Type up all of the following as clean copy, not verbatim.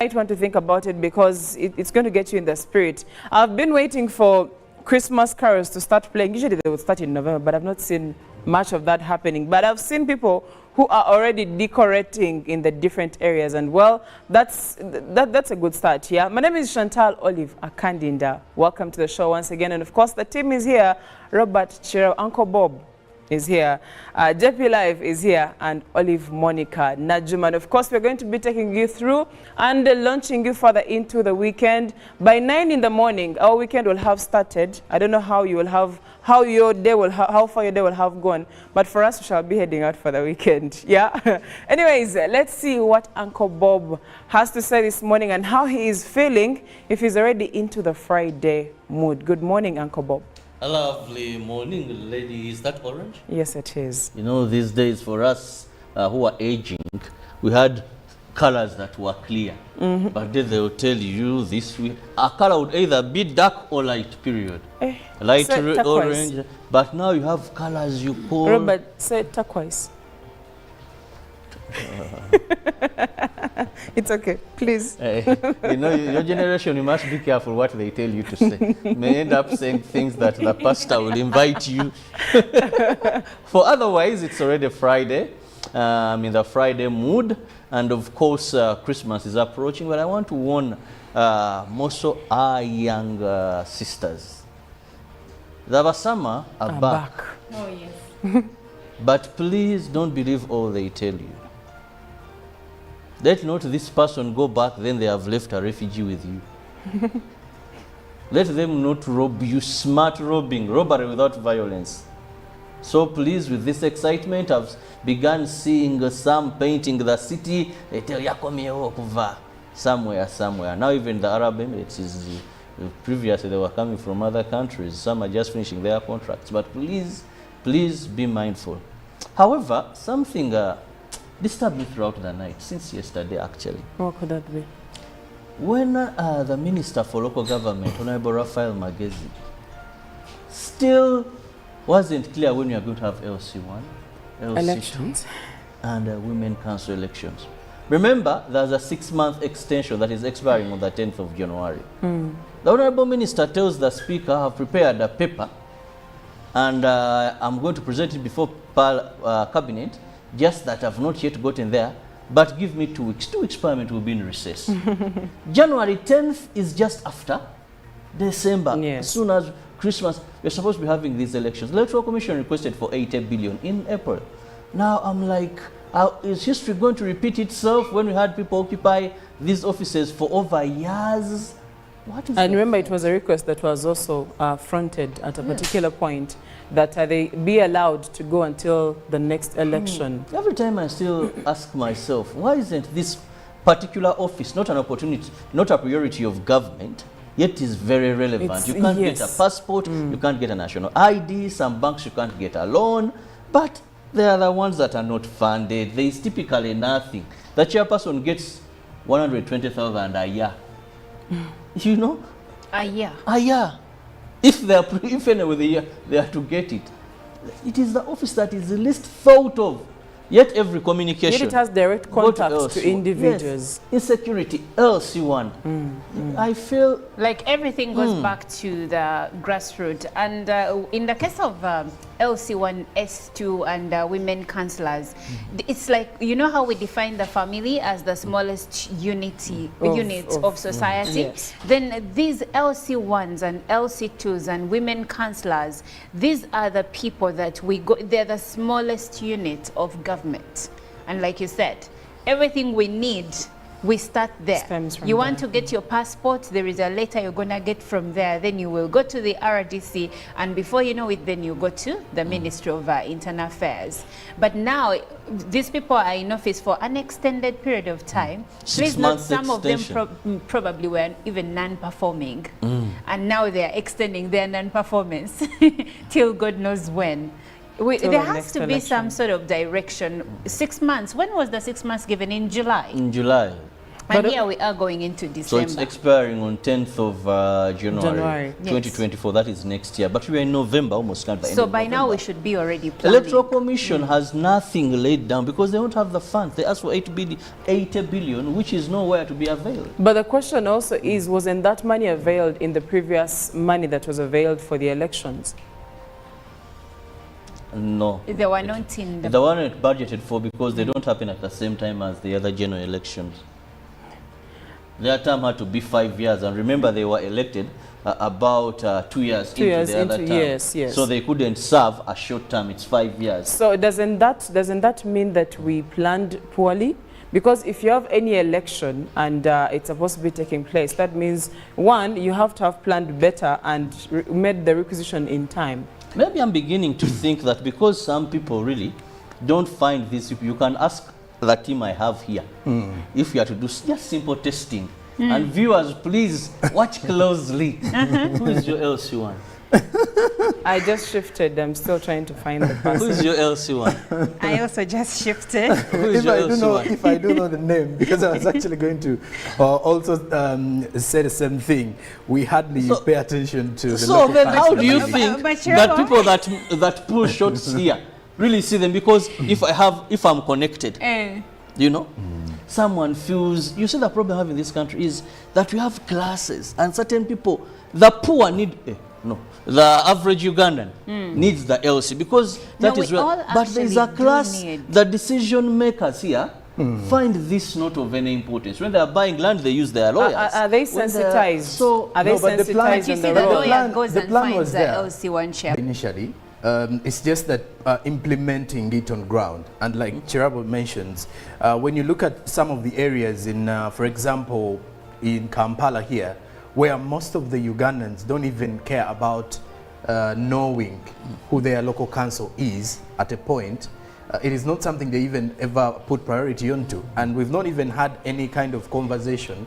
might want to think about it because it's going to get you in the spirit. I've been waiting for Christmas carols to start playing. Usually they would start in November, but I've not seen much of that happening. But I've seen people who are already decorating in the different areas, and well, that's a good start. Yeah, my name is Chantal Olive Akandinda. Welcome to the show once again, and of course the team is here. Robert Chirel, Uncle Bob is here, JP Live is here, and Olive Monica Najuma. And of course, we're going to be taking you through and launching you further into the weekend. By 9 in the morning, our weekend will have started. I don't know how you will have, how your day will, how far your day will have gone, but for us, we shall be heading out for the weekend. Yeah. Anyways, let's see what Uncle Bob has to say this morning and how he is feeling if he's already into the Friday mood. Good morning, Uncle Bob. A lovely morning, lady. Is that orange? Yes, it is. You know, these days for us who are aging, we had colors that were clear. But then they will tell you this week, a color would either be dark or light, period. Light orange. But now you have colors you call... Robert, say turquoise. It's okay, please. You know, your generation, you must be careful what they tell you to say. May end up saying things that the pastor will invite you. For otherwise, it's already Friday. I'm in the Friday mood. And of course, Christmas is approaching. But I want to warn most of our young sisters. The Basama are back. Oh, yes. But please don't believe all they tell you. Let not this person go back, then they have left a refugee with you. Let them not rob you. Smart robbing, robbery without violence. So please, with this excitement, I've begun seeing some painting the city. They tell you, somewhere. Now even the Arab Emirates is, previously they were coming from other countries. Some are just finishing their contracts. But please be mindful. However, something disturbed me throughout the night, since yesterday actually. What could that be? When the Minister for Local Government, Honorable Raphael Magezi, still wasn't clear when we are going to have LC1, LC2, Elections. and Women Council elections. Remember, there's a 6-month extension that is expiring on the 10th of January. The Honorable Minister tells the Speaker, I have prepared a paper, and I'm going to present it before Cabinet, just that I've not yet gotten there, but give me 2 weeks. 2 weeks Parliament will be in recess. January 10th is just after December. Yes. As soon as Christmas, we're supposed to be having these elections. The Electoral Commission requested for 80 billion in April. Now I'm like, is history going to repeat itself when we had people occupy these offices for over years? What is And remember, it was a request that was also fronted at a particular point that they be allowed to go until the next election. Every time I still ask myself, why isn't this particular office not an opportunity, not a priority of government, yet is very relevant? You can't get a passport, you can't get a national ID, some banks you can't get a loan, but they are the ones that are not funded. There is typically nothing. The chairperson gets 120,000 a year. You know? A year. A year. If anyway they are to get it. It is the office that is the least thought of. Yet every communication. Yet it has direct contact to individuals. Yes. Insecurity, LC1. I feel Like everything goes back to the grassroots. And in the case of LC1, S2, and women councillors, it's like, you know how we define the family as the smallest units of society? Yes. Then these LC1s and LC2s and women councillors, these are the people that they're the smallest unit of government. And like you said, everything we need, we start there. Stems from You want there. to get your passport, there is a letter you're going to get from there. Then you will go to the RDC, and before you know it, then you go to the Ministry of Internal Affairs. But now, these people are in office for an extended period of time. Please note, some of them probably were even non-performing. And now they are extending their non-performance till God knows when. There has to be some sort of direction. 6 months. When was the 6 months given? In July? in July. And But- here we are going into So December. it's expiring on 10th of January, January. 2024. That is next year. But we are in November, almost at the end So of by now we November. should be already planning. Electoral Commission has nothing laid down because they don't have the funds. They asked for 80 billion, which is nowhere to be availed. But the question also is, wasn't that money availed in the previous money that was availed for the elections? No. They were not in the The one it budgeted for because they don't happen at the same time as the other general elections. Their term had to be 5 years, and remember they were elected about 2 years 2 into years the other into- term. yes, yes. So they couldn't serve a short term. It's 5 years. So doesn't that mean that we planned poorly? Because if you have any election and it's supposed to be taking place, that means, one, you have to have planned better and made the requisition in time. Maybe I'm beginning to think that because some people really don't find this, you can ask the team I have here if you are to do just simple testing. And viewers, please watch closely. Who is your LC1? I just shifted. I'm still trying to find the Who person. is your LC1? I also just shifted. Who is If your I do know, LC1? if I do know the name, because I was actually going to also say the same thing. We hardly So- pay attention to the So local then how council. do you But- think but you're that right. people that pull shots here really see them? Because if I'm connected, you know, someone feels, you see the problem I have in this country is that we have classes and certain people, the poor need, the average Ugandan needs the LC because that No, is we all where, but there is a actually do class, need. the decision makers here find this not of any importance. When they are buying land, they use their lawyers. Are they When they are- sensitized? So, Are they No, but the plan- sensitized You on see, the the role. role? lawyer plan- goes the and plan finds was the there. LC1 share. Initially, it's just that implementing it on ground. And like Chirabo mentions, when you look at some of the areas in, for example, in Kampala here, where most of the Ugandans don't even care about knowing who their local council is at a point, it is not something they even ever put priority onto. And we've not even had any kind of conversation,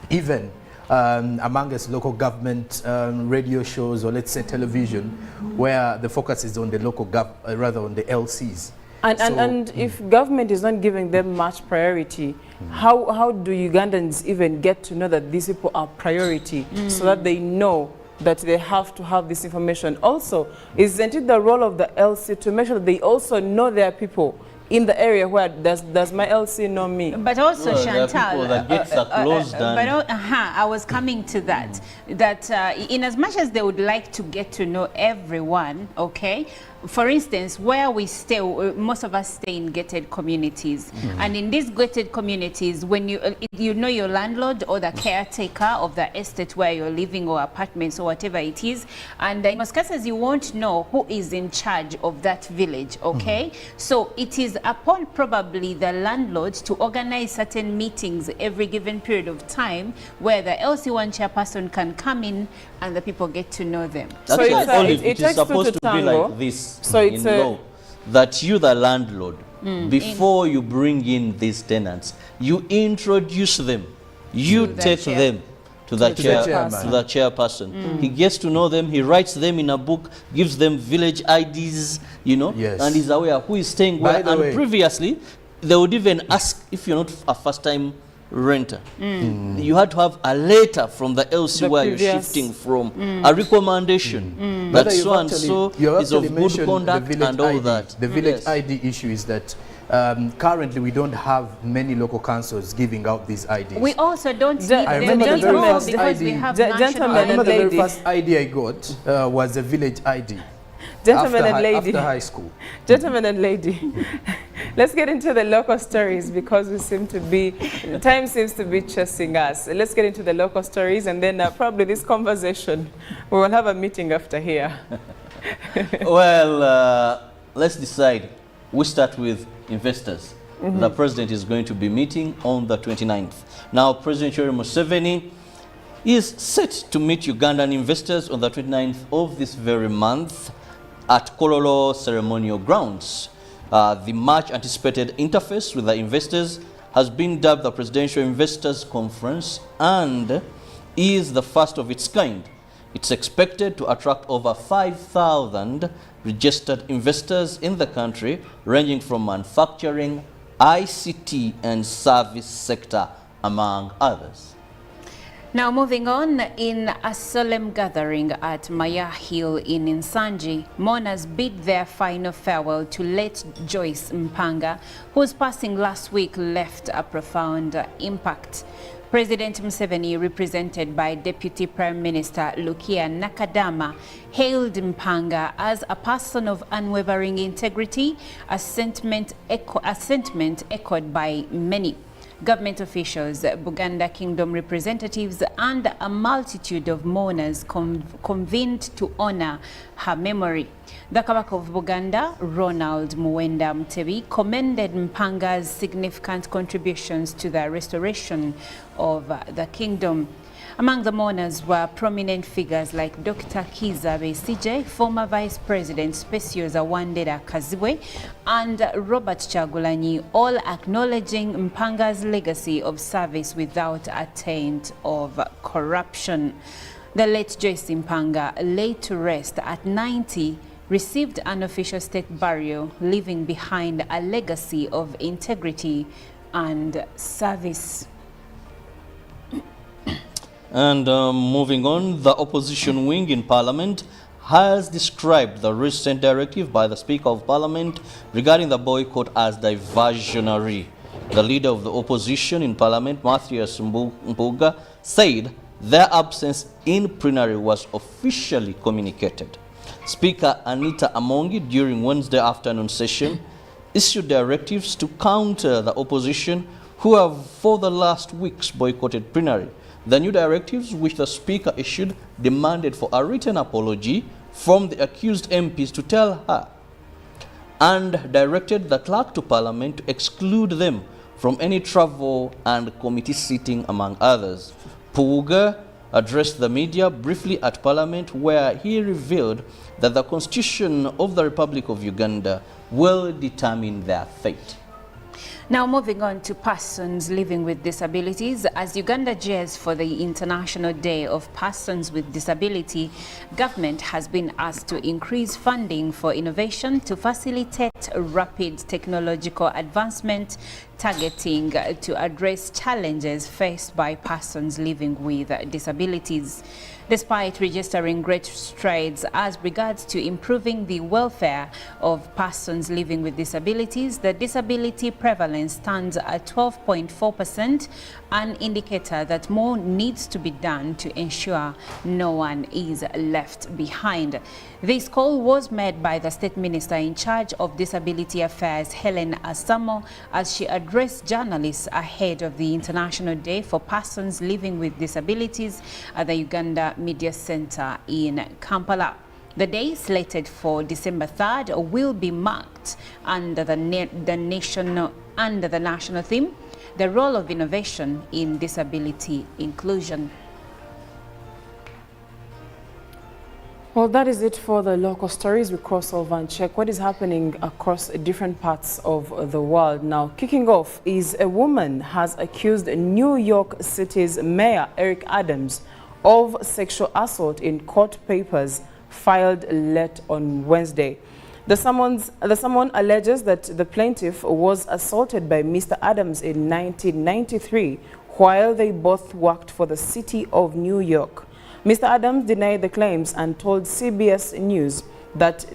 even among us local government radio shows, or let's say television, where the focus is on the local rather on the LCs. And if government is not giving them much priority, how do Ugandans even get to know that these people are priority so that they know that they have to have this information? Also, isn't it the role of the LC to make sure that they also know their people in the area where does my LC know me? But also, Well, there are Chantal, people that gets closed and- I was coming to that. That in as much as they would like to get to know everyone, okay. For instance, where we stay, most of us stay in gated communities, and in these gated communities, when you know your landlord or the caretaker of the estate where you're living, or apartments or whatever it is, and in most cases you won't know who is in charge of that village, okay. So it is upon probably the landlord to organize certain meetings every given period of time where the LC1 chairperson can come in and the people get to know them. That's So it's like a- Olive, it it is takes two supposed to to be tango. like this So it's in a- law, that you, the landlord, before you bring in these tenants, you introduce them, you To the take chair. them to the To the chairperson. chairman. To the chairperson. He gets to know them, he writes them in a book, gives them village IDs, you know, Yes. and is aware who is staying By where. the And way- previously, they would even ask if you're not a first-time renter. You had to have a letter from the LC The where you're previous- shifting from, a recommendation that But you've so and actually- so you is of actually good mentioned conduct the village and all ID. that. The village Yes. ID issue is that currently we don't have many local councils giving out these IDs. We also don't need I them remember the very anymore first because we ID. have Gentlemen I national and remember the very lady. first ID I got was a village ID. Gentlemen and after lady. After high school. Gentlemen and lady, let's get into the local stories because we seem to be, time seems to be chasing us. Let's get into the local stories, and then probably this conversation, we will have a meeting after here. Well, let's decide. We start with investors. The president is going to be meeting on the 29th. Now, President Yoweri Museveni is set to meet Ugandan investors on the 29th of this very month at Kololo Ceremonial Grounds. The much anticipated interface with the investors has been dubbed the Presidential Investors Conference and is the first of its kind. It's expected to attract over 5,000 registered investors in the country, ranging from manufacturing, ICT and service sector among others. Now moving on, in a solemn gathering at Maya Hill in Nsanji, mourners bid their final farewell to late Joyce Mpanga, whose passing last week left a profound impact. President Museveni, represented by Deputy Prime Minister Lukia Nakadama, hailed Mpanga as a person of unwavering integrity, a sentiment echoed by many. Government officials, Buganda Kingdom representatives, and a multitude of mourners convened to honor her memory. The Kabaka of Buganda, Ronald Muwenda Mutebi, commended Mpanga's significant contributions to the restoration of the kingdom. Among the mourners were prominent figures like Dr. Kiza Besigye, former Vice President Specioza Wandera Kazibwe, and Robert Chagulanyi, all acknowledging Mpanga's legacy of service without a taint of corruption. The late Joyce Mpanga, laid to rest at 90, received an official state burial, leaving behind a legacy of integrity and service. And moving on, the opposition wing in Parliament has described the recent directive by the Speaker of Parliament regarding the boycott as diversionary. The leader of the opposition in Parliament, Mathias Mpuuga, said their absence in plenary was officially communicated. Speaker Anita Amongi, during Wednesday afternoon session, issued directives to counter the opposition who have for the last weeks boycotted plenary. The new directives, which the Speaker issued, demanded for a written apology from the accused MPs to tell her, and directed the Clerk to Parliament to exclude them from any travel and committee sitting, among others. Mpuuga addressed the media briefly at Parliament, where he revealed that the Constitution of the Republic of Uganda will determine their fate. Now moving on to persons living with disabilities. As Uganda jeers for the International Day of Persons with Disability, government has been asked to increase funding for innovation to facilitate rapid technological advancement, targeting to address challenges faced by persons living with disabilities. Despite registering great strides as regards to improving the welfare of persons living with disabilities, the disability prevalence stands at 12.4%, an indicator that more needs to be done to ensure no one is left behind. This call was made by the State Minister in charge of Disability Affairs, Helen Asamo, as she addressed journalists ahead of the International Day for Persons Living with Disabilities at the Uganda Media Center in Kampala. The day, slated for December 3rd, will be marked under the national theme, the role of innovation in disability inclusion. Well, that is it for the local stories. We cross over and check what is happening across different parts of the world. Now, kicking off is a woman has accused New York City's Mayor Eric Adams of sexual assault in court papers filed late on Wednesday. The summons alleges that the plaintiff was assaulted by Mr. Adams in 1993 while they both worked for the city of New York. Mr. Adams denied the claims and told CBS News that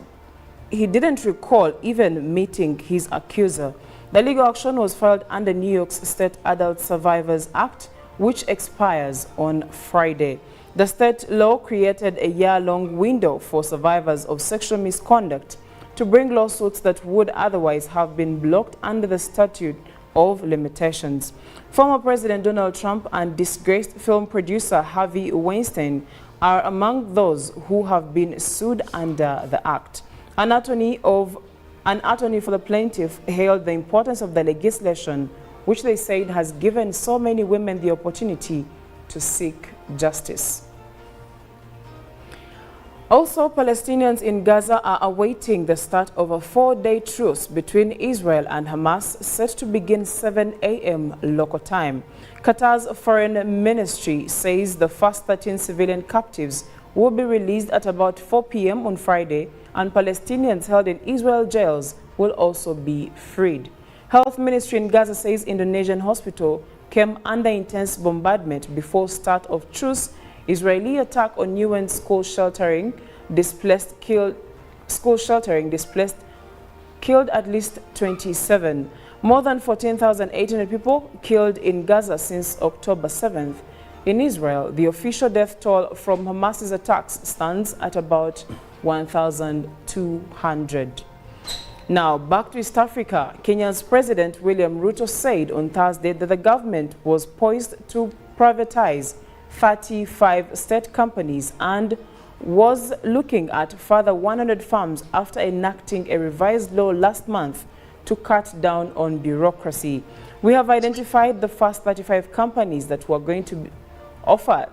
he didn't recall even meeting his accuser. The legal action was filed under New York's State Adult Survivors Act, which expires on Friday. The state law created a year-long window for survivors of sexual misconduct to bring lawsuits that would otherwise have been blocked under the statute of limitations. Former President Donald Trump and disgraced film producer Harvey Weinstein are among those who have been sued under the act. An attorney for the plaintiff hailed the importance of the legislation, which they said has given so many women the opportunity to seek justice. Also, Palestinians in Gaza are awaiting the start of a 4-day truce between Israel and Hamas, set to begin 7 a.m. local time. Qatar's foreign ministry says the first 13 civilian captives will be released at about 4 p.m. on Friday, and Palestinians held in Israel jails will also be freed. Health Ministry in Gaza says Indonesian hospital came under intense bombardment before start of truce. Israeli attack on UN school sheltering killed at least 27. More than 14,800 people killed in Gaza since October 7th. In Israel, the official death toll from Hamas's attacks stands at about 1,200. Now, back to East Africa. Kenya's President William Ruto said on Thursday that the government was poised to privatize 35 state companies and was looking at further 100 farms after enacting a revised law last month to cut down on bureaucracy. We have identified the first 35 companies that we are going to offer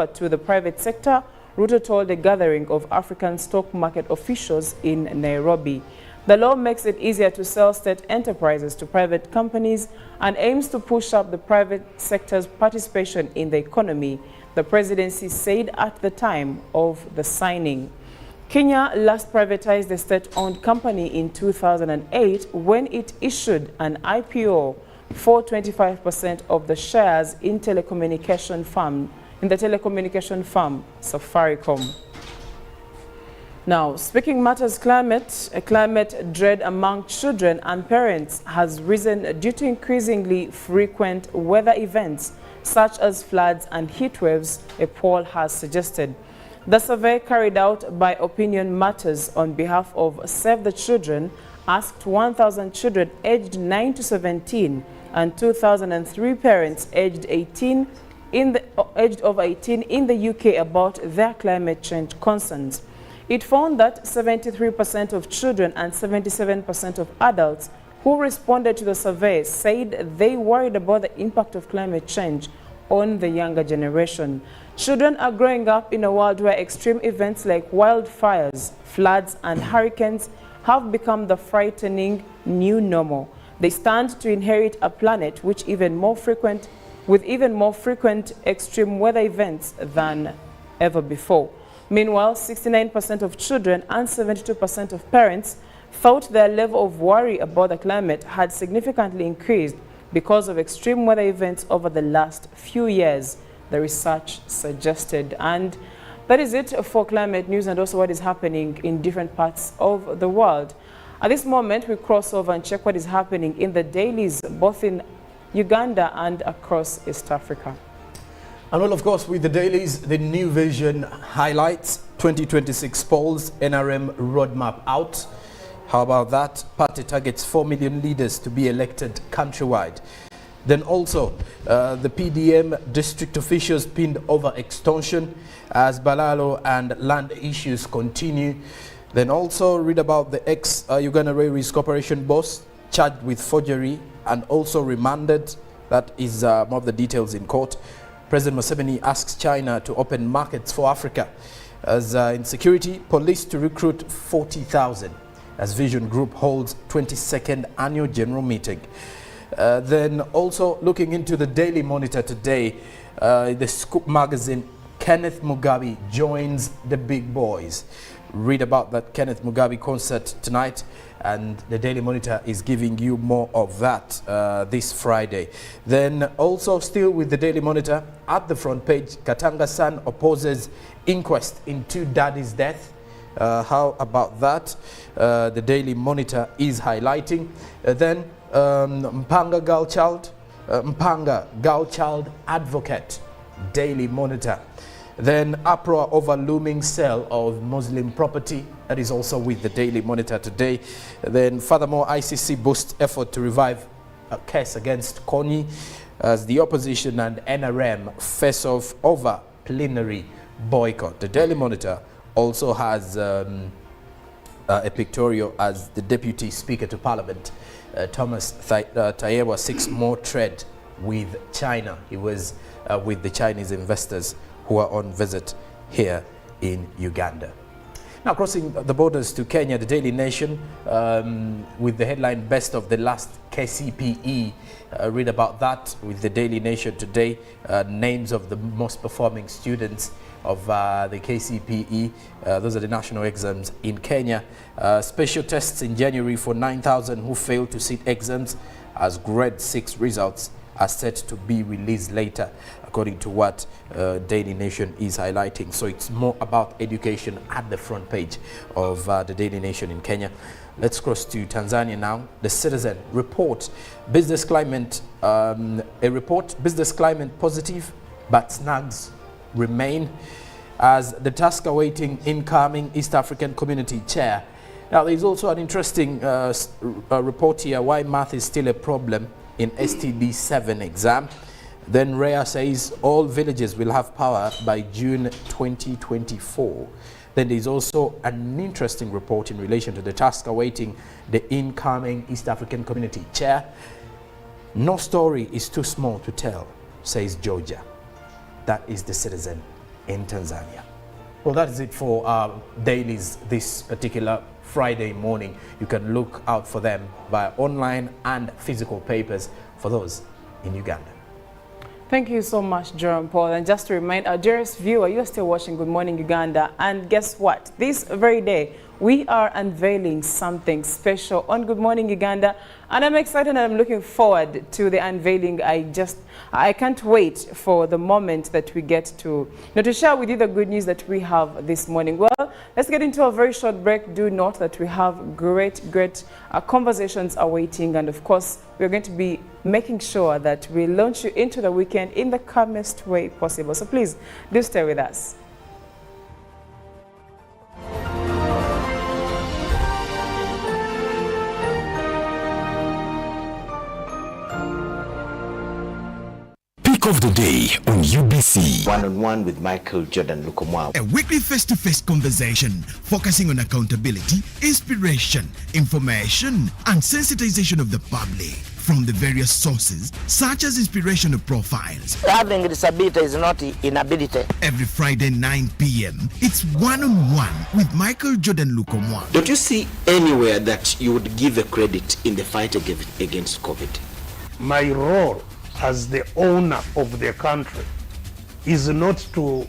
to the private sector, Ruto told a gathering of African stock market officials in Nairobi. The law makes it easier to sell state enterprises to private companies and aims to push up the private sector's participation in the economy, the presidency said at the time of the signing. Kenya last privatized the state-owned company in 2008 when it issued an IPO for 25% of the shares in the telecommunication firm Safaricom. Now, speaking matters climate dread among children and parents has risen due to increasingly frequent weather events such as floods and heat waves, a poll has suggested. The survey carried out by Opinion Matters on behalf of Save the Children asked 1,000 children aged 9 to 17 and 2,003 parents aged over 18 in the UK about their climate change concerns. It found that 73% of children and 77% of adults who responded to the survey said they worried about the impact of climate change on the younger generation. Children are growing up in a world where extreme events like wildfires, floods, and hurricanes have become the frightening new normal. They stand to inherit a planet with even more frequent extreme weather events than ever before. Meanwhile, 69% of children and 72% of parents thought their level of worry about the climate had significantly increased because of extreme weather events over the last few years, the research suggested. And that is it for climate news and also what is happening in different parts of the world. At this moment, we cross over and check what is happening in the dailies, both in Uganda and across East Africa. And well, of course, with the dailies, the New Vision highlights 2026 polls, NRM roadmap out. How about that? Party targets 4 million leaders to be elected countrywide. Then also, the PDM district officials pinned over extortion as Balalo and land issues continue. Then also read about the ex-Uganda Railways Corporation boss charged with forgery and also remanded. That is more of the details in court. President Museveni asks China to open markets for Africa. As insecurity, police to recruit 40,000 as Vision Group holds 22nd annual general meeting. Then also looking into the Daily Monitor today, the Scoop magazine, Kenneth Mugabe joins the big boys. Read about that Kenneth Mugabe concert tonight, and the Daily Monitor is giving you more of that this Friday. Then also still with the Daily Monitor, at the front page, Katanga Sun opposes inquest into daddy's death. How about that? The Daily Monitor is highlighting. Then Mpanga Girl Child Advocate, Daily Monitor. Then uproar over looming sale of Muslim property. That is also with the Daily Monitor today. Then furthermore, ICC boosts effort to revive a case against Kony as the opposition and NRM face off over plenary boycott. The Daily Monitor also has a pictorial as the Deputy Speaker to Parliament, Thomas Tayebwa, seeks more trade with China. He was with the Chinese investors who are on visit here in Uganda. Now crossing the borders to Kenya, the Daily Nation with the headline Best of the Last KCPE. Read about that with the Daily Nation today. Names of the most performing students of the KCPE. Those are the national exams in Kenya. Special tests in January for 9,000 who failed to sit exams as grade 6 results are set to be released later, according to what Daily Nation is highlighting. So it's more about education at the front page of the Daily Nation in Kenya. Let's cross to Tanzania now. The Citizen report, business climate, business climate positive, but snags remain as the task awaiting incoming East African Community Chair. Now, there's also an interesting report here, why math is still a problem in STD 7 exam. Then REA says all villages will have power by June 2024. Then there's also an interesting report in relation to the task awaiting the incoming East African Community Chair. No story is too small to tell, says Georgia. That is the Citizen in Tanzania. Well, that is it for dailies this particular Friday morning. You can look out for them via online and physical papers for those in Uganda. Thank you so much, Jerome Paul. And just to remind our dearest viewer, you are still watching Good Morning Uganda. And guess what? This very day, we are unveiling something special on Good Morning Uganda. And I'm excited and I'm looking forward to the unveiling. I can't wait for the moment that we get to share with you the good news that we have this morning. Well, let's get into a very short break. Do note that we have great conversations awaiting. And of course, we're going to be making sure that we launch you into the weekend in the calmest way possible. So please do stay with us. Of the day on UBC. One-on-one with Michael Jordan Lukomwa. A weekly face-to-face conversation focusing on accountability, inspiration, information, and sensitization of the public from the various sources, such as inspirational profiles. Having a disability is not inability. Every Friday 9 p.m., it's one-on-one with Michael Jordan Lukomwa. Don't you see anywhere that you would give a credit in the fight against COVID? My role as the owner of the country is not to,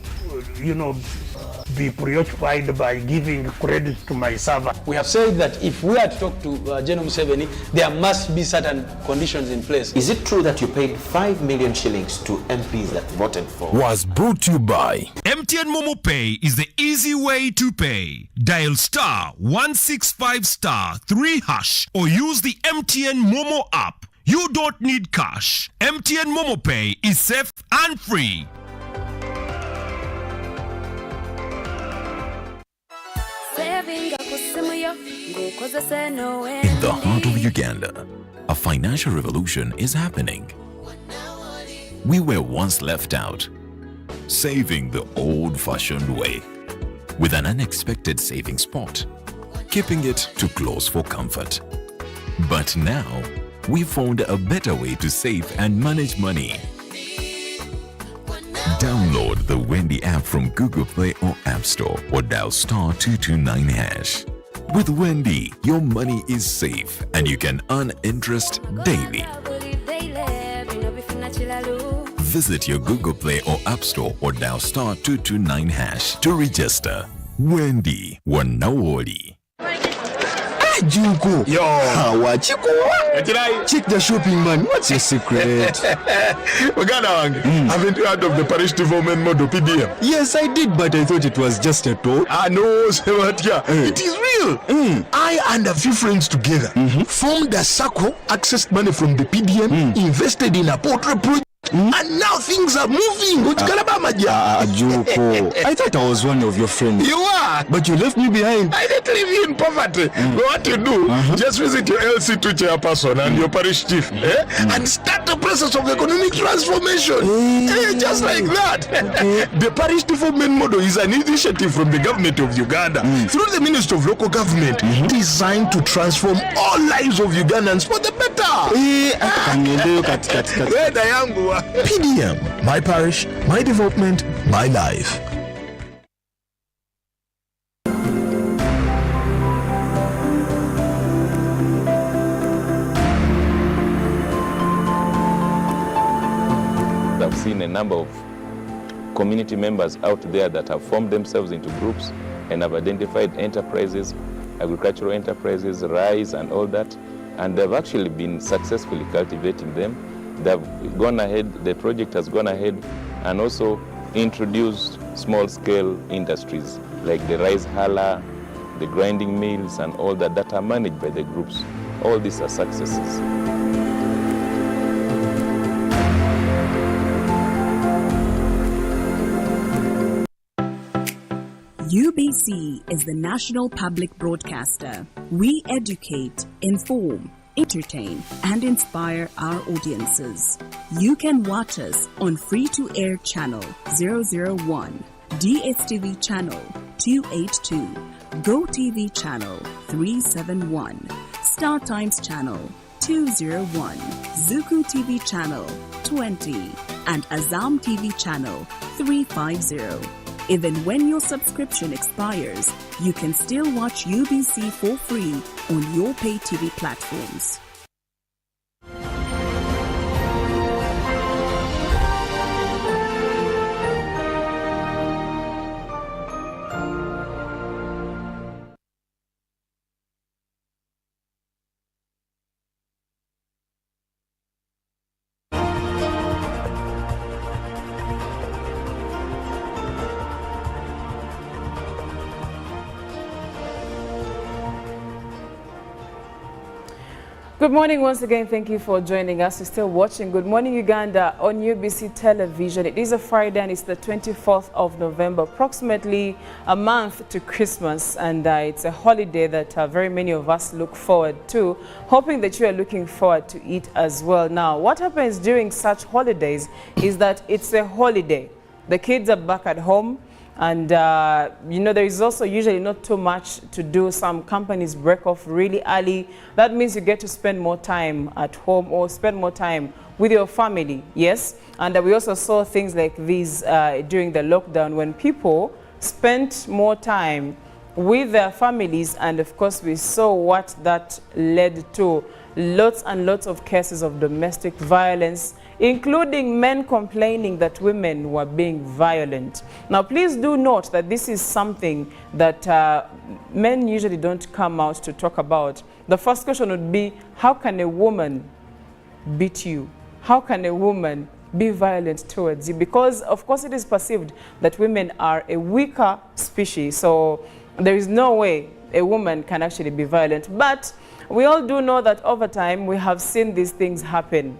be preoccupied by giving credit to my servant. We have said that if we are to talk to General Museveni, there must be certain conditions in place. Is it true that you paid 5 million shillings to MPs that voted for? Was brought to you by MTN Momo Pay is the easy way to pay. Dial *165*3# or use the MTN Momo app. You don't need cash. MTN Momo Pay is safe and free. In the heart of Uganda, a financial revolution is happening. We were once left out, saving the old-fashioned way, with an unexpected saving spot, keeping it too close for comfort. But now, we found a better way to save and manage money. Download the Wendy app from Google Play or App Store or dial *229#. With Wendy, your money is safe and you can earn interest daily. Visit your Google Play or App Store or dial *229# to register. Wendy, Wanawoli. Junko. Yo. Check the shopping, man. What's your secret? Haven't you heard of the parish development model PDM? Yes, I did, but I thought it was just a talk. No, it is real. I and a few friends together formed a circle, accessed money from the PDM, invested in a poultry project. And now things are moving. Junko. I thought I was one of your friends. You are. But you left me behind. I didn't leave you in poverty. But what you do, just visit your LC2 chairperson and your parish chief and start the process of economic transformation. Just like that. The parish development model is an initiative from the government of Uganda through the Ministry of Local Government designed to transform all lives of Ugandans for the better. PDM, my parish, my development, my life. I've seen a number of community members out there that have formed themselves into groups and have identified enterprises, agricultural enterprises, rice and all that, and they've actually been successfully cultivating them. They've gone ahead, the project has gone ahead and also introduced small-scale industries like the rice huller, the grinding mills, and all that are managed by the groups. All these are successes. UBC is the national public broadcaster. We educate, inform, entertain, and inspire our audiences. You can watch us on free-to-air channel 001, DSTV channel 282, GoTV channel 371, Star Times channel 201, Zuku TV channel 20, and Azam TV channel 350. Even when your subscription expires, you can still watch UBC for free on your pay TV platforms. Good morning once again. Thank you for joining us. You're still watching Good Morning Uganda on UBC television. It is a Friday and it's the 24th of November, approximately a month to Christmas, and it's a holiday that very many of us look forward to, hoping that you are looking forward to it as well. Now, what happens during such holidays is that it's a holiday. The kids are back at home. And, you know, there is also usually not too much to do. Some companies break off really early. That means you get to spend more time at home or spend more time with your family, yes? And we also saw things like these during the lockdown when people spent more time with their families. And, of course, we saw what that led to. Lots and lots of cases of domestic violence, including men complaining that women were being violent. Now, please do note that this is something that men usually don't come out to talk about. The first question would be, how can a woman beat you? How can a woman be violent towards you? Because, of course, it is perceived that women are a weaker species. So there is no way a woman can actually be violent. But we all do know that over time we have seen these things happen.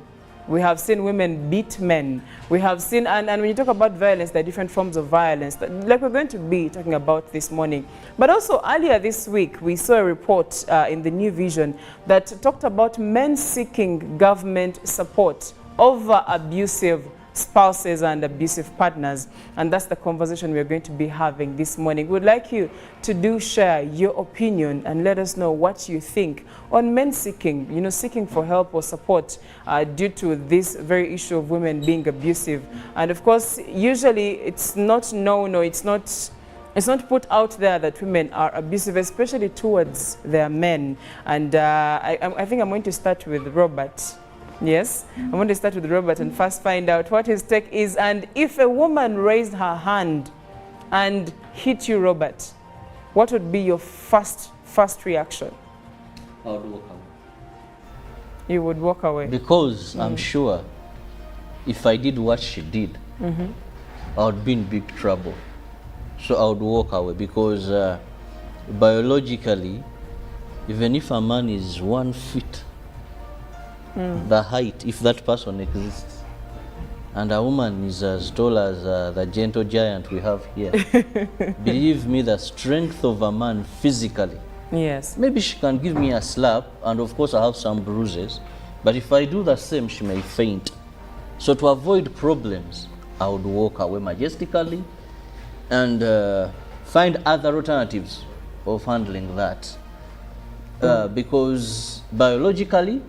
We have seen women beat men. We have seen, and when you talk about violence, there are different forms of violence, like we're going to be talking about this morning. But also earlier this week, we saw a report in the New Vision that talked about men seeking government support over abusive spouses and abusive partners. And that's the conversation we're going to be having this morning. We'd like you to share your opinion and let us know what you think on men seeking, seeking for help or support due to this very issue of women being abusive. And of course, usually it's not known or it's not put out there that women are abusive, especially towards their men. And I think I'm going to start with Robert. Yes, I want to start with Robert and first find out what his take is. And if a woman raised her hand and hit you, Robert, what would be your first reaction? I would walk away. You would walk away? Because I'm sure if I did what she did, I would be in big trouble. So I would walk away because biologically, even if a man is 1 foot, the height, if that person exists, and a woman is as tall as the gentle giant we have here, believe me, the strength of a man physically, yes, maybe she can give me a slap, and of course I have some bruises, but if I do the same, she may faint. So to avoid problems, I would walk away majestically and find other alternatives of handling that, because biologically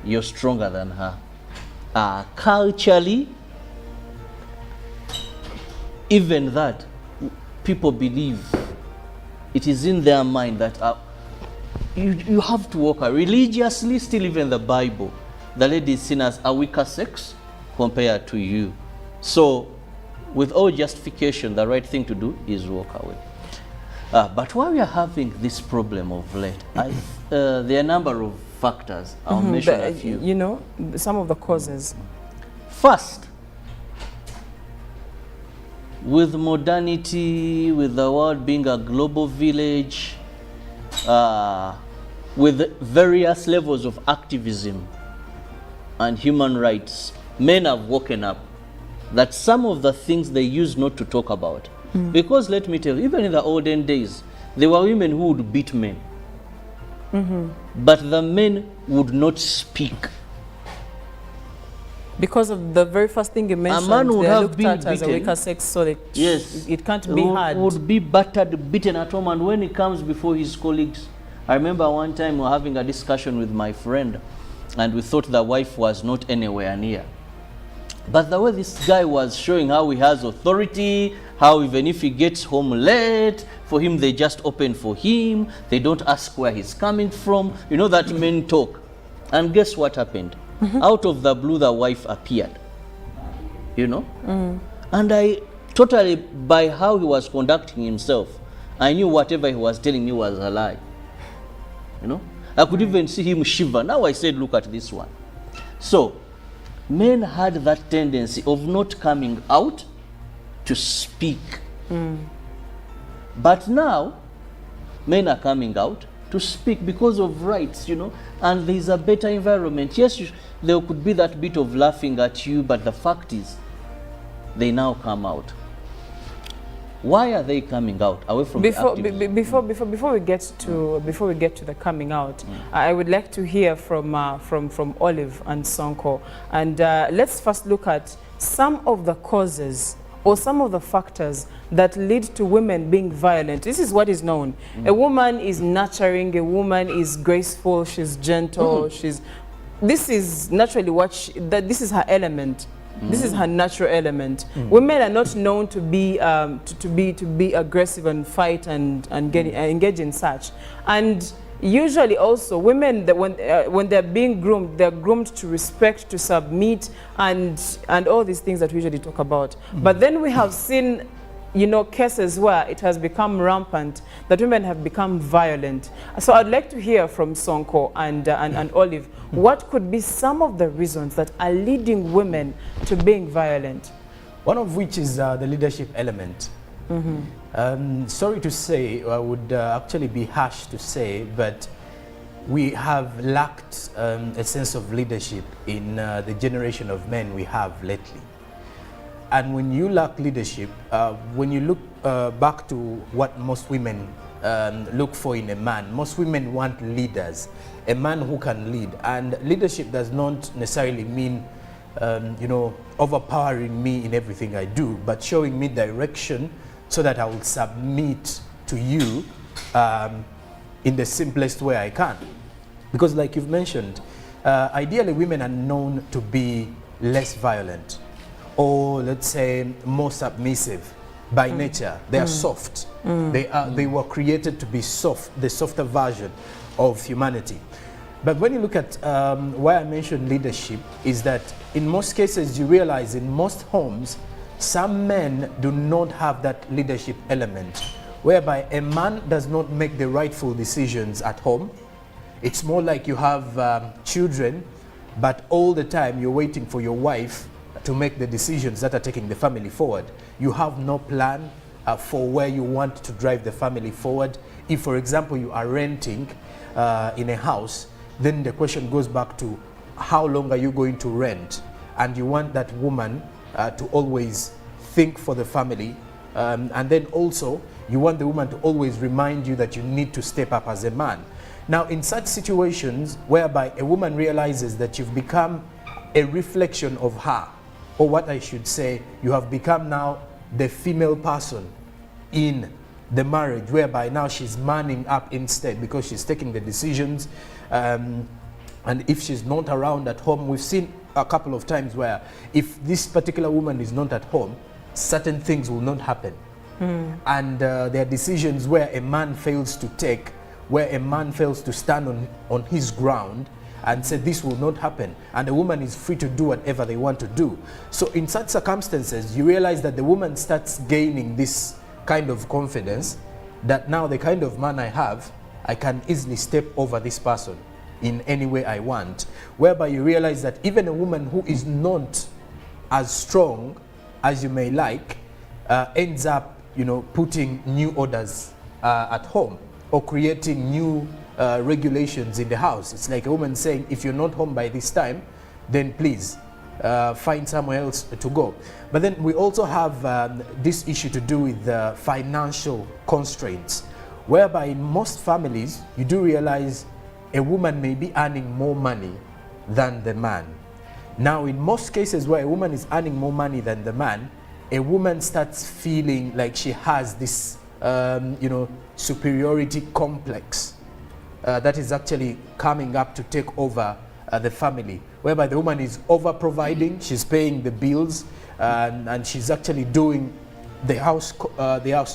you're stronger than her. Culturally, even that, people believe it is in their mind that you have to walk away. Religiously, still even the Bible, the lady is seen as a weaker sex compared to you. So, with all justification, the right thing to do is walk away. But why we are having this problem of late, there are a number of factors. I'll mention a few. You know, some of the causes. First, with modernity, with the world being a global village, with various levels of activism and human rights, men have woken up that some of the things they used not to talk about. Because let me tell you, even in the olden days, there were women who would beat men. But the men would not speak. Because of the very first thing you mentioned, man would they are have looked been at as a beaten. weaker sex, so that Yes. it can't be hard. Would be battered, beaten at home, and when he comes before his colleagues, I remember one time we were having a discussion with my friend, and we thought the wife was not anywhere near. But the way this guy was showing how he has authority, how even if he gets home late, for him they just open for him, they don't ask where he's coming from. You know that men talk. And guess what happened? Out of the blue, the wife appeared. You know? And I totally, by how he was conducting himself, I knew whatever he was telling me was a lie. You know? I could even see him shiver. Now I said, look at this one. So, men had that tendency of not coming out to speak. But now, men are coming out to speak because of rights, you know, and there's a better environment. Yes, there could be that bit of laughing at you, but the fact is, they now come out. Why are they coming out away from Before we get to the coming out, I would like to hear from Olive and Sonko, and let's first look at some of the causes or some of the factors that lead to women being violent. This is what is known. A woman is nurturing, a woman is graceful, she's gentle, this is naturally what this is her element. This is her natural element. Women are not known to be aggressive and fight and engage in such. And usually also women, that when they're being groomed, they're groomed to respect, to submit, and all these things that we usually talk about. But then we have seen, you know, cases where it has become rampant, that women have become violent. So I'd like to hear from Sonko and Olive, what could be some of the reasons that are leading women to being violent? One of which is the leadership element. Sorry to say, I would actually be harsh to say, but we have lacked a sense of leadership in the generation of men we have lately. And when you lack leadership, when you look back to what most women look for in a man, most women want leaders, a man who can lead. And leadership does not necessarily mean, you know, overpowering me in everything I do, but showing me direction so that I will submit to you in the simplest way I can. Because like you've mentioned, ideally women are known to be less violent, or let's say more submissive by nature. They are soft. They were created to be soft, the softer version of humanity. But when you look at why I mentioned leadership, is that in most cases you realize in most homes some men do not have that leadership element, whereby a man does not make the rightful decisions at home. It's more like you have children, but all the time you're waiting for your wife to make the decisions that are taking the family forward. You have no plan for where you want to drive the family forward. If, for example, you are renting in a house, then the question goes back to how long are you going to rent? And you want that woman to always think for the family. And then also, you want the woman to always remind you that you need to step up as a man. Now, in such situations whereby a woman realizes that you've become a reflection of her, or what I should say, you have become now the female person in the marriage, whereby now she's manning up instead because she's taking the decisions. And if she's not around at home, we've seen a couple of times where if this particular woman is not at home, certain things will not happen. And there are decisions where a man fails to take, where a man fails to stand on his ground and say this will not happen, and the woman is free to do whatever they want to do. So in such circumstances, you realize that the woman starts gaining this kind of confidence that now the kind of man I have, I can easily step over this person. in any way I want, whereby you realize that even a woman who is not as strong as you may like ends up, you know, putting new orders at home or creating new regulations in the house. It's like a woman saying, if you're not home by this time, then please find somewhere else to go. But then we also have this issue to do with financial constraints, whereby in most families, you do realize a woman may be earning more money than the man. Now, in most cases where a woman is earning more money than the man, a woman starts feeling like she has this, you know, superiority complex that is actually coming up to take over the family, whereby the woman is over providing, she's paying the bills, and she's actually doing the house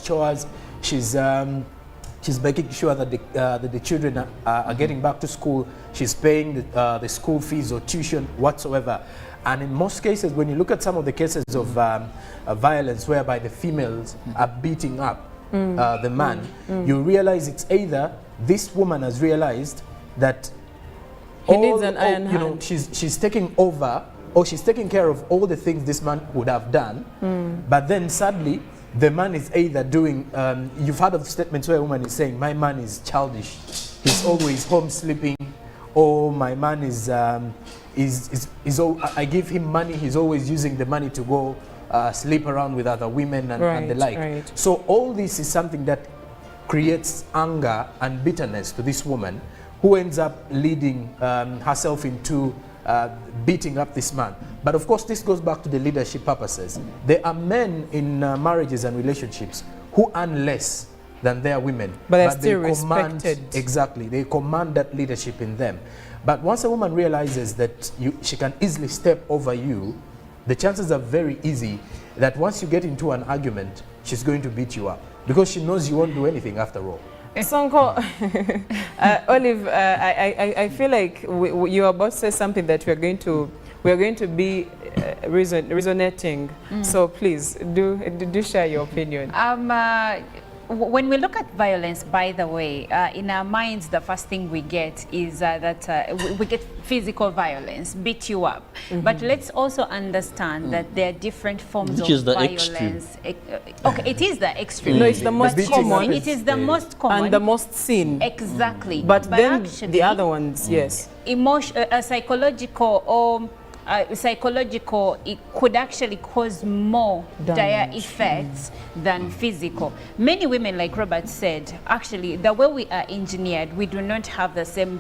chores. She's making sure that the children are getting back to school. She's paying the school fees or tuition whatsoever. And in most cases, when you look at some of the cases of violence whereby the females are beating up the man, you realize it's either this woman has realized that he needs an iron hand. Know, she's taking over, or she's taking care of all the things this man would have done, but then sadly, the man is either doing, you've heard of statements where a woman is saying, my man is childish, he's always home sleeping, or my man is I give him money, he's always using the money to go sleep around with other women and the like. Right. So all this is something that creates anger and bitterness to this woman, who ends up leading herself into beating up this man. But of course, this goes back to the leadership purposes. There are men in marriages and relationships who earn less than their women, but they're still they command, respected. exactly, they command that leadership in them. But once a woman realizes that she can easily step over you, the chances are very easy that once you get into an argument, she's going to beat you up, because she knows you won't do anything after all. Sonko, Olive, I feel like you are about to say something that we are going to be resonating. So please do share your opinion. When we look at violence, by the way, in our minds, the first thing we get is that we get physical violence, beat you up. But let's also understand that there are different forms of violence. Okay, it is the extreme. No, it's the most common. It is the most common. And the most seen. Exactly. But then actually, the other ones, yes. Psychological or psychological, it could actually cause more dire effects than physical. Many women, like Robert said, actually, the way we are engineered, we do not have the same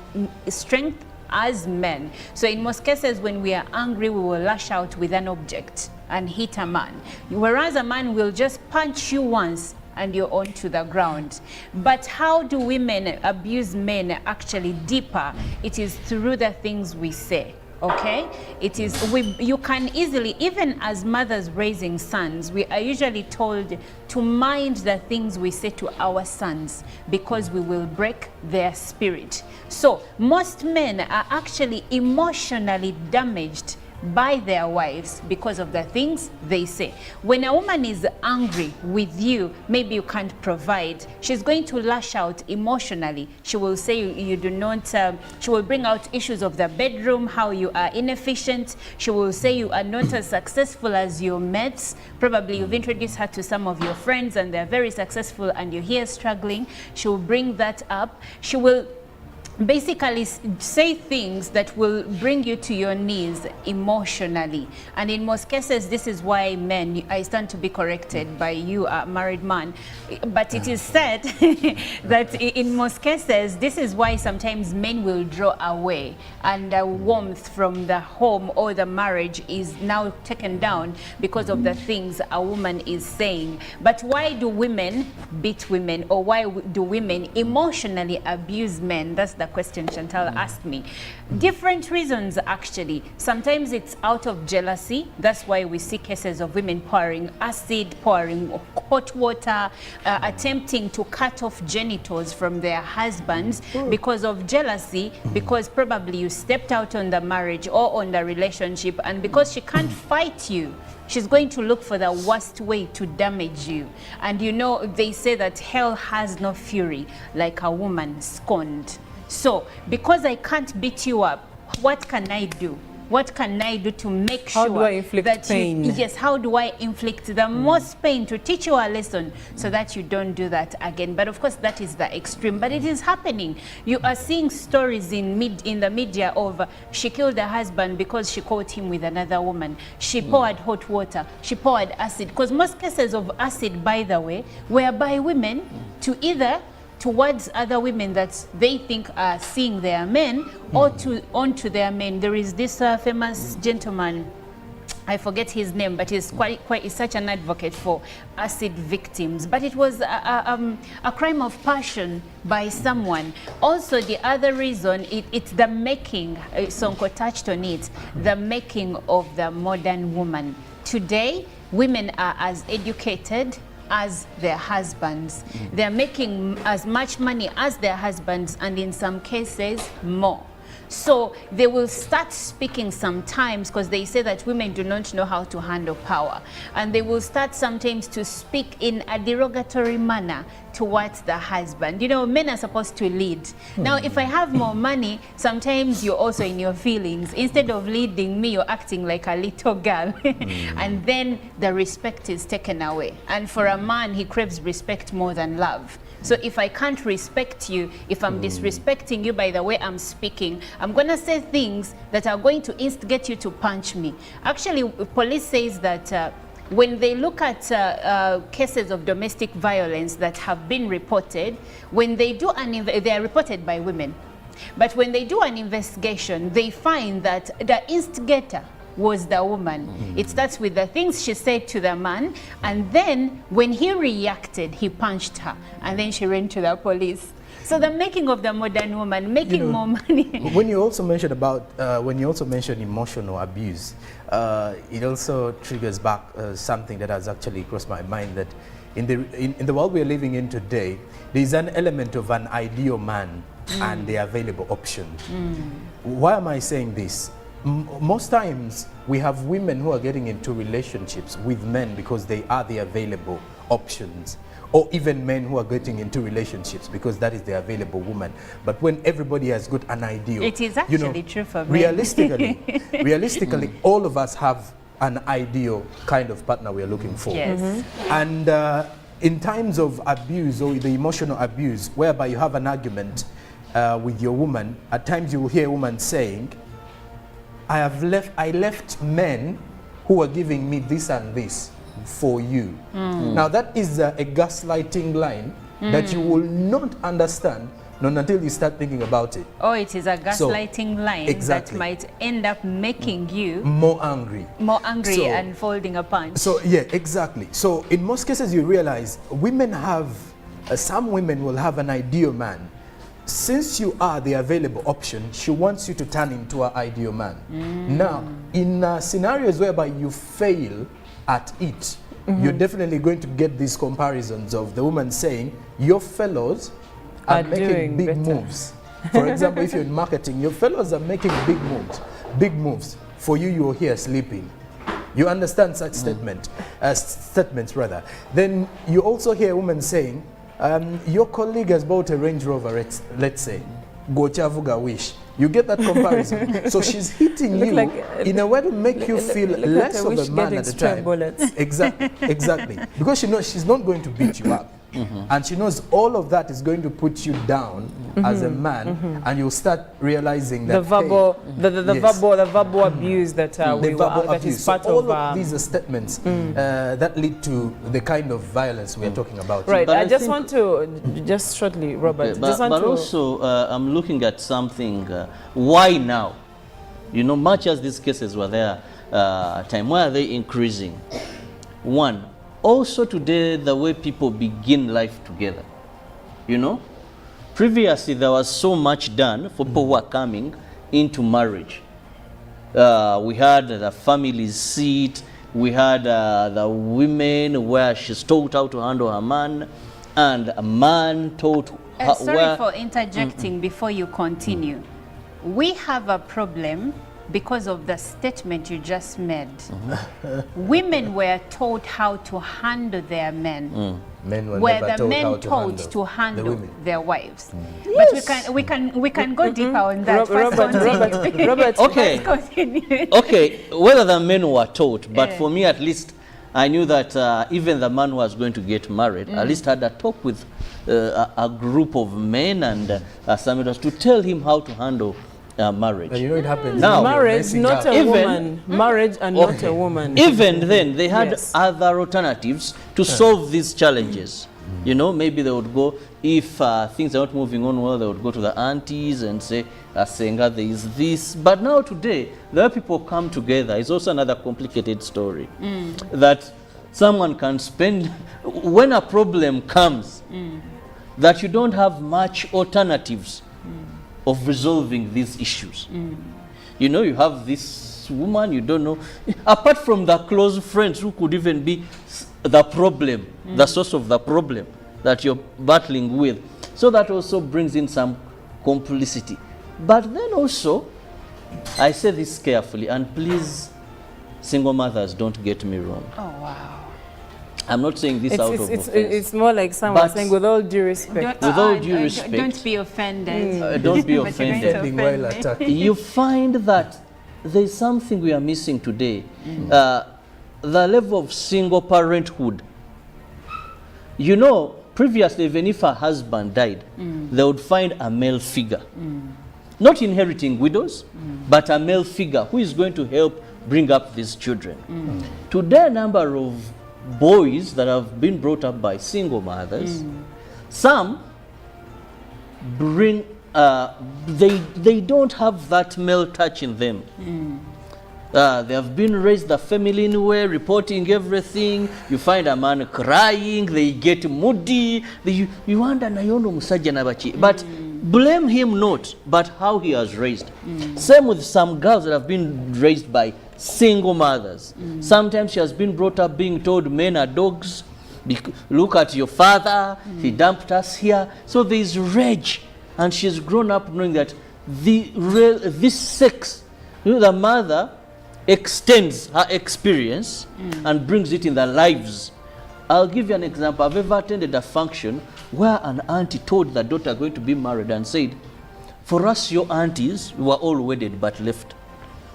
strength as men. So in most cases, when we are angry, we will lash out with an object and hit a man. Whereas a man will just punch you once and you're onto the ground. But how do women abuse men actually deeper? It is through the things we say. Okay, it is, you can easily, even as mothers raising sons, we are usually told to mind the things we say to our sons, because we will break their spirit. So most men are actually emotionally damaged by their wives because of the things they say. When a woman is angry with you, maybe you can't provide, she's going to lash out emotionally. She will say you do not, she will bring out issues of the bedroom, how you are inefficient. She will say you are not as successful as your mates. Probably you've introduced her to some of your friends and they're very successful and you're here struggling. She will bring that up. She will basically say things that will bring you to your knees emotionally. And in most cases, this is why men, I stand to be corrected by you, a married man, but it is said that in most cases, this is why sometimes men will draw away and the warmth from the home or the marriage is now taken down because of the things a woman is saying. But why do women beat women, or why do women emotionally abuse men? That's the question Chantal asked me. Different reasons, actually. Sometimes it's out of jealousy. That's why we see cases of women pouring acid, pouring hot water, attempting to cut off genitals from their husbands because of jealousy, because probably you stepped out on the marriage or on the relationship, and because she can't fight you, she's going to look for the worst way to damage you. And you know, they say that hell has no fury like a woman scorned. So because I can't beat you up, what can I do? What can I do to make How sure do I inflict that pain? yes, how do I inflict the most pain to teach you a lesson so that you don't do that again? But of course, that is the extreme. But it is happening. You are seeing stories in the media of she killed her husband because she caught him with another woman. She poured hot water. She poured acid. Because most cases of acid, by the way, were by women to either towards other women that they think are seeing their men or onto their men. There is this famous gentleman, I forget his name, but he's he's such an advocate for acid victims. But it was a crime of passion by someone. Also, the other reason, it's the making, Sonko touched on it, the making of the modern woman. Today, women are as educated as their husbands. They're making as much money as their husbands, and in some cases more. So they will start speaking sometimes because they say that women do not know how to handle power, and they will start sometimes to speak in a derogatory manner towards the husband. You know, men are supposed to lead. Now, if I have more money, sometimes you're also in your feelings. Instead of leading me, you're acting like a little girl. And then the respect is taken away. And for a man, he craves respect more than love. So if I can't respect you, if I'm disrespecting you by the way I'm speaking, I'm going to say things that are going to instigate you to punch me. Actually, police says that when they look at cases of domestic violence that have been reported, when they do they are reported by women. But when they do an investigation, they find that the instigator was the woman. It starts with the things she said to the man, and then when he reacted, he punched her, and then she ran to the police. So the making of the modern woman, making more money. When you also mentioned about, when you also mentioned emotional abuse, it also triggers back something that has actually crossed my mind, that in the world we are living in today, there is an element of an ideal man and the available option. Why am I saying this? Most times we have women who are getting into relationships with men because they are the available options, or even men who are getting into relationships because that is the available woman. But when everybody has got an ideal, it is actually true for men. Realistically, all of us have an ideal kind of partner we are looking for. Yes. And in times of abuse or the emotional abuse, whereby you have an argument with your woman, at times you will hear a woman saying, I left men who are giving me this and this for you. Now that is a gaslighting line that you will not understand until you start thinking about it. Oh, it is a gaslighting line that might end up making you more angry and folding a punch. So yeah, exactly. So in most cases you realize women have, some women will have an ideal man. Since you are the available option, she wants you to turn into an ideal man. Now, in scenarios whereby you fail at it, you're definitely going to get these comparisons of the woman saying, your fellows are making big moves. For example, if you're in marketing, your fellows are making big moves. For you, you're here sleeping. You understand such statements rather. Then you also hear a woman saying, your colleague has bought a Range Rover, let's say, Gochavuga wish. You get that comparison. So she's hitting you in a way to make you feel less of a man at the time. Exactly. Because she knows she's not going to beat you up. And she knows all of that is going to put you down as a man, and you'll start realizing that the verbal abuse that that is part all of these are statements that lead to the kind of violence we are talking about. Right. I just want to just shortly, Robert. But also, I'm looking at something. Why now? You know, much as these cases were there, time, why are they increasing? One. Also today, the way people begin life together, you know, previously there was so much done for people who are coming into marriage. We had the families seat, we had the women where she's taught how to handle her man, and a man taught her. Sorry for interjecting before you continue. We have a problem because of the statement you just made. Women were taught how to handle their men. Men were where never the taught how men to taught handle to the handle women. their wives. Yes. But we can go deeper on that. First continue. Robert, Okay. First continue. Okay, whether the men were taught, but Yeah. for me at least, I knew that even the man who was going to get married at least had a talk with a group of men and some others to tell him how to handle marriage. And you know it happens. Now, when you're marriage, messing not up. a Even- woman. Marriage and not a woman. Even then, they had Yes. other alternatives to solve these challenges. You know, maybe they would go, if things are not moving on well, they would go to the aunties and say, Senga, there is this. But now today, the way people come together is also another complicated story. That someone can spend, when a problem comes, that you don't have much alternatives of resolving these issues. You know, you have this woman, you don't know, apart from the close friends who could even be the problem, the source of the problem that you're battling with. So that also brings in some complicity. But then also, I say this carefully, and please, single mothers, don't get me wrong. Oh, wow. I'm not saying this out of offense. It's more like someone But- saying, with all due respect. With all due respect, Don't be offended. don't be But you're going to offended. Defending while offend me. attacking. You find that there's something we are missing today. The level of single parenthood. You know, previously, even if a husband died, they would find a male figure. Not inheriting widows, but a male figure who is going to help bring up these children. Today, a number of boys that have been brought up by single mothers, some bring, they don't have that male touch in them. They have been raised the feminine way, reporting everything. You find a man crying, they get moody. You wonder, nayono musajja nabachi. But blame him not, but how he has raised. Same with some girls that have been raised by single mothers. Sometimes she has been brought up being told men are dogs. Look at your father, he dumped us here. So there is rage. And she's grown up knowing that this sex, the mother extends her experience and brings it in their lives. I'll give you an example. I've ever attended a function where an auntie told the daughter going to be married and said, for us, your aunties, we were all wedded but left.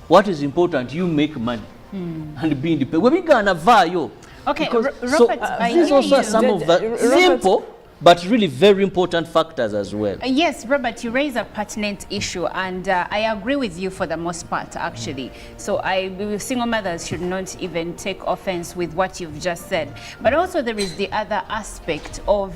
What is important, you make money and be independent. We're gonna vayo. Okay, Robert, I these hear also are you. some of the simple but really very important factors as well. Yes, Robert, you raise a pertinent issue, and I agree with you for the most part, actually. So single mothers should not even take offense with what you've just said. But also there is the other aspect of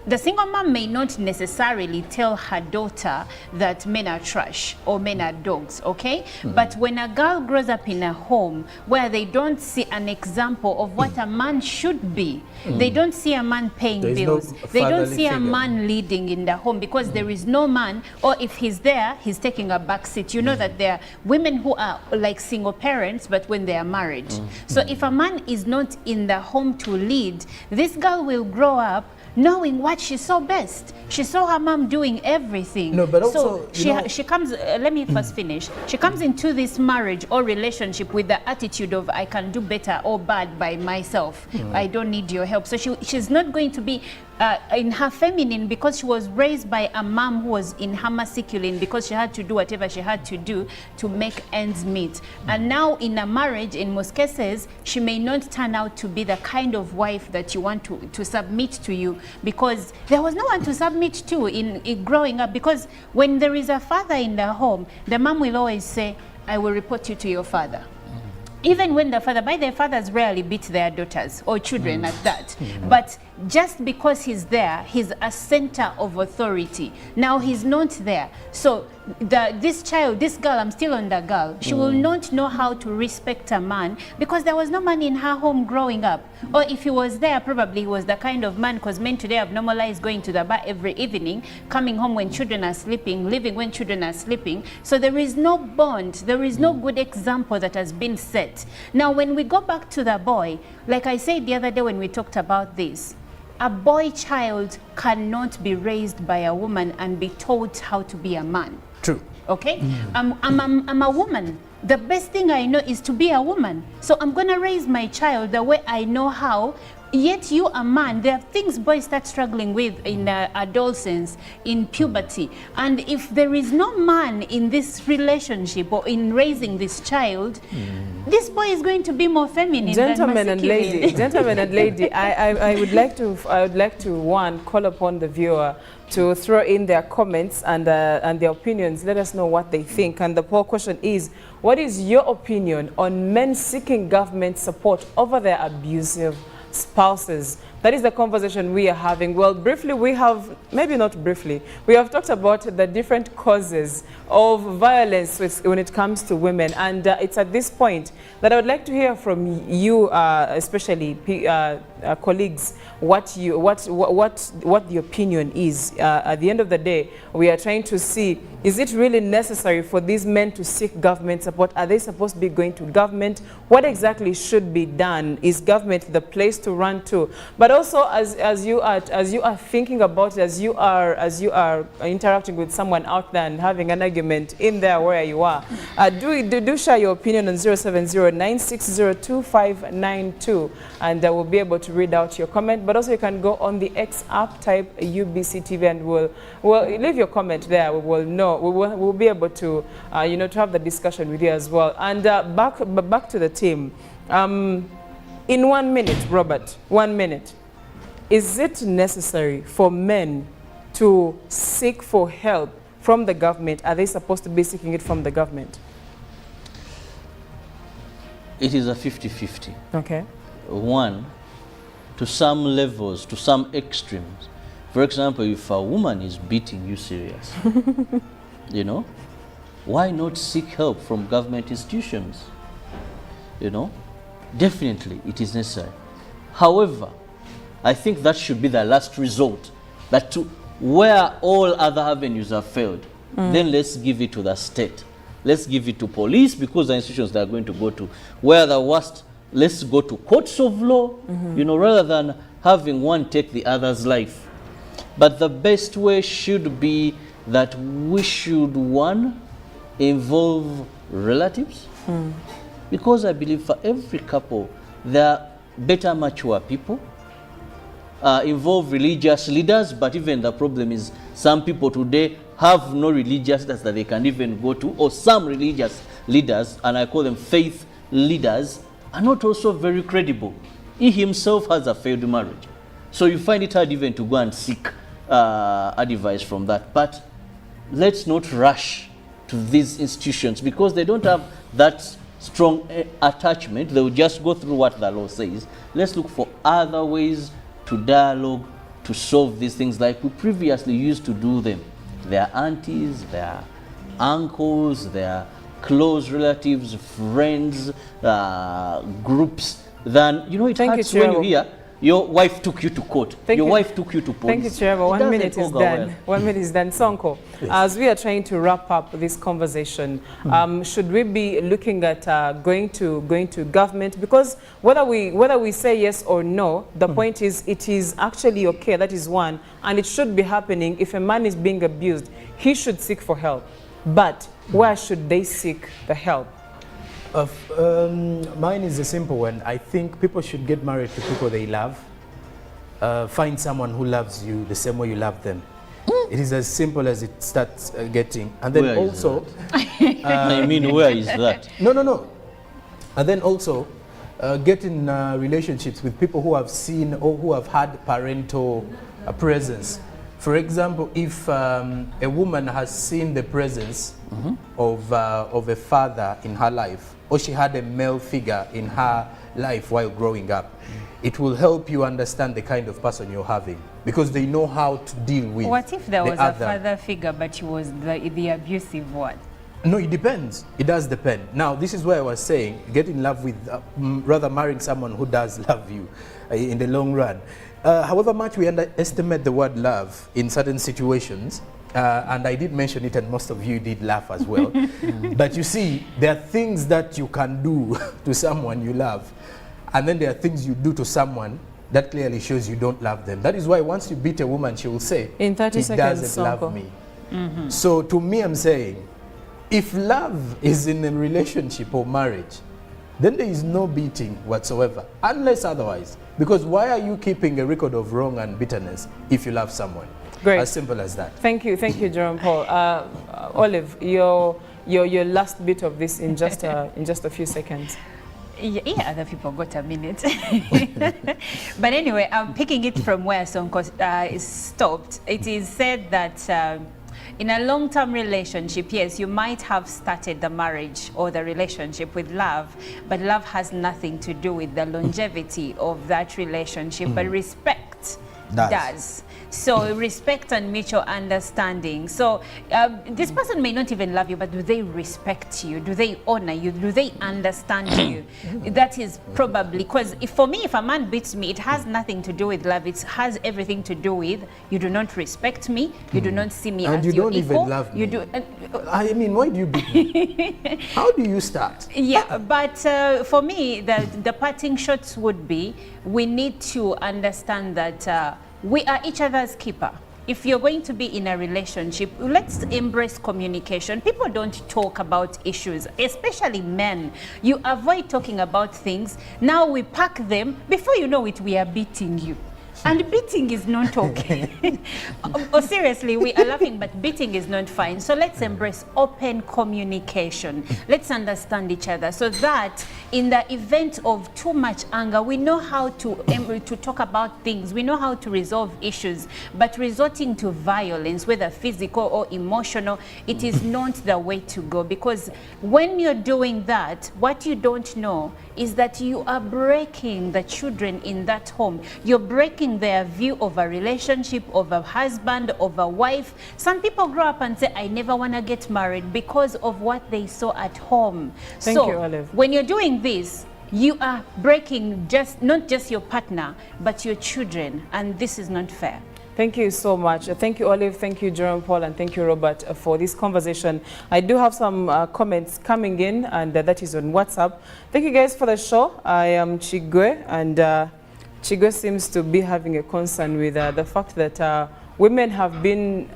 the single mom may not necessarily tell her daughter that men are trash or men are dogs, okay? But when a girl grows up in a home where they don't see an example of what a man should be, they don't see a man paying There is bills, no they don't fatherly see a figure. man leading in the home because there is no man, or if he's there, he's taking a back seat. You know that there are women who are like single parents, but when they are married. So if a man is not in the home to lead, this girl will grow up knowing what she saw best. She saw her mom doing everything. No, but so also, she comes, let me first finish. She comes into this marriage or relationship with the attitude of, I can do better or bad by myself. I don't need your help. So she's not going to be in her feminine because she was raised by a mom who was in her masculine because she had to do whatever she had to do to make ends meet. And now in a marriage, in most cases, she may not turn out to be the kind of wife that you want to submit to you because there was no one to submit to in growing up, because when there is a father in the home, the mom will always say, I will report you to your father. Even when the fathers rarely beat their daughters or children at that. But just because he's there, he's a center of authority. Now he's not there. So this girl, I'm still on the girl, she will not know how to respect a man because there was no man in her home growing up. Or if he was there, probably he was the kind of man, because men today have normalized going to the bar every evening, coming home when children are sleeping, leaving when children are sleeping. So there is no bond, there is no good example that has been set. Now when we go back to the boy, like I said the other day when we talked about this, a boy child cannot be raised by a woman and be taught how to be a man. True. Okay? I'm a woman. The best thing I know is to be a woman. So I'm going to raise my child the way I know how Yet you a man, there are things boys start struggling with in adolescence, in puberty. And if there is no man in this relationship or in raising this child, this boy is going to be more feminine Gentlemen than and lady, gentlemen and lady, I would like to one, call upon the viewer to throw in their comments and their opinions. Let us know what they think. And the poll question is, what is your opinion on men seeking government support over their abusive spouses? That is the conversation we are having. Well, briefly, we have, maybe not briefly, we have talked about the different causes of violence when it comes to women. And it's at this point that I would like to hear from you, especially colleagues, what the opinion is. At the end of the day, we are trying to see, is it really necessary for these men to seek government support? Are they supposed to be going to government? What exactly should be done? Is government the place to run to? But also, as you are thinking about it, as you are interacting with someone out there and having an argument in there where you are, do share your opinion on 070-960-2592, and we'll be able to read out your comment. But also, you can go on the X app, type UBC TV, and we'll leave your comment there. We will know. We'll be able to to have the discussion with you as well. And back to the team. In 1 minute, Robert, 1 minute. Is it necessary for men to seek for help from the government? Are they supposed to be seeking it from the government? It is a 50-50. Okay. One, to some levels, to some extremes. For example, if a woman is beating you serious, why not seek help from government institutions? Definitely it is necessary. However, I think that should be the last resort. That where all other avenues have failed, then let's give it to the state. Let's give it to police, because the institutions they are going to go to. Where the worst, let's go to courts of law, rather than having one take the other's life. But the best way should be that we should, one, involve relatives. Because I believe for every couple, there are better mature people. Involve religious leaders, but even the problem is some people today have no religious leaders that they can even go to, or some religious leaders, and I call them faith leaders, are not also very credible. He himself has a failed marriage. So you find it hard even to go and seek advice from that. But let's not rush to these institutions, because they don't have that strong attachment. They will just go through what the law says. Let's look for other ways to dialogue, to solve these things like we previously used to do them. Their aunties, their uncles, their close relatives, friends, groups. Then, it hurts when you hear your wife took you to court. Your wife took you to police. Thank you, Chairman. 1 minute is done. 1 minute is done. Sonko, as we are trying to wrap up this conversation, should we be looking at going to government? Because whether we say yes or no, the point is it is actually okay. That is one, and it should be happening. If a man is being abused, he should seek for help. But where should they seek the help? Mine is a simple one. I think people should get married to people they love. Find someone who loves you the same way you love them. It is as simple as it starts getting. And then also... I mean, where is that? No. And then also, get in relationships with people who have seen or who have had parental presence. For example, if a woman has seen the presence of a father in her life, or she had a male figure in her life while growing up, it will help you understand the kind of person you're having, because they know how to deal with. What if there was a father figure, but he was the abusive one? No, it depends. It does depend. Now, this is where I was saying, get in love with, rather marrying someone who does love you in the long run. However much we underestimate the word love in certain situations, and I did mention it and most of you did laugh as well, but you see, there are things that you can do to someone you love, and then there are things you do to someone that clearly shows you don't love them. That is why once you beat a woman, she will say, in 30 he seconds, doesn't love me. So to me, I'm saying, if love is in a relationship or marriage, then there is no beating whatsoever, unless otherwise. Because why are you keeping a record of wrong and bitterness if you love someone? Great. As simple as that. Thank you, Jerome Paul. Olive, your last bit of this in just a few seconds. Yeah, other people got a minute. But anyway, I'm picking it from where Sonko is stopped. It is said that in a long-term relationship, yes, you might have started the marriage or the relationship with love, but love has nothing to do with the longevity of that relationship, but respect does. So respect and mutual understanding. So this person may not even love you, but do they respect you? Do they honor you? Do they understand you? That is probably, because for me, if a man beats me, it has nothing to do with love. It has everything to do with you do not respect me, you do not see me and as you your don't equal. even love me. You do. I mean, why do you beat me? How do you start? Yeah, but for me, the parting shots would be, we need to understand that we are each other's keeper. If you're going to be in a relationship, let's embrace communication. People don't talk about issues, especially men. You avoid talking about things. Now we pack them. Before you know it, we are beating you. And beating is not okay. Oh, seriously, we are laughing, but beating is not fine. So let's embrace open communication. Let's understand each other so that in the event of too much anger, we know how to talk about things. We know how to resolve issues. But resorting to violence, whether physical or emotional, it is not the way to go. Because when you're doing that, what you don't know is that you are breaking the children in that home. You're breaking their view of a relationship, of a husband, of a wife. Some people grow up and say, I never want to get married because of what they saw at home. Thank you, Olive. When you're doing this, you are breaking not just your partner, but your children, and this is not fair. Thank you so much. Thank you, Olive. Thank you, Jerome Paul, and thank you, Robert, for this conversation. I do have some comments coming in, and that is on WhatsApp. Thank you guys for the show. I am Chigwe, and Chigwe seems to be having a concern with the fact that women have been,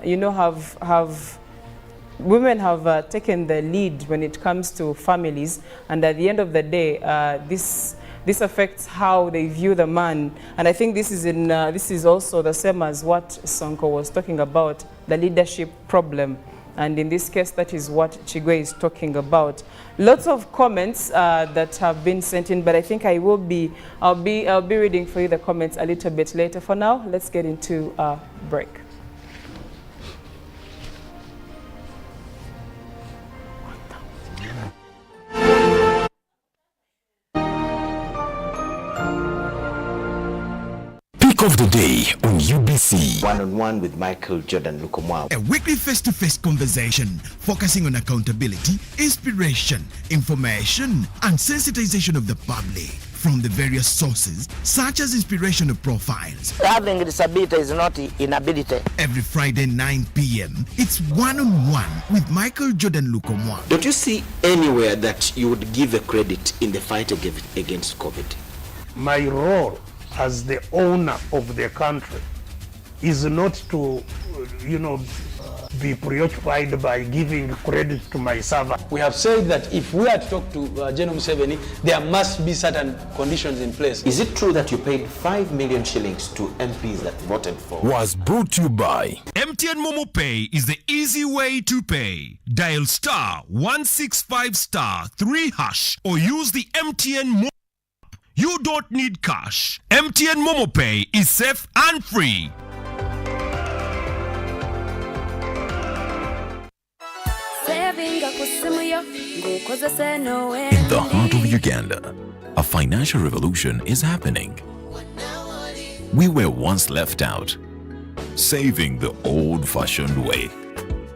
women have taken the lead when it comes to families, and at the end of the day, this affects how they view the man. And I think this is also the same as what Sonko was talking about, the leadership problem. And in this case, that is what Chigwe is talking about. Lots of comments that have been sent in, but I think I'll be reading for you the comments a little bit later. For now, let's get into a break. Of the day on UBC. One-on-one with Michael Jordan Lukomwa. A weekly face-to-face conversation focusing on accountability, inspiration, information, and sensitization of the public from the various sources, such as inspirational profiles. Having a disability is not inability. Every Friday, 9 p.m., it's one-on-one with Michael Jordan Lukomwa. Don't you see anywhere that you would give a credit in the fight against COVID? My role as the owner of the country is not to, be preoccupied by giving credit to my servant. We have said that if we are to talk to General Museveni, there must be certain conditions in place. Is it true that you paid 5 million shillings to MPs that voted for? Was brought to you by MTN Momo Pay is the easy way to pay. Dial *165*3# or use the MTN Momo. You don't need cash. MTN Momo Pay is safe and free. In the heart of Uganda, a financial revolution is happening. We were once left out, saving the old-fashioned way,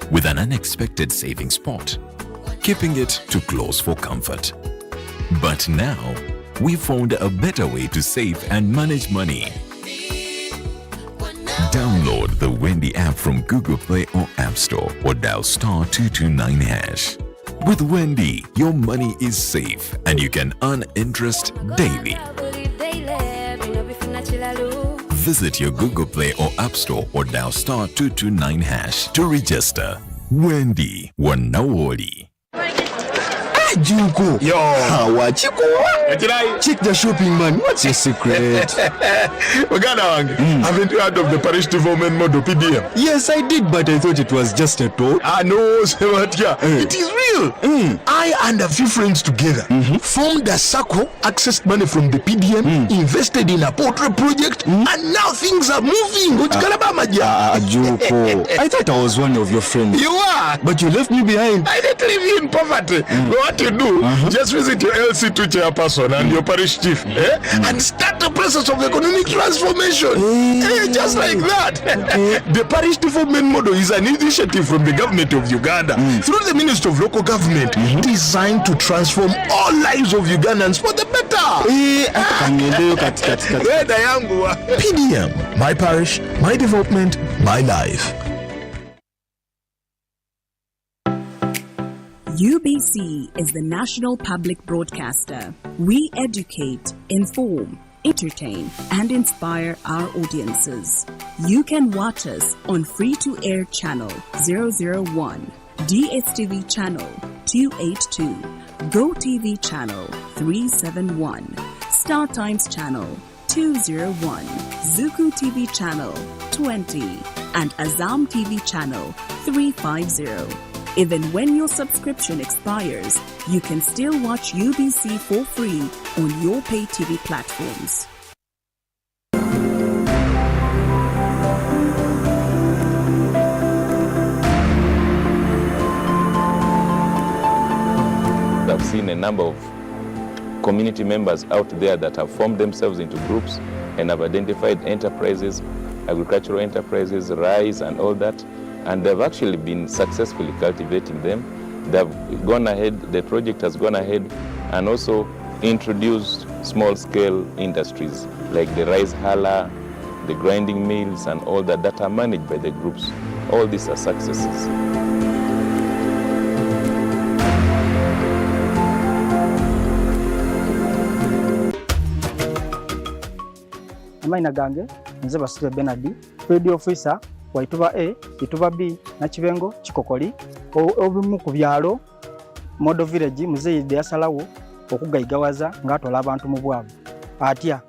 with an unexpected saving spot, keeping it too close for comfort. But now, we found a better way to save and manage money. Download the Wendy app from Google Play or App Store or dial *229#. With Wendy, your money is safe and you can earn interest daily. Visit your Google Play or App Store or dial *229# to register. Wendy, Wanawoli. Juko. Yo. Wachiko. Check the shopping, man. What's your secret? Uganda wange, haven't you heard of the parish development model PDM? Yes, I did, but I thought it was just a talk. No, Sebatia. It is real. I and a few friends together formed a circle, accessed money from the PDM, invested in a poultry project, and now things are moving. Juko. I thought I was one of your friends. You are. But you left me behind. I didn't leave you in poverty. What you do, just visit your LC2 chairperson and your parish chief and start the process of economic transformation. Just like that. The parish development model is an initiative from the government of Uganda through the Ministry of Local Government designed to transform all lives of Ugandans for the better. PDM, my parish, my development, my life. UBC is the national public broadcaster. We educate, inform, entertain, and inspire our audiences. You can watch us on free-to-air channel 001, DSTV channel 282, GoTV channel 371, Star Times channel 201, Zuku TV channel 20, and Azam TV channel 350. Even when your subscription expires, you can still watch UBC for free on your pay TV platforms. I've seen a number of community members out there that have formed themselves into groups and have identified enterprises, agricultural enterprises, rice and all that, and they've actually been successfully cultivating them. They've gone ahead, the project has gone ahead and also introduced small-scale industries like the rice huller, the grinding mills and all that are managed by the groups. All these are successes. Amaina gange nze Basile Benard, radio officer wa Ituba A, Ituba B na Kibengo Kikokoli obumu ku byalo Model Village muzeyi yasalawo okugayigawaza ng'atwala abantu mu bwavu. Atya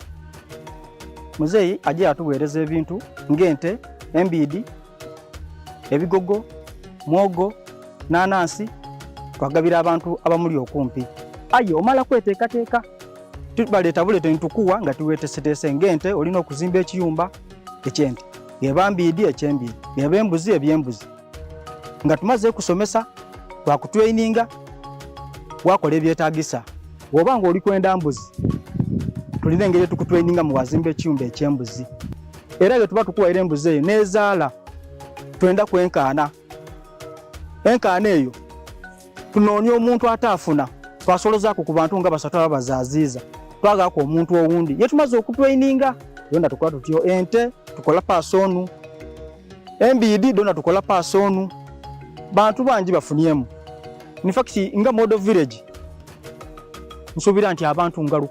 muzeyi aje atuweereza ebintu ng'ente, embidi, ebigogo, mwogo, nanansi twagabira abantu abamuli okumpi. Ayo omala kweteekateeka tubaleeta bulete ntukuwa nga tuweetesetese ng'ente olina okuzimba ekiyumba ekyente, geba mbidi ekyembidi, geba embuzi ebyembuzi. Nga tumaze kusomesa twakutweyininga wakola ebyetaagisa. Bw'oba ng'oli kwenda mbuzi tulina engeri tukutweyininga mu wazimba ekiyumba ekyembuzi. Era bwe tuba tukuwaira embuzi eyo nezaala twenda kwenkaana. Enkaana eyo tunoonya omuntu ataafuna twasolozaako ku bantu nga basatu abazaaziiza twagaako omuntu owundi ye tumaze okutweyininga yonna tukola tutyo. Ente tukola paasonu, embidi donna tukola paasonu, bantu bangi bafunyemu. In fact nga Model Village nsuubira nti abantu nga 10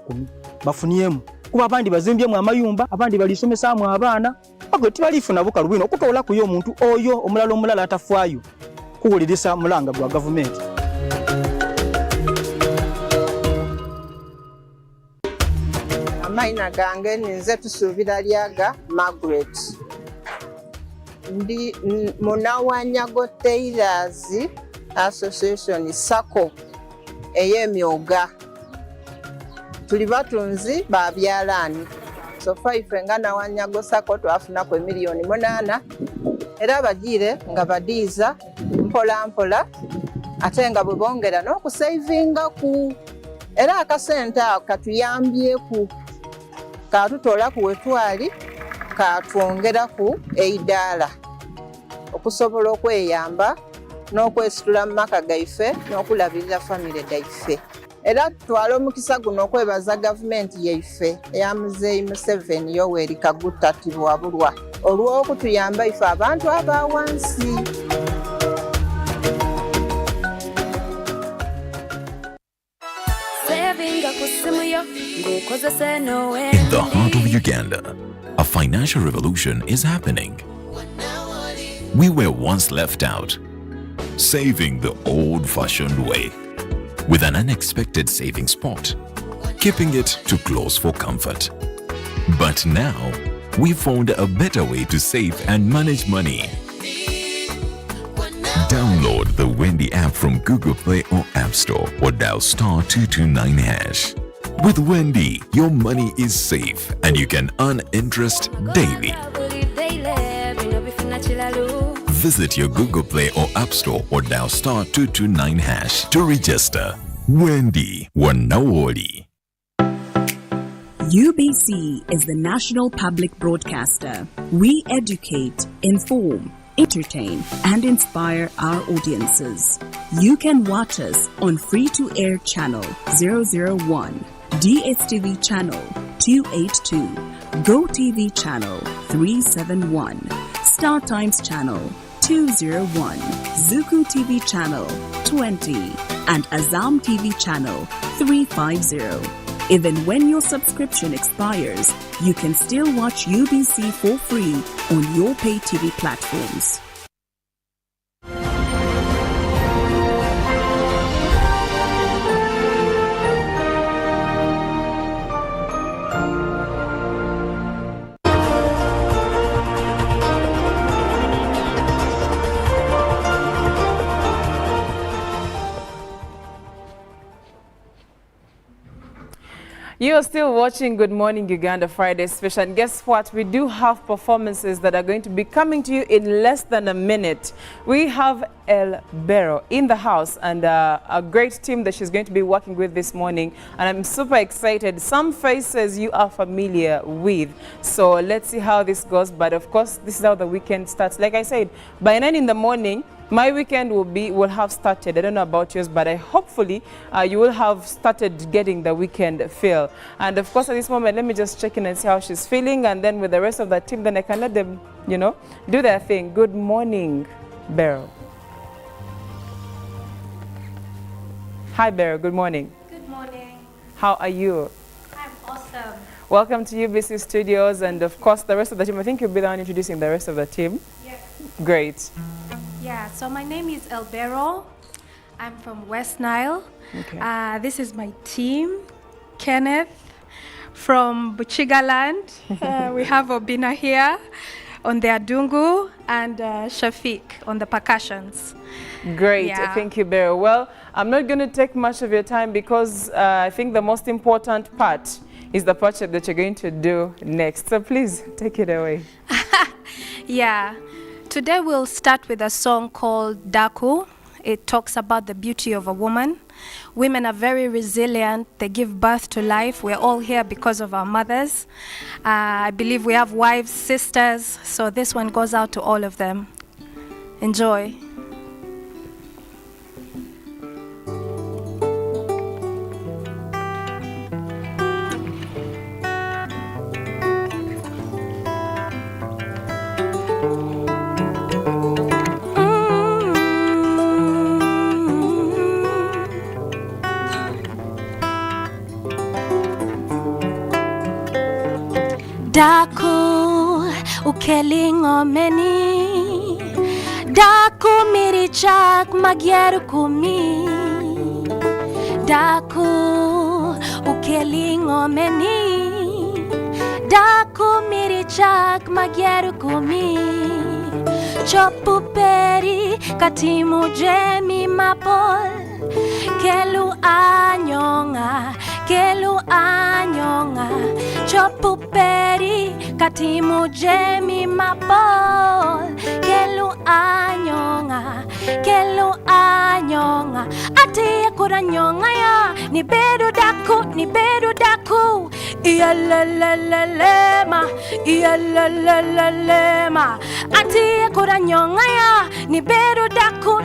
bafunyemu kuba abandi bazimbyemu amayumba, abandi balisomesaamu abaana bagwe tibalifuna bukalu bwino okutoola kuyo omuntu oyo omulala atafaayo kuwulirisa mulanga gwa gavumenti. Amaina gange ninze Tusuubira Lyaga Margaret. Ndi Munawanyago Tailors Association Sako ey'emyoga. Tuli batunzi ba byalaani. So ife nga Nawanyago Sako twafunako emiliyoni 8 era bagiire nga badiiza mpola mpola ate nga bwe bongera n'okusavingaku. Era akasente ako katuyambyeku katutoola wetwali katwongeraku eidaala okusobola okweyamba n'okwesitula mu maka gaife n'okulabirira famire gaife. Era tutwala omukisa guno okwebaza gavumenti yaife eya Muzeeyi Museveni Yoweri Kaguta Tibwabulwa olw'okutuyamba ife abantu abawansi. In the heart of Uganda, a financial revolution is happening. We were once left out, saving the old-fashioned way. with an unexpected saving spot, keeping it too close for comfort. But now, we found a better way to save and manage money. Download the Wendy app from Google Play or App Store or dial *229#. With Wendy, your money is safe and you can earn interest daily. Visit your Google Play or App Store or dial *229# to register. Wendy Wanawoli. UBC is the national public broadcaster. We educate, inform, entertain, and inspire our audiences. You can watch us on free-to-air channel 001, DSTV channel 282, GoTV channel 371, Star Times channel 201, Zuku TV channel 20, and Azam TV channel 350. Even when your subscription expires, you can still watch UBC for free on your pay TV platforms. You are still watching Good Morning Uganda Friday Special, and guess what? We do have performances that are going to be coming to you in less than a minute. We have El Bero in the house and a great team that she's going to be working with this morning, and I'm super excited. Some faces you are familiar with, so let's see how this goes. But of course, this is how the weekend starts. Like I said, by 9 in the morning, my weekend will have started. I don't know about yours, but hopefully you will have started getting the weekend feel. And of course, at this moment, let me just check in and see how she's feeling, and then with the rest of the team, then I can let them, you know, do their thing. Good morning, Beryl. Hi, Beryl. Good morning. Good morning. How are you? I'm awesome. Welcome to UBC Studios, and of course, the rest of the team. I think you'll be the one introducing the rest of the team. Yes. Great. Yeah, so my name is El Bero. I'm from West Nile. Okay. This is my team, Kenneth from Buchigaland. We have Obina here on the adungu and Shafiq on the percussions. Great, Yeah. Thank you, Beryl. Well, I'm not going to take much of your time because I think the most important part is the part that you're going to do next. So please take it away. Yeah. Today we'll start with a song called Daku. It talks about the beauty of a woman. Women are very resilient. They give birth to life. We're all here because of our mothers. I believe we have wives, sisters, so this one goes out to all of them. Enjoy. Daku ukelingo meni Daku mirichak magyaru kumi Daku ukelingo meni Daku mirichak magyaru kumi Chopu peri katimu jemi mapol Kelu anyonga Chopu peri katimu jemi mapol Kelu anyonga Ati kura nyonga ya Ni bedu daku Iya lelelelema Ati kura nyonga ya Ni bedu daku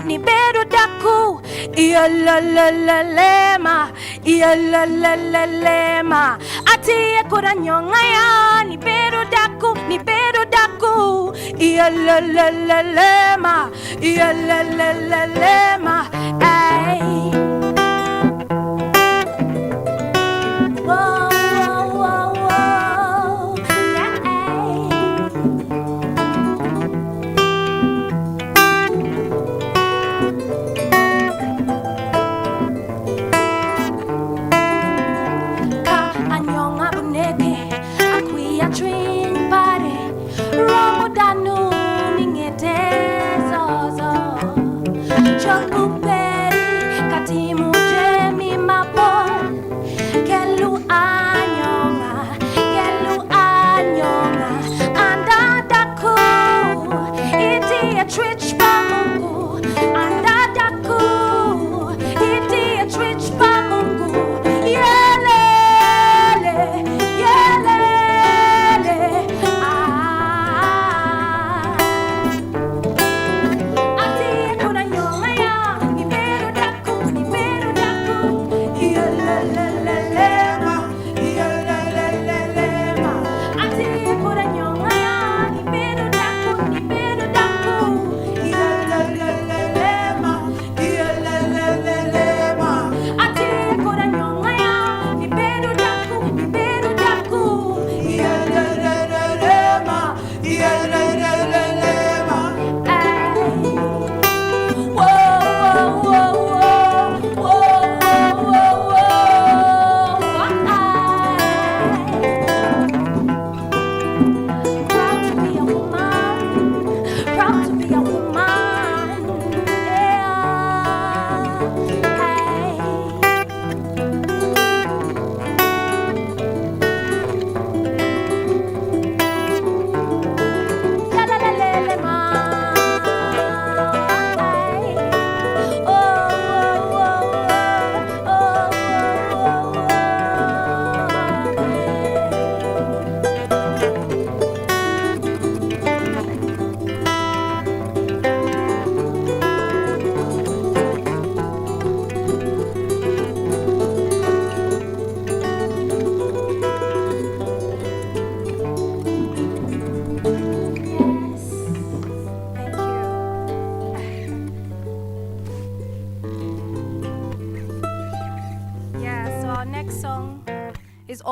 Iya lelelelema Ati kura nyonga ya Ni bedu daku Iya lelelelema Ay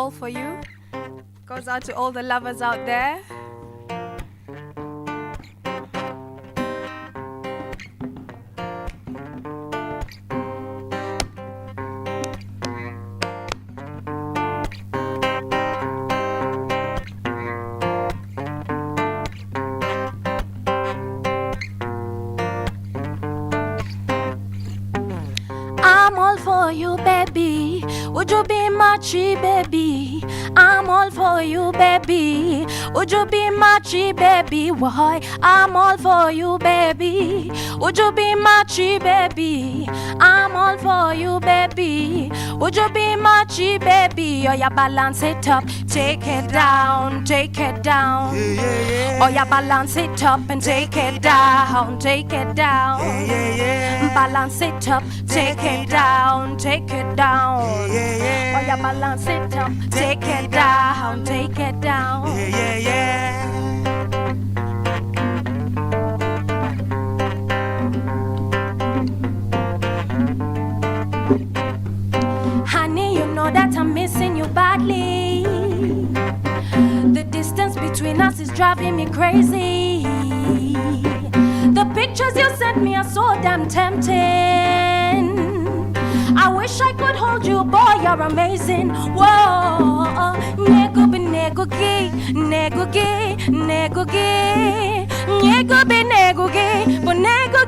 all for you. Goes out to all the lovers out there. I'm all for you, baby. Would you be my tree, baby? I'm all for you, baby. Would you be my tree, baby? Why? I'm all for you, baby. Would you be my tree, baby? I'm all for you, baby. Would you be my tree, baby? Oh, yeah, balance it up, take it down, take it down. Oh, yeah, balance it up and take it down, take it down. Balance it up, take it down, take it down. Oh, yeah, balance it up, take it down, take it down. Honey, you know that I'm missing you badly. The distance between us is driving me crazy. The pictures you sent me are so damn tempting. I wish I could hold you, boy, you're amazing. Whoa, nego be nego gay, nego gay, nego gay. Nego be nego gay, but nego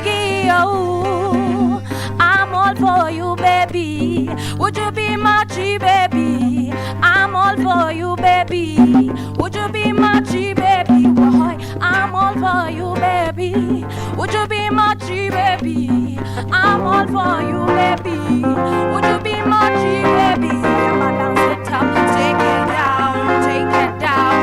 gay, oh. I'm all for you, baby. Would you be my tree, baby? I'm all for you, baby. Would you be my tree, baby? Boy, I'm all for you, baby. Would you be my tree, baby? I'm all for you, baby. Would you be my tree, baby? Balance it up, take it down, take it down.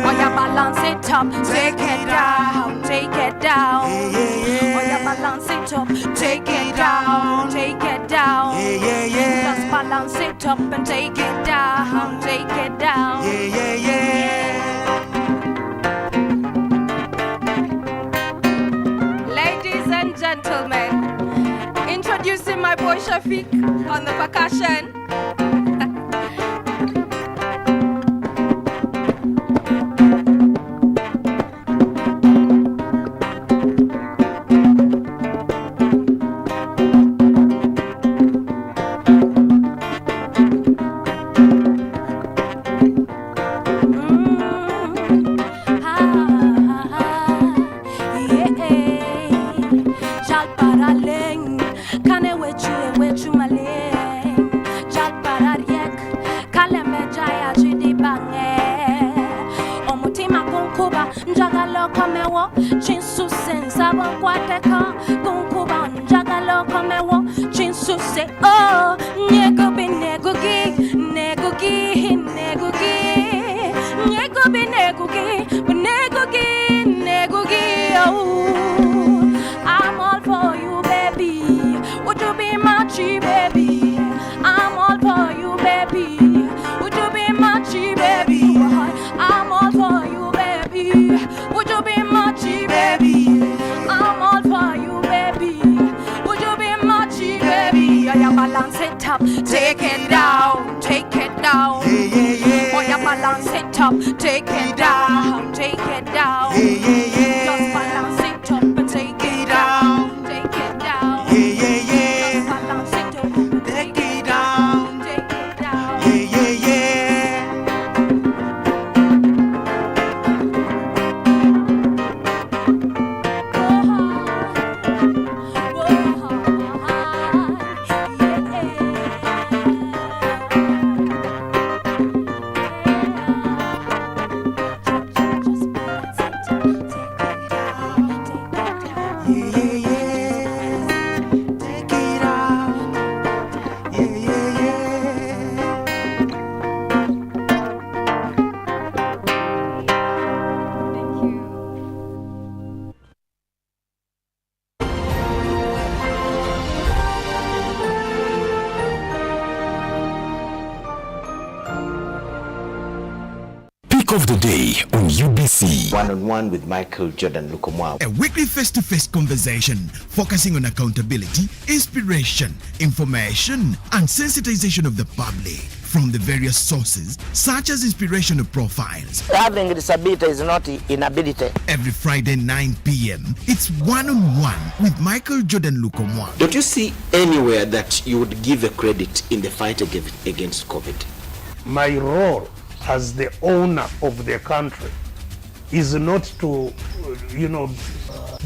Oh, yeah, balance it up, take it down, take it down. Oh, yeah, balance it up, take it down, take it down. Just balance it up and take it down, take it down. Ladies and gentlemen, introducing my boy Shafiq on the percussion. Chinsu senza kwateka kunkuba njagalo komewo chinsu se oh nego be nego gi nego gi nego gi nego be nego gi oh I'm all for you, baby. Would you be my tree, baby? I'm all for you, baby. Would you be my tree, baby? I'm all for you, baby. Would you be my tree, baby? I'm all for you, baby. Would you be my tree, baby? Oh, yeah, balance it up, take it down, take it down. Oh, yeah, balance it up, take it down, take it down. Just balance it up and take it down, take it down. Just balance it up and take it down, take it down. Of the day on UBC. One-on-one with Michael Jordan Lukomwa. A weekly face-to-face conversation focusing on accountability, inspiration, information, and sensitization of the public from the various sources such as inspirational profiles. Having disability is not inability. Every Friday 9 p.m. it's one-on-one with Michael Jordan Lukomwa. Don't you see anywhere that you would give a credit in the fight against COVID? My role as the owner of the country is not to,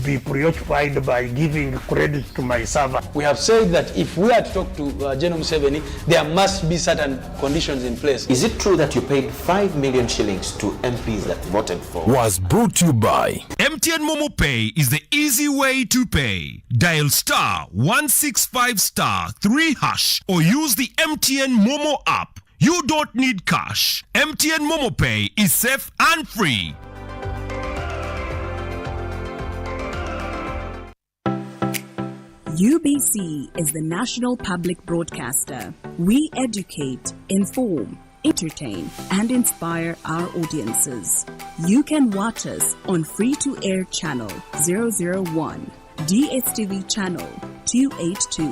be preoccupied by giving credit to my servant. We have said that if we are to talk to General Museveni, there must be certain conditions in place. Is it true that you paid 5 million shillings to MPs that voted for? Was brought to you by MTN Momo Pay is the easy way to pay. Dial *165*3# or use the MTN Momo app. You don't need cash. MTN Momo Pay is safe and free. UBC is the national public broadcaster. We educate, inform, entertain, and inspire our audiences. You can watch us on free-to-air channel 001, DSTV channel 282,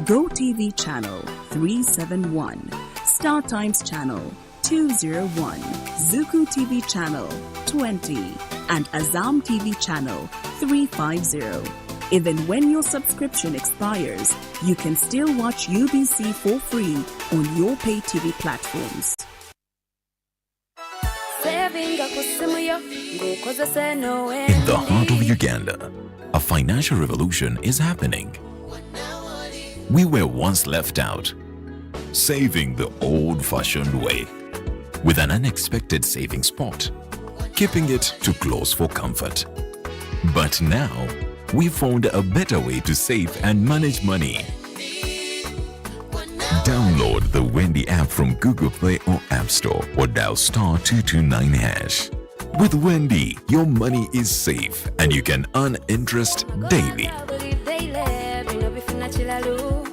GoTV channel 371, Star Times channel 201, Zuku TV channel 20, and Azam TV channel 350. Even when your subscription expires, you can still watch UBC for free on your pay TV platforms. In the heart of Uganda, a financial revolution is happening. We were once left out, saving the old-fashioned way, with an unexpected saving spot, keeping it too close for comfort. But now, we found a better way to save and manage money. Download the Wendy app from Google Play or App Store or dial *229#. With Wendy, your money is safe and you can earn interest daily.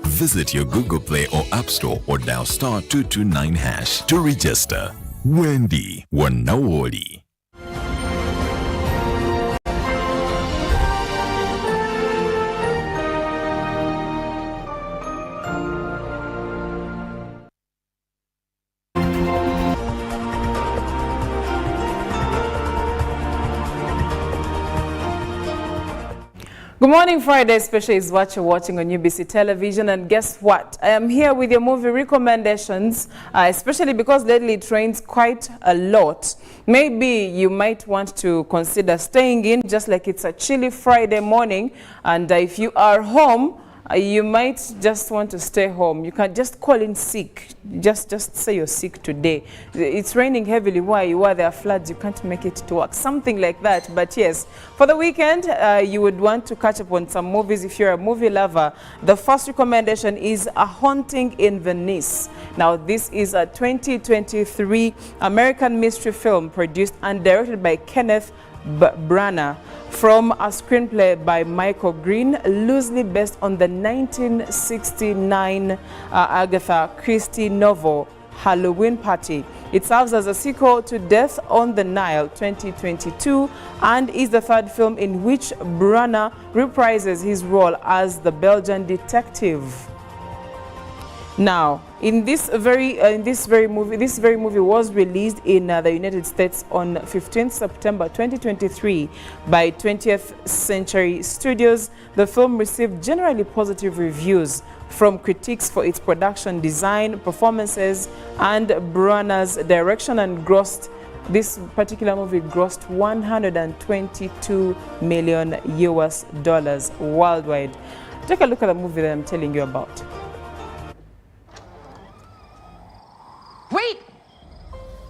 Visit your Google Play or App Store or dial *229# to register. Wendy Wanawoli. Good morning, Friday Special is what you're watching on UBC Television, and guess what? I am here with your movie recommendations, especially because lately it rains quite a lot. Maybe you might want to consider staying in, just like it's a chilly Friday morning, and if you are home, you might just want to stay home. You can just call in sick. Just say you're sick today. It's raining heavily where you are. There are floods. You can't make it to work. Something like that. But yes, for the weekend, you would want to catch up on some movies if you're a movie lover. The first recommendation is A Haunting in Venice. Now, this is a 2023 American mystery film produced and directed by Kenneth Branagh, from a screenplay by Michael Green, loosely based on the 1969 Agatha Christie novel Halloween Party. It serves as a sequel to Death on the Nile 2022 and is the third film in which Branagh reprises his role as the Belgian detective. Now, this very movie was released in the United States on 15th September 2023 by 20th Century Studios. The film received generally positive reviews from critics for its production design, performances, and Branagh's direction, and this particular movie grossed $122 million worldwide. Take a look at the movie that I'm telling you about. Wait!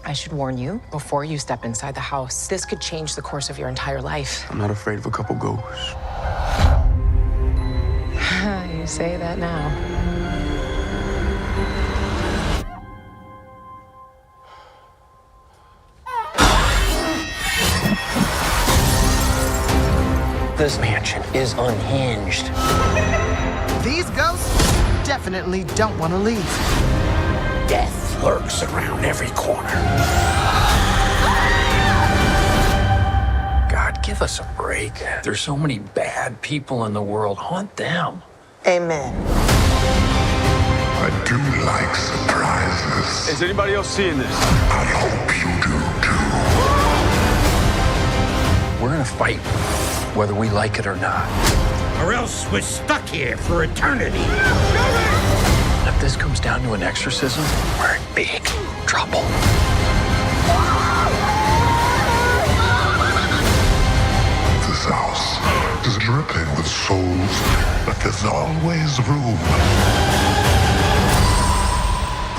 I should warn you before you step inside the house. This could change the course of your entire life. I'm not afraid of a couple ghosts. You say that now. This mansion is unhinged. These ghosts definitely don't want to leave. Death lurks around every corner. God, give us a break. There's so many bad people in the world. Haunt them. Amen. I do like surprises. this. Is anybody else seeing this? I hope you do too. We're in a fight, whether we like it or not. Or else we're stuck here for eternity. If this comes down to an exorcism, we're in big trouble. This house is dripping with souls, but there's always room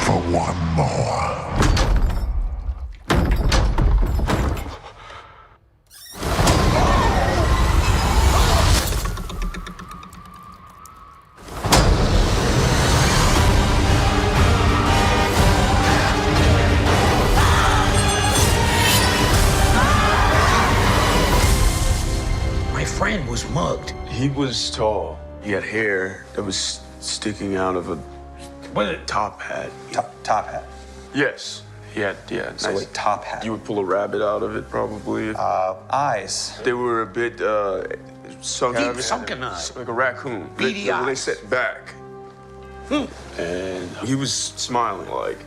for one more. Was mugged. He was tall. He had hair that was sticking out of a top hat. Top hat? Yes. He had, So nice. a top hat. You would pull a rabbit out of it, probably. Eyes. They were a bit sunken. Deep sunken eyes. Like a raccoon. Beady they eyes. set back. And he was smiling like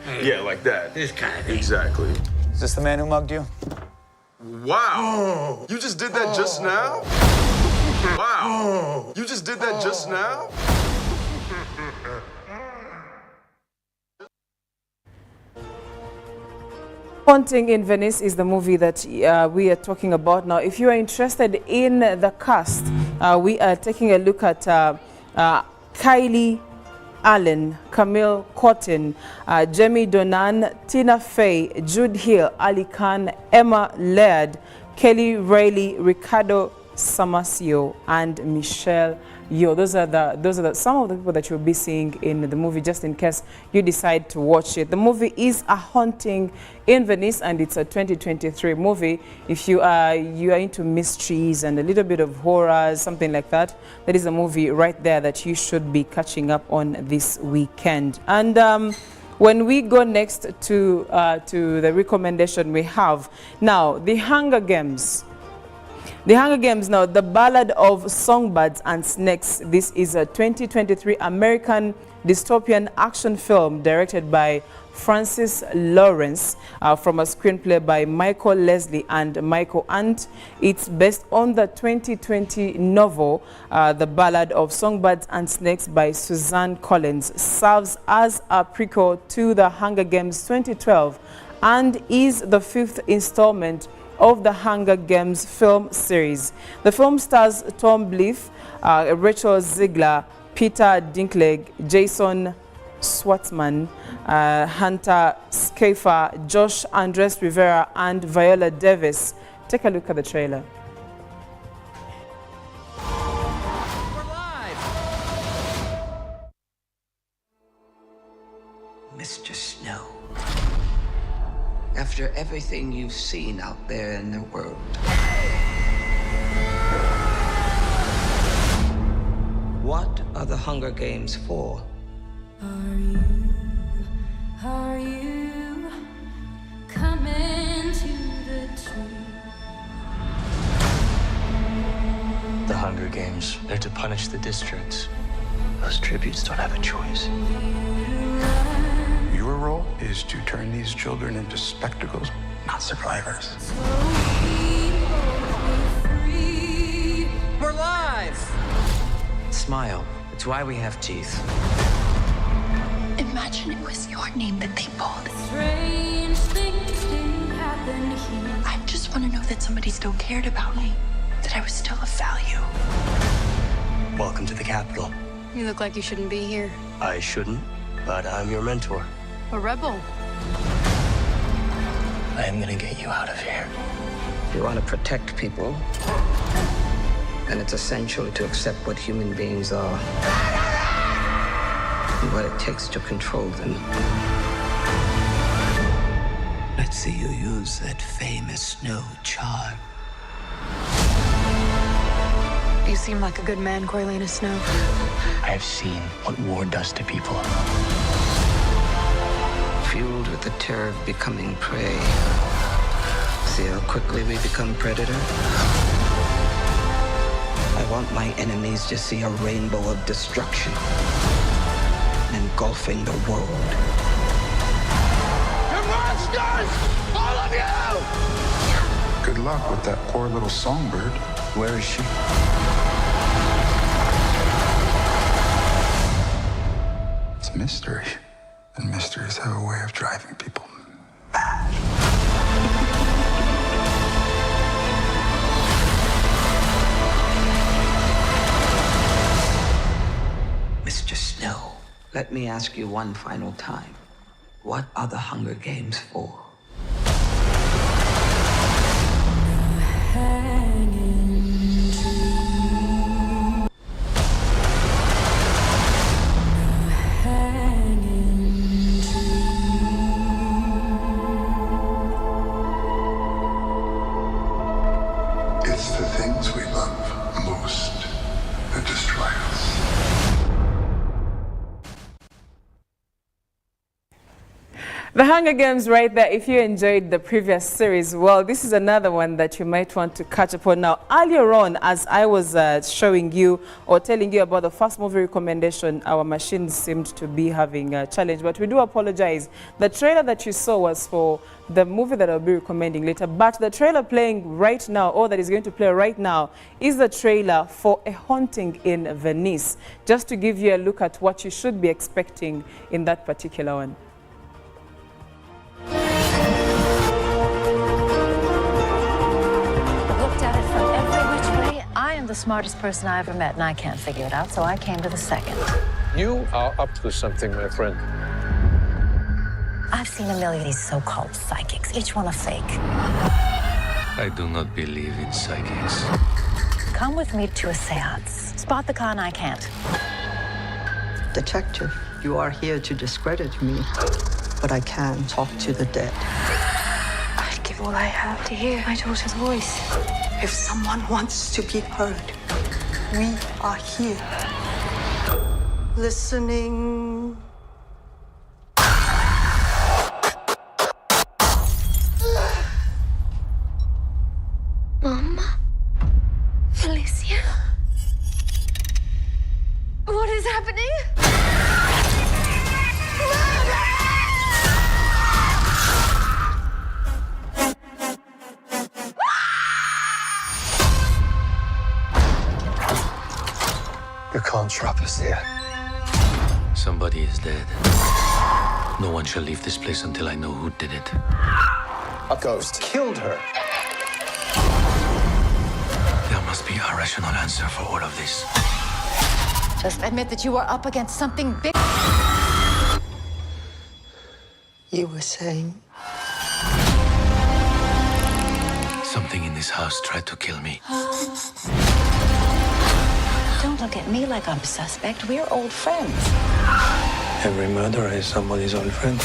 like that. This kind of thing. Exactly. Is this the man who mugged you? Wow. You just did that just now? Wow. You just did that just now? Haunting in Venice is the movie that we are talking about now. If you are interested in the cast, we are taking a look at Kylie Allen, Camille Cotton, Jamie Donan, Tina Fey, Jude Hill, Ali Khan, Emma Laird, Kelly Reilly, Ricardo Samasio, and Michelle Yeoh. Those are some of the people that you'll be seeing in the movie, just in case you decide to watch it. The movie is A Haunting in Venice, and it's a 2023 movie. If you are into mysteries and a little bit of horror, something like that, that is a movie right there that you should be catching up on this weekend. And when we go next to the recommendation we have now, The Hunger Games. The Hunger Games now, The Ballad of Songbirds and Snakes. This is a 2023 American dystopian action film directed by Francis Lawrence from a screenplay by Michael Leslie and Michael Ant. It's based on the 2020 novel, The Ballad of Songbirds and Snakes by Suzanne Collins. Serves as a prequel to The Hunger Games 2012 and is the 5th installment of the Hunger Games film series. The film stars Tom Blyth, Rachel Ziegler, Peter Dinklage, Jason Schwartzman, Hunter Schafer, Josh Andres Rivera, and Viola Davis. Take a look at the trailer. Mr. Snow, after everything you've seen out there in the world, what are the Hunger Games for? Are you coming to the tree? The Hunger Games, they're to punish the districts. Those tributes don't have a choice. Your role is to turn these children into spectacles, not survivors. We're live! Smile. It's why we have teeth. Imagine it was your name that they pulled. Strange things do happen here. I just want to know that somebody still cared about me, that I was still of value. Welcome to the Capitol. You look like you shouldn't be here. I shouldn't, but I'm your mentor. A rebel. I am gonna get you out of here. You want to protect people, and it's essential to accept what human beings are and what it takes to control them. Let's see you use that famous snow charm. You seem like a good man, Coriolanus Snow. I have seen what war does to people. Fueled with the terror of becoming prey. See how quickly we become predator? I want my enemies to see a rainbow of destruction engulfing the world. Monsters! All of you! Good luck with that poor little songbird. Where is she? It's a mystery. And mysteries have a way of driving people mad. Mr. Snow, let me ask you one final time. What are the Hunger Games for? It's the things we love most that destroy us. The Hunger Games right there. If you enjoyed the previous series, well, this is another one that you might want to catch up on. Now, earlier on, as I was showing you or telling you about the first movie recommendation, our machines seemed to be having a challenge, but we do apologize. The trailer that you saw was for the movie that I'll be recommending later, but the trailer playing right now, or that is going to play right now, is the trailer for A Haunting in Venice, just to give you a look at what you should be expecting in that particular one. I am the smartest person I ever met, and I can't figure it out, so I came to the second. You are up to something, my friend. I've seen a million of these so-called psychics, each one a fake. I do not believe in psychics. Come with me to a seance. Spot the con I can't. Detective, you are here to discredit me, but I can talk to the dead. I'd give all I have to hear my daughter's voice. If someone wants to be heard, we are here. Listening. Mama? Felicia? What is happening? You can't trap us here. Somebody is dead. No one shall leave this place until I know who did it. A ghost killed her. There must be a rational answer for all of this. Just admit that you are up against something big. You were saying? Something in this house tried to kill me. Don't look at me like I'm suspect. We're old friends. Every murderer is somebody's old friend.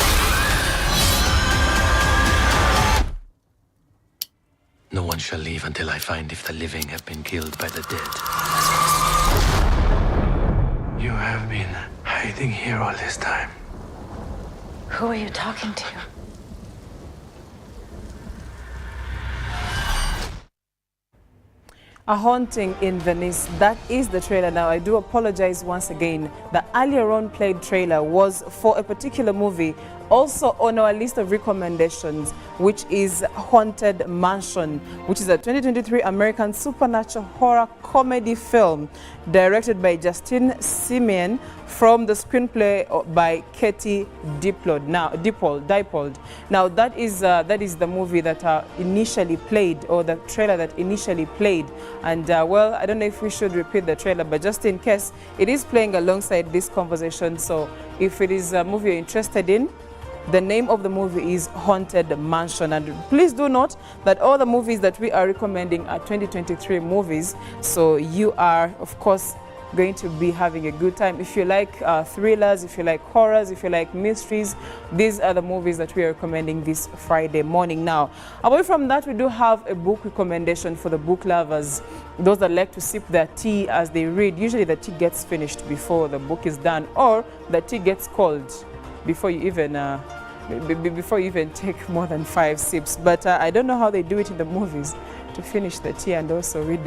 No one shall leave until I find if the living have been killed by the dead. You have been hiding here all this time. Who are you talking to? A Haunting in Venice. That is the trailer. Now, I do apologize once again. The earlier on played trailer was for a particular movie, also on our list of recommendations, which is Haunted Mansion, which is a 2023 American supernatural horror comedy film directed by Justin Simien from the screenplay by Katie Dippold. Now, that is the movie that initially played, or the trailer that initially played. And well, I don't know if we should repeat the trailer, but just in case, it is playing alongside this conversation. So if it is a movie you're interested in, the name of the movie is Haunted Mansion. And please do note that all the movies that we are recommending are 2023 movies. So you are, of course, going to be having a good time. If you like thrillers, if you like horrors, if you like mysteries, these are the movies that we are recommending this Friday morning. Now, away from that, we do have a book recommendation for the book lovers, those that like to sip their tea as they read. Usually the tea gets finished before the book is done, or the tea gets cold before you even take more than 5 sips. But I don't know how they do it in the movies to finish the tea and also read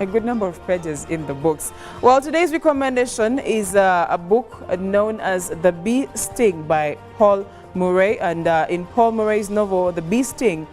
a good number of pages in the books. Well, today's recommendation is a book known as The Bee Sting by Paul Murray, and in Paul Murray's novel, The Bee Sting,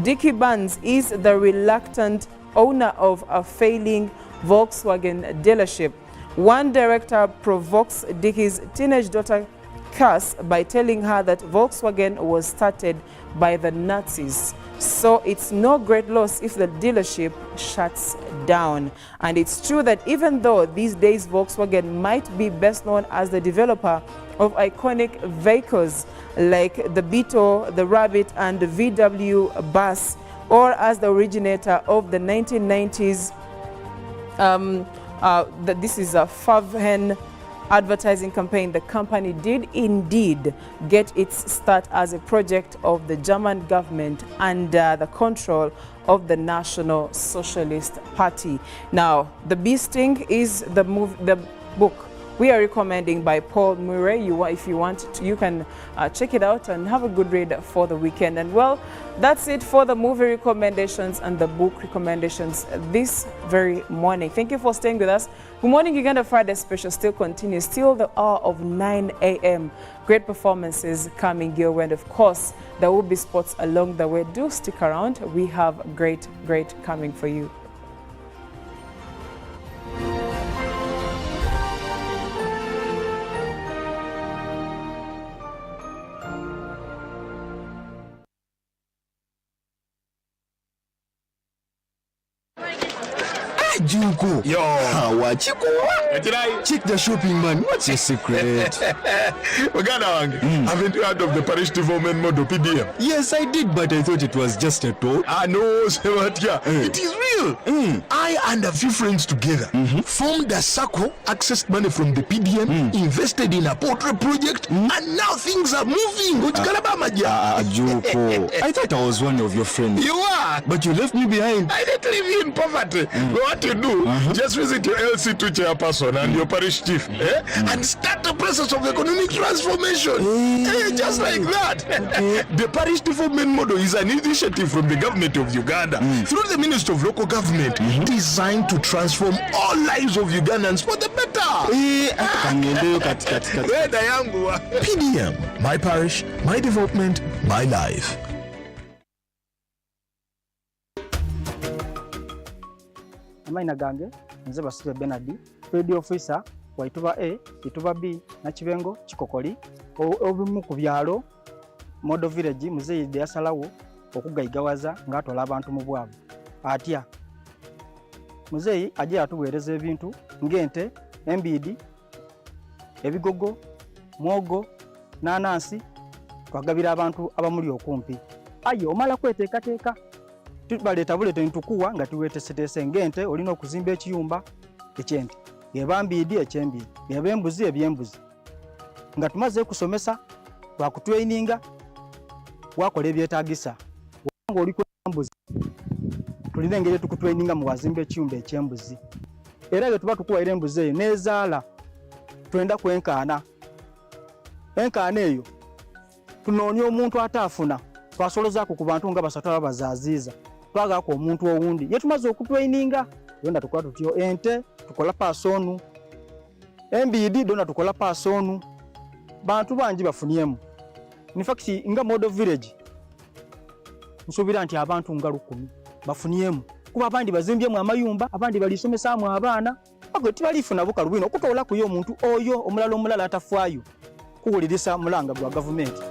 Dickie Barnes is the reluctant owner of a failing Volkswagen dealership. One director provokes Dickie's teenage daughter Cass by telling her that Volkswagen was started by the Nazis. So it's no great loss if the dealership shuts down. And it's true that even though these days Volkswagen might be best known as the developer of iconic vehicles like the Beetle, the Rabbit, and the VW Bus, or as the originator of the 1990s, this is a Favhen advertising campaign, the company did indeed get its start as a project of the German government under the control of the National Socialist Party. Now, The Bee Sting is the book we are recommending by Paul Murray. If you want to, you can check it out and have a good read for the weekend. And well, that's it for the movie recommendations and the book recommendations this very morning. Thank you for staying with us. Good Morning Uganda Friday special still continues till the hour of 9 a.m. Great performances coming your way, and of course there will be sports along the way. Do stick around. We have great coming for you. Junko. Yo. Check the shopping, man. What's your secret? Haven't you heard of the Parish Development Model PDM? Yes, I did, but I thought it was just a talk. No, Sebatia. It is real. I and a few friends together formed a circle, accessed money from the PDM, invested in a portrait project, and now things are moving. Junko. I thought I was one of your friends. You are. But you left me behind. I didn't leave you in poverty. What you do, just visit your LC2 chairperson and your parish chief and start the process of economic transformation. Just like that. The Parish Development Model is an initiative from the government of Uganda through the Ministry of Local Government designed to transform all lives of Ugandans for the better. PDM, my parish, my development, my life. Amaina gange nze Basibe Benard, radio officer wa Ituba A, Ituba B na Kibengo Kikokoli obumu ku byalo Model Village muzeyi de yasalawo okugayigawaza ngatola abantu mu bwavu. Atya muzeyi aje atuweereza ebintu ngente, embidi, ebigogo, mwogo, nanansi twagabira abantu abamuli okumpi. Aye omala kweteekateeka tubaleta bulete ntukuwa nga tuwetesetese ngente olina okuzimba ekiyumba ekyente yebambidi ekyembidi yebembuzi ebyembuzi nga tumaze kusomesa wakutweininga wakola ebyetagisa nga oli kwembuzi tulina engeri tukutweininga mu wazimba ekiyumba ekyembuzi era bwe tuba tukuwaira embuzi eyo nezaala twenda kwenkaana eyo tunoonya omuntu ataafuna twasolozaako ku bantu nga basatu abazaaziiza twagaako omuntu owundi yetumaze okutweininga yonda tukola tutyo ente tukola paasonu embidi dona tukola paasonu bantu bangi bafuniemu. In fact nga Model Village nsuubira nti abantu nga 10 bafuniemu kuba abandi bazimbyemu amayumba abandi balisomesaamu abaana bago tibalifuna bukalubino okutoola kuyo omuntu oyo omulala atafaayo kuwulirisa mulanga gwa gavumenti.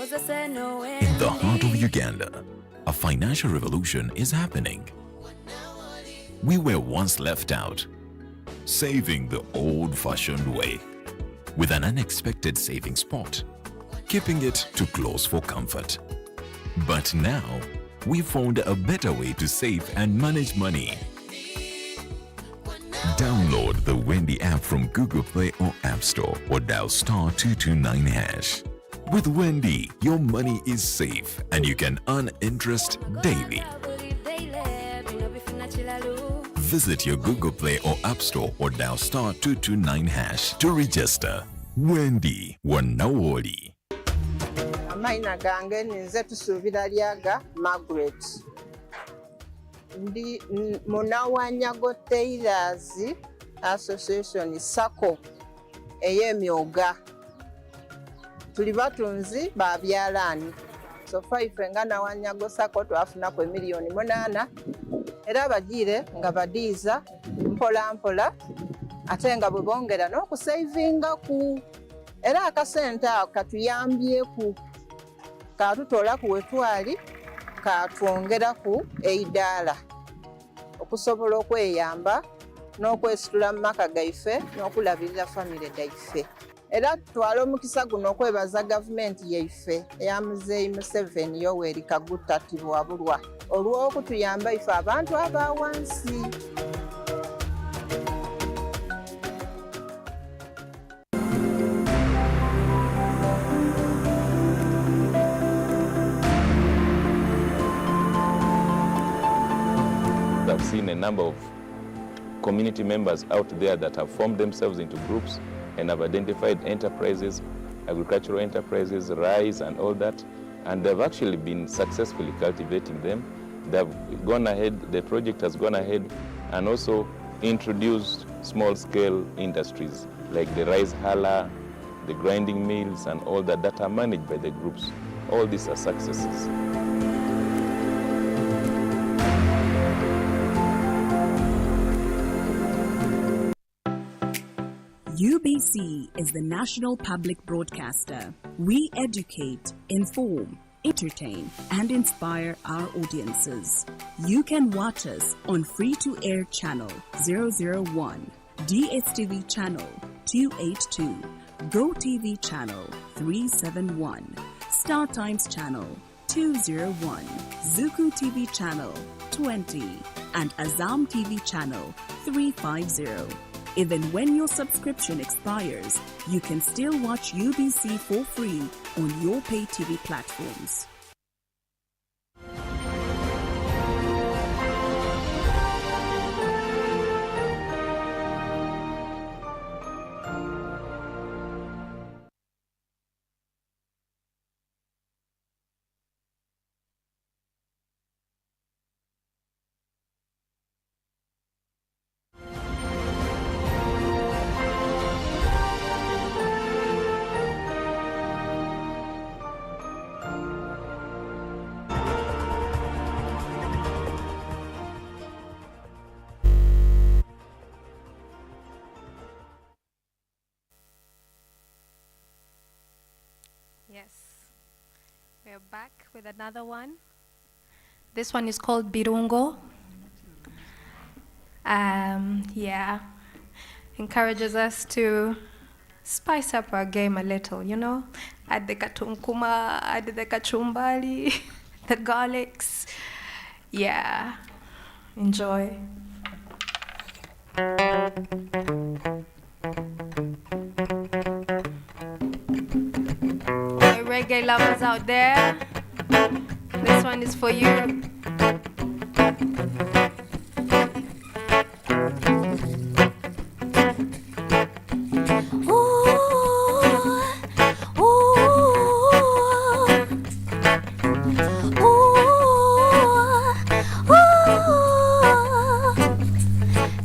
In the heart of Uganda, a financial revolution is happening. We were once left out, saving the old-fashioned way, with an unexpected saving spot, keeping it too close for comfort. But now, we found a better way to save and manage money. Download the Wendy app from Google Play or App Store or dial *229#. With Wendy, your money is safe and you can earn interest daily. Visit your Google Play or App Store or dial *229# to register. Wendy Wanawoli. Amaina gange ninze tusuubira lyaga Margaret. ndi Munawanyago Tailors Association SACCO ey'emyoga. Tuli batunzi ba byalaani. So ife nga Nawanyago SACCO twafunako miliyoni 8 era bagiire nga badiiza mpola mpola ate nga bwe bongera n'okusavinga ku era akasente ako katuyambyeku katutola ku wetwali katwongeraku eidaala okusobola okweyamba n'okwesitula mu maka gaife n'okulabirira famire gaife. Era tutwala omukisa guno okwebaza gavumenti yaife eya Muzeeyi Museveni Yoweri Kaguta Tibuhaburwa olw'okutuyamba ife abantu abawansi. I've seen a number of community members out there that have formed themselves into groups and have identified enterprises, agricultural enterprises, rice and all that, and they've actually been successfully cultivating them. They've gone ahead, the project has gone ahead and also introduced small-scale industries like the rice huller, the grinding mills and all that are managed by the groups. All these are successes. UBC is the national public broadcaster. We educate, inform, entertain, and inspire our audiences. You can watch us on free-to-air channel 001, DSTV channel 282, GoTV channel 371, Star Times channel 201, Zuku TV channel 20, and Azam TV channel 350. Even when your subscription expires, you can still watch UBC for free on your pay TV platforms. Yes, we're back with another one. This one is called Birungo. Yeah, encourages us to spice up our game a little, you know, add the katunkuma, add the kachumbali, the garlics. Yeah, enjoy. Reggae lovers out there, this one is for you.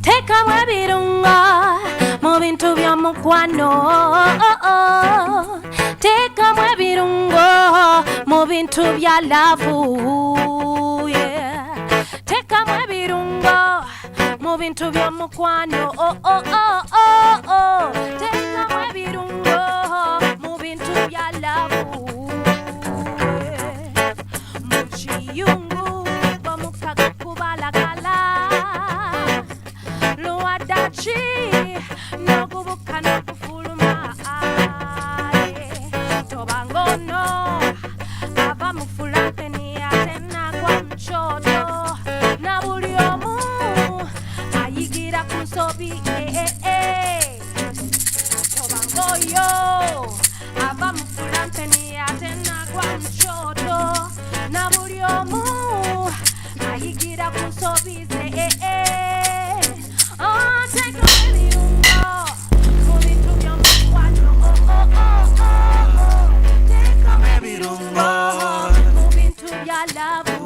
Teka mwebirunga mu bintu bya mukwano. Teka mwebirungo mu bintu bya lavu, yeah. Teka mwebirungo mu bintu bya mukwano. Teka mwebirungo mu bintu bya lavu, yeah. Muchiyungu bamukaga kubalagala luwadachi nokubuka nokufuluma tobangono ava mufulante ni atena kwa mchoto na buli omu ayigira ku nsobi tobangoyo ava mufulante ni atena kwa mchoto na buli omu ayigira ku nsobi take a birungo mu bintu bya mukwano. Take a birungo mu bintu bya lavu,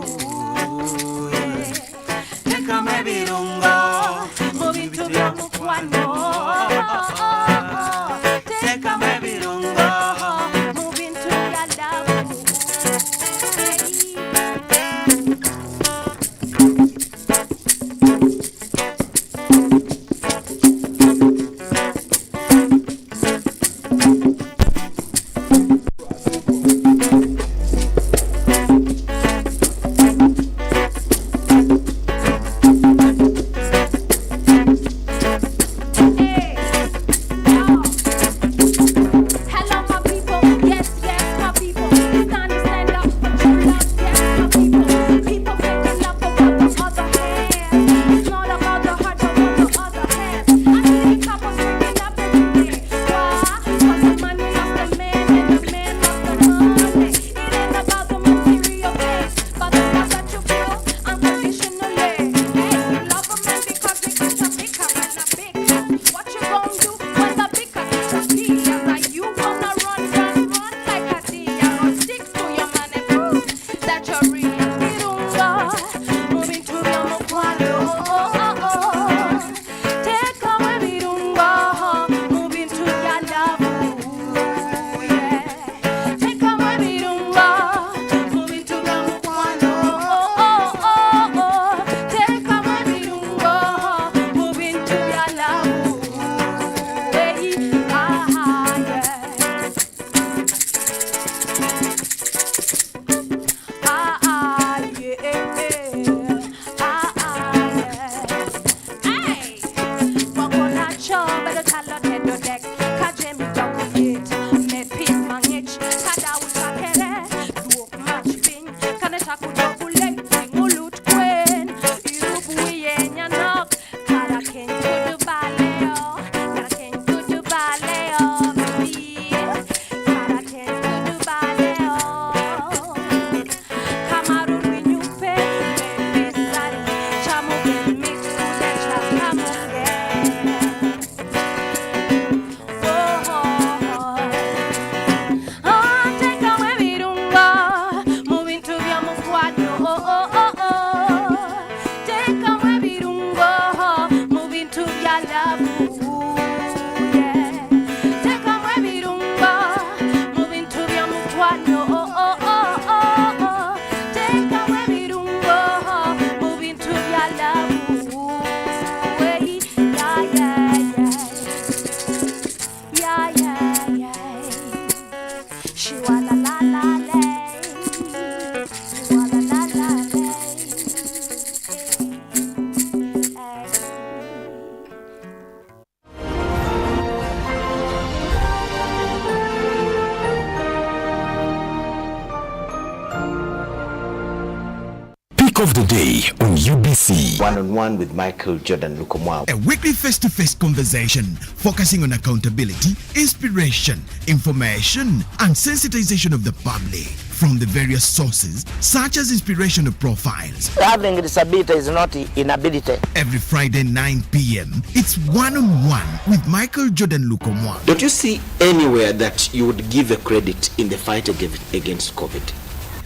Of the day on UBC. One-on-one with Michael Jordan Lukomwa. A weekly face-to-face conversation focusing on accountability, inspiration, information, and sensitization of the public from the various sources, such as inspirational profiles. Having a disability is not inability. Every Friday 9 p.m., it's one-on-one with Michael Jordan Lukomwa. Don't you see anywhere that you would give a credit in the fight against COVID?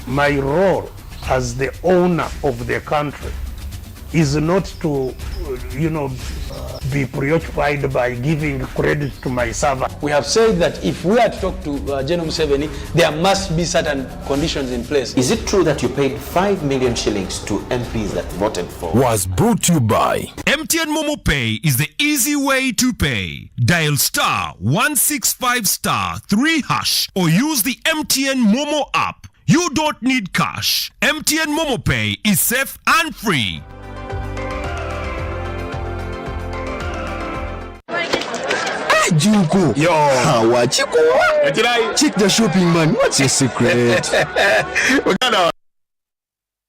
My role as the owner of the country is not to, be preoccupied by giving credit to my servant. We have said that if we are to talk to General Museveni, there must be certain conditions in place. Is it true that you paid 5 million shillings to MPs that voted for? Was brought to you by MTN Momo Pay is the easy way to pay. Dial *165*3# or use the MTN Momo app. You don't need cash. MTN Momo Pay is safe and free. Juko. Yo. What Chico? Check the shopping, man. What's your secret?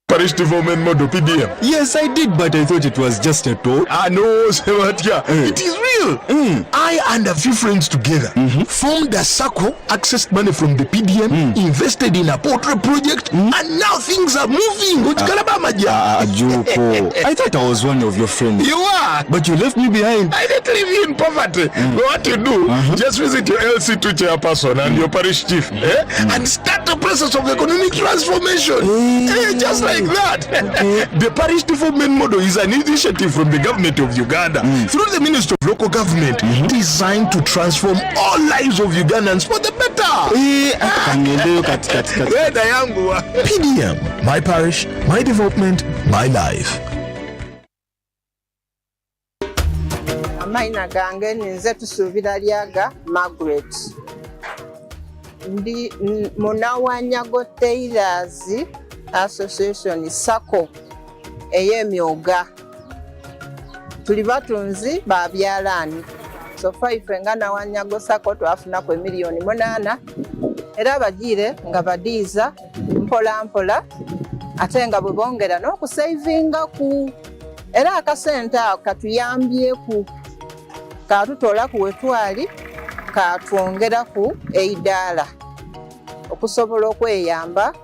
Parish development model PDM. Yes, I did, but I thought it was just a talk. No, Sebatia. It is real. I and a few friends together formed a circle, accessed money from the PDM, invested in a portrait project, and now things are moving. Juko. I thought I was one of your friends. You are. But you left me behind. I didn't leave you in poverty. What you do, just visit your LC2 chairperson and your parish chief and start the process of economic transformation. Just like that. The parish development model is an initiative from the government of Uganda through the Ministry of Local Government designed to transform all lives of Ugandans for the better. PDM, my parish, my development, my life. Amaina gange ninze tusuubira lyaga Margaret. Ndi Munawannyago Tailors Association SACCO ey'emyoga. Tuli batunzi ba byalaani. So far ife nga Nawannyago SACCO twafunako emiliyoni 8 era abagiire nga badiiza mpola mpola ate nga bwe bongera n'okusavingaku era akasente ako katuyambyeku katutoolaku wetwali katwongeraku eidaala okusobola okweyamba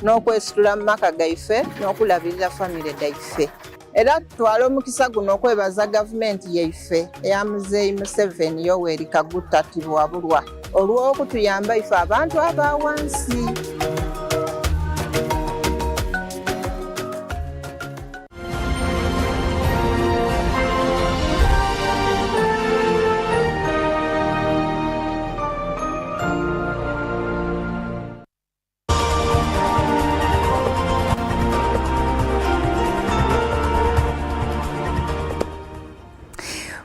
n'okwesitula mu maka gaife n'okulabirira famire daife. Era tutwala omukisa guno okwebaza gavumenti yaife eya Muzeeyi Museveni Yoweri Kaguta Tibuwabulwa olw'okutuyamba ife abantu abawansi.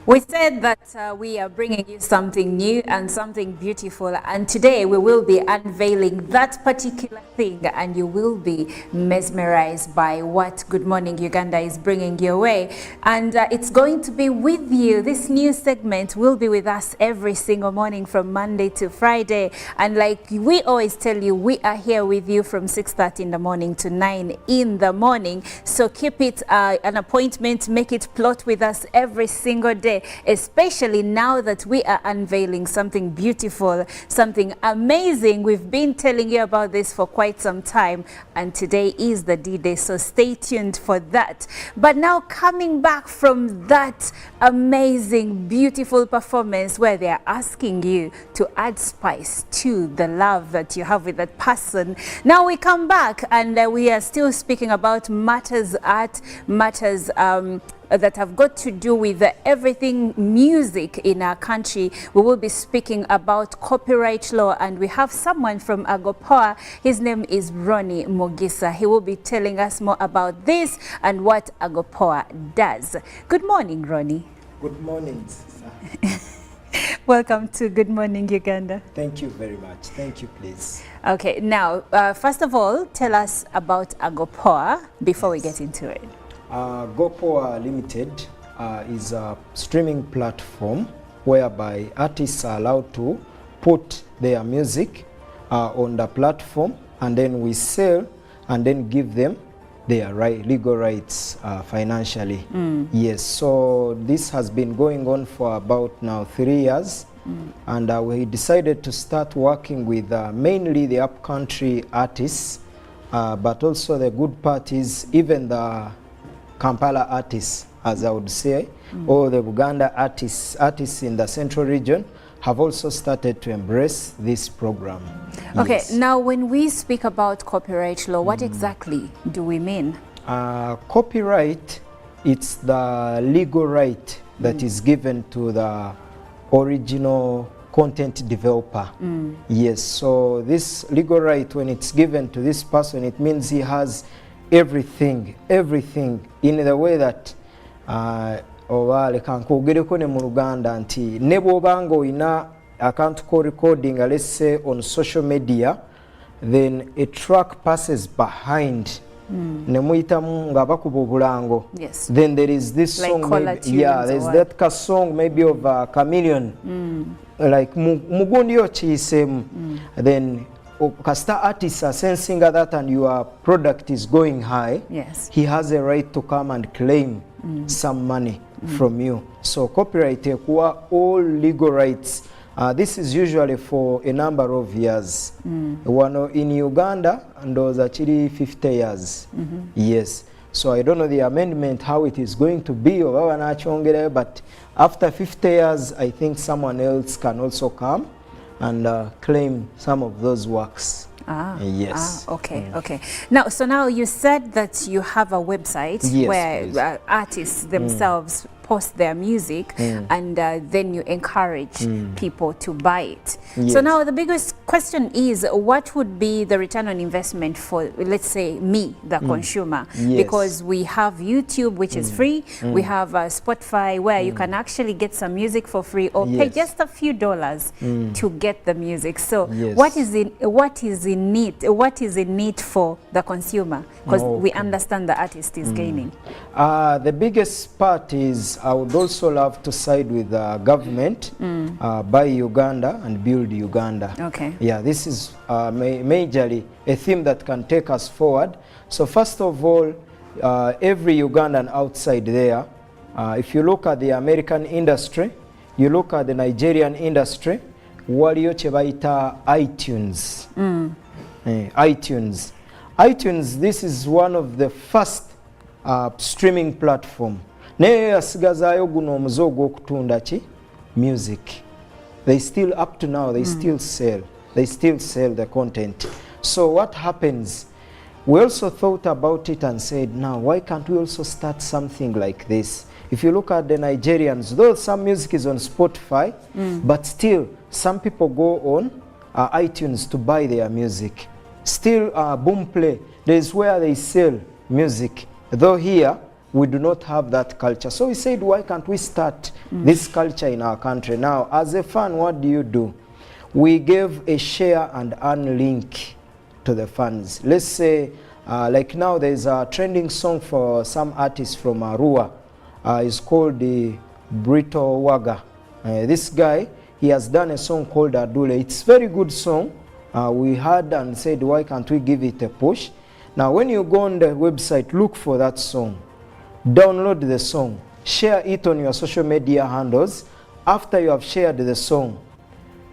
We said that we are bringing you something new and something beautiful, and today we will be unveiling that particular thing, and you will be mesmerized by what Good Morning Uganda is bringing your way. And it's going to be with you. This new segment will be with us every single morning from Monday to Friday, and like we always tell you, we are here with you from 6:30 in the morning to 9 in the morning. So keep it an appointment, make it plot with us every single day, especially now that we are unveiling something beautiful, something amazing. We've been telling you about this for quite some time, and today is the D-Day, so stay tuned for that. But now, coming back from that amazing, beautiful performance where they are asking you to add spice to the love that you have with that person, now we come back and we are still speaking about matters that have got to do with everything music in our country. We will be speaking about copyright law, and we have someone from Agopoa. His name is Ronnie Mogisa. He will be telling us more about this and what Agopoa does. Good morning, Ronnie. Good morning, sir. Welcome to Good Morning Uganda. Thank you very much. Thank you, please. Okay, now, first of all, tell us about Agopoa before we get into it. Agopoa Limited is a streaming platform whereby artists are allowed to put their music on the platform, and then we sell and then give them their legal rights financially. Yes, so this has been going on for about now 3 years, and we decided to start working with mainly the upcountry artists, but also the good parties, even the Kampala artists, as I would say, or the Buganda artists in the central region have also started to embrace this program. Okay, yes. Now when we speak about copyright law, what exactly do we mean? Copyright, it's the legal right that is given to the original content developer. Yes, so this legal right, when it's given to this person, it means he has everything in the way that oba leka nkogereko ne mu Luganda nti ne bw'obanga olina account ko recording, let's say on social media, then a track passes behind ne muyitamu nga bakuba obulango, then there is this like song maybe, there's that song maybe of Chameleon, like mugundi okiyisemu, then kasita artists are sensing that and your product is going high, he has a right to come and claim some money from you. So copyright ekuwa all legal rights. This is usually for a number of years. In Uganda, and those actually 50 years. Yes. So I don't know the amendment how it is going to be, but after 50 years, I think someone else can also come and claim some of those works. Yes. Okay. Now, so now you said that you have a website where artists themselves post their music, and then you encourage people to buy it. So now the biggest question is, what would be the return on investment for, let's say, me, the consumer? Because we have YouTube, which is free. We have Spotify, where you can actually get some music for free or pay just a few dollars to get the music. So what is in it for the consumer? Because we understand the artist is gaining. The biggest part is I would also love to side with the government, buy Uganda and build Uganda. Okay. Yeah, this is majorly a theme that can take us forward. So first of all, every Ugandan outside there, if you look at the American industry, you look at the Nigerian industry, waliyo kye bayita iTunes. iTunes, this is one of the first streaming platform. Naye yasigazaayo guno omuze ogw'okutunda ki music. They still, up to now, they still sell the content. So what happens, we also thought about it and said, now why can't we also start something like this? If you look at the Nigerians, though some music is on Spotify, but still some people go on iTunes to buy their music. Still Boomplay, there is where they sell music, though here we do not have that culture. So we said, why can't we start this culture in our country? Now, as a fan, what do? We gave a share and earn link to the fans. Let's say, like now there's a trending song for some artists from Arua. It's called the Brito Waga. This guy, he has done a song called Adule. It's a very good song. We heard and said, why can't we give it a push? Now, when you go on the website, look for that song. Download the song, share it on your social media handles. After you have shared the song,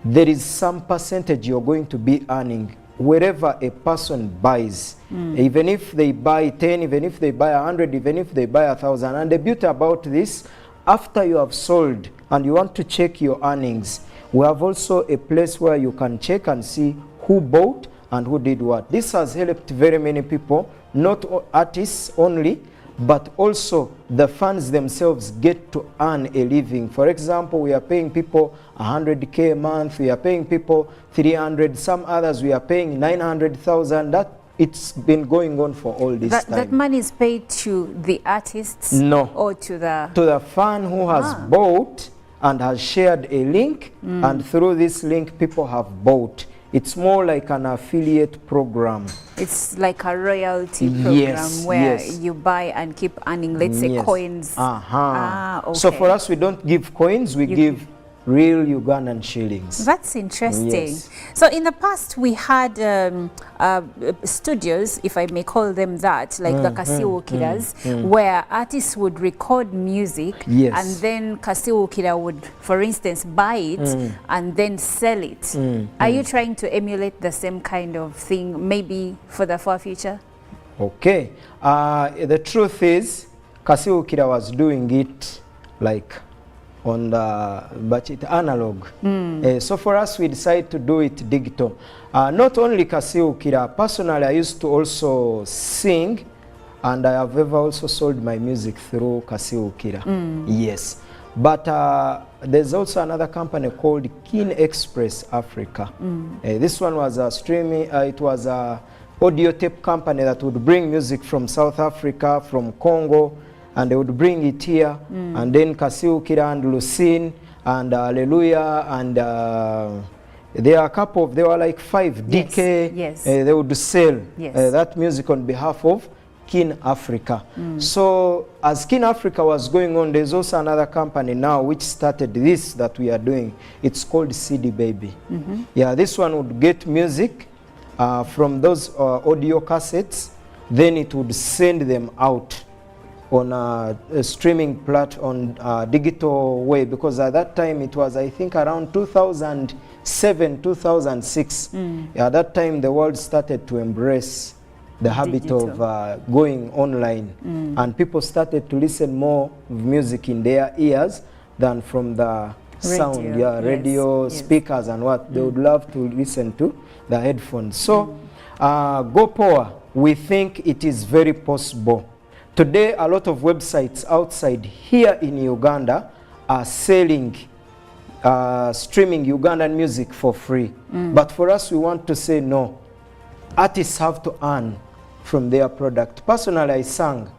there is some percentage you're going to be earning wherever a person buys. Even if they buy 10, even if they buy 100, even if they buy 1,000. And the beauty about this, after you have sold and you want to check your earnings, we have also a place where you can check and see who bought and who did what. This has helped very many people, not artists only, but also the fans themselves get to earn a living. For example, we are paying people 100K a month, we are paying people 300, some others we are paying 900,000. That it's been going on for all this time. That money is paid to the artists? No. Or to the... To the fan who has bought and has shared a link, and through this link people have bought. It's more like an affiliate program. It's like a royalty program, Yes, where yes. you buy and keep earning, let's say, Yes. coins. Okay. So for us, we don't give coins, we give real Ugandan shillings. That's interesting. Yes. So in the past, we had studios, if I may call them that, like the Kasiwukiras, where artists would record music, Yes. and then Kasiwukira would, for instance, buy it and then sell it. Are you trying to emulate the same kind of thing, maybe for the far future? Okay. The truth is, Kasiwukira was doing it like on the but it analog. So for us, we decided to do it digital. Not only Kasiwukira, personally I used to also sing, and I have ever also sold my music through Kasiwukira. Yes. But there's also another company called Keen Express Africa. This one was a streaming, it was a audio tape company that would bring music from South Africa, from Congo, and they would bring it here, and then Kasiwukira and Lucine and Hallelujah, and there are a couple of, there were like 5 DK. Yes. They would sell Yes. that music on behalf of Keen Africa. So as Keen Africa was going on, there's also another company now which started this that we are doing. It's called CD Baby. Yeah, this one would get music from those audio cassettes, then it would send them out on a streaming platform, on digital way, because at that time it was, I think, around 2007, 2006. At that time the world started to embrace the habit of going online, and people started to listen more music in their ears than from the sound, radio, speakers and what. They would love to listen to the headphones. So GoPoa, we think it is very possible. Today, a lot of websites outside here in Uganda are selling, streaming Ugandan music for free. But for us, we want to say no. Artists have to earn from their product. Personally, I sang.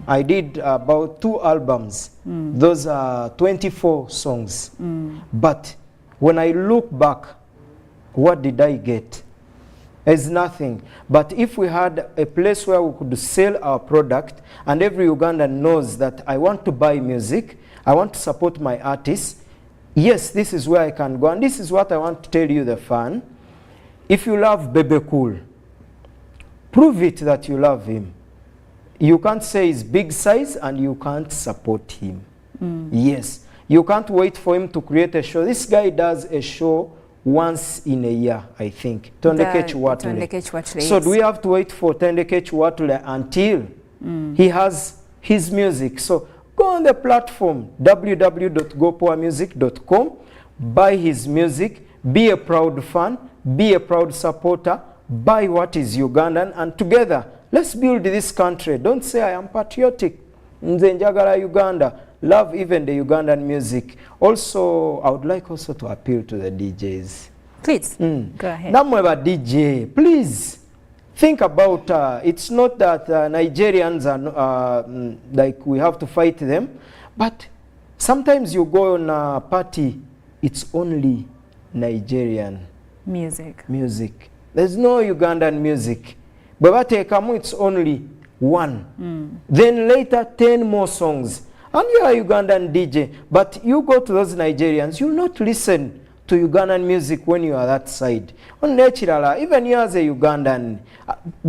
I did about 2 albums. Those are 24 songs. But when I look back, what did I get? It's nothing. But if we had a place where we could sell our product, and every Ugandan knows that I want to buy music, I want to support my artists, yes, this is where I can go. And this is what I want to tell you, the fan. If you love Bebe Cool, prove it that you love him. You can't say he's big size and you can't support him. Yes. You can't wait for him to create a show. This guy does a show once in a year, I think. Tondeke Chiwatule. So do we have to wait for Tondeke Chiwatule until he has his music? So go on the platform www.gopoamusic.com, buy his music, be a proud fan, be a proud supporter, buy what is Ugandan, and together let's build this country. Don't say I am patriotic. Nze njagala Uganda. Love even the Ugandan music. Also, I would like also to appeal to the DJs. Please, go ahead. Namweba DJ, please think about, it's not that Nigerians are like we have to fight them, but sometimes you go on a party, it's only Nigerian music. There's no Ugandan music. But it's only one. Then later 10 more songs. And you are a Ugandan DJ, but you go to those Nigerians, you'll not listen to Ugandan music when you are that side. Even you as a Ugandan,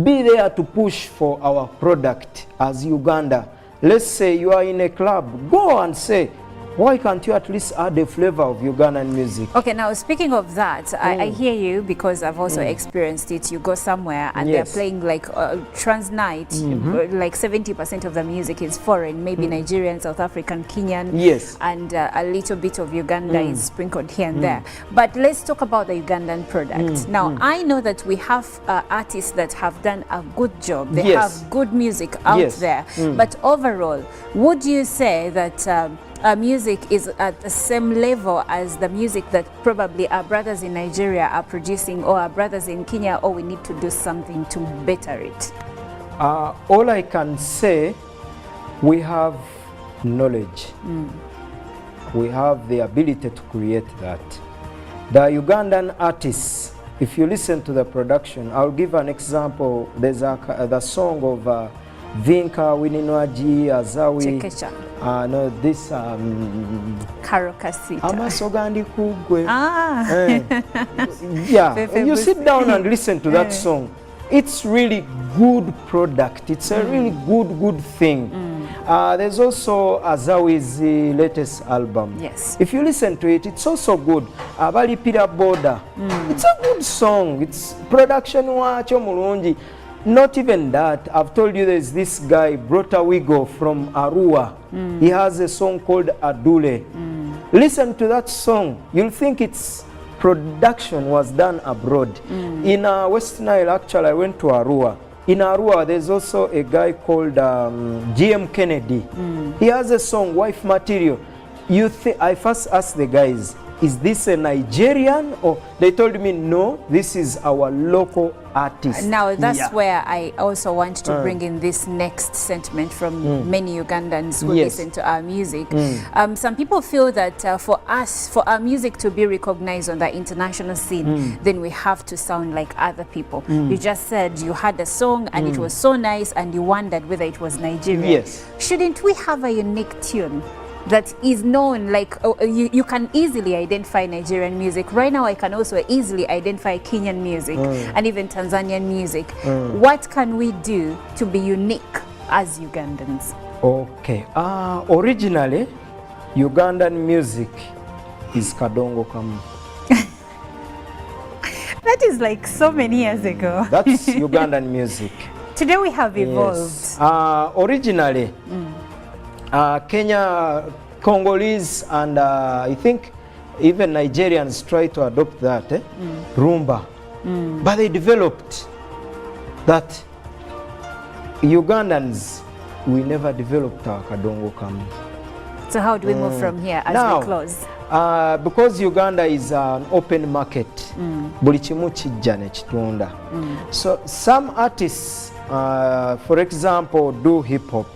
be there to push for our product as Uganda. Let's say you are in a club, go and say, why can't you at least add a flavor of Ugandan music? Okay, now speaking of that, I hear you because I've also experienced it. You go somewhere and they're playing like trans night, like 70% of the music is foreign, maybe Nigerian, South African, Kenyan, and a little bit of Uganda is sprinkled here and there. But let's talk about the Ugandan product. Now, I know that we have artists that have done a good job. They have good music out there. But overall, would you say that music is at the same level as the music that probably our brothers in Nigeria are producing, or our brothers in Kenya, or we need to do something to better it? All I can say, we have knowledge. we have the ability to create that. The Ugandan artists, if you listen to the production, I'll give an example. There's the song of Vinka, Wininwaji, Azawi. Chekecha. No, this Karokasita. Amasogandi Kugwe. Yeah. And you sit down and listen to that song. It's really good product. It's a really good thing. There's also Azawi's latest album. Yes. If you listen to it, it's also good. Abalipira Border. It's a good song. It's production wacho mulungi. Not even that. I've told you there's this guy, Brota Wigo from Arua. He has a song called Adule. Listen to that song. You'll think its production was done abroad. In West Nile, actually, I went to Arua. In Arua, there's also a guy called GM Kennedy. He has a song, Wife Material. I first asked the guys, is this a Nigerian? Or they told me, no, this is our local artist. Now, that's where I also want to bring in this next sentiment from many Ugandans who listen to our music. Some people feel that for our music to be recognized on the international scene, then we have to sound like other people. You just said you had a song and it was so nice and you wondered whether it was Nigerian. Yes. Shouldn't we have a unique tune that is known, like you can easily identify Nigerian music? Right now I can also easily identify Kenyan music and even Tanzanian music. What can we do to be unique as Ugandans? Okay. Originally, Ugandan music is Kadongo Kamu. That is like so many years ago. That's Ugandan music. Today we have evolved. Yes. Originally, Kenya, Congolese, and I think even Nigerians try to adopt that, rumba. But they developed that. Ugandans, we never developed our Kadongo Kamu. So how do we move from here as we close? Because Uganda is an open market, buli kimu kijja ne kitunda. So some artists, for example, do hip hop.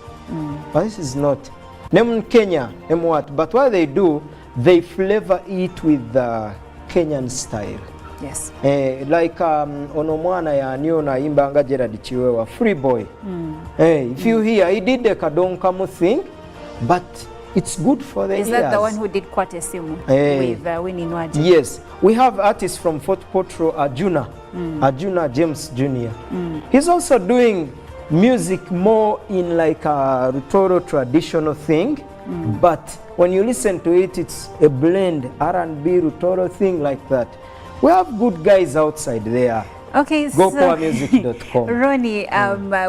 But this is not. Name Kenya, name what? But what they do, they flavor it with the Kenyan style. Yes. Like Onomwana ya niona imbanga Gerard Chiwewa, Free Boy. If you hear, he did the Kadongo Kamu thing, but it's good for the ears. Is that the one who did Kwatesimu with Winnie Nwaji? Yes. We have artists from Fort Potro, Arjuna, Arjuna James Jr. He's also doing music more in like a Rutoro traditional thing, but when you listen to it, it's a blend, R&B, Rutoro thing like that. We have good guys outside there. Okay, GoPowerMusic.com. Ronnie,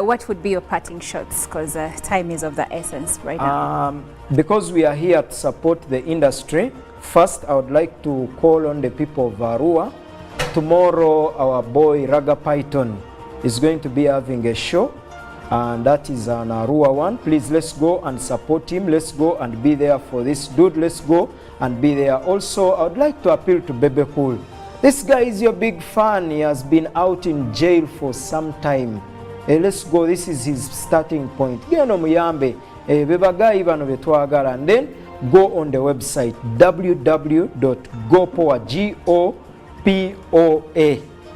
what would be your parting shots? Because time is of the essence right now. Because we are here to support the industry, first I would like to call on the people of Arua. Tomorrow our boy Raga Python is going to be having a show, and that is an Arua one. Please, let's go and support him. Let's go and be there for this dude. Let's go and be there. Also, I would like to appeal to Bebe Cool. This guy is your big fan. He has been out in jail for some time. Let's go. This is his starting point. Geno muyambe bebagai bano betwagala, and then go on the website www.gopoa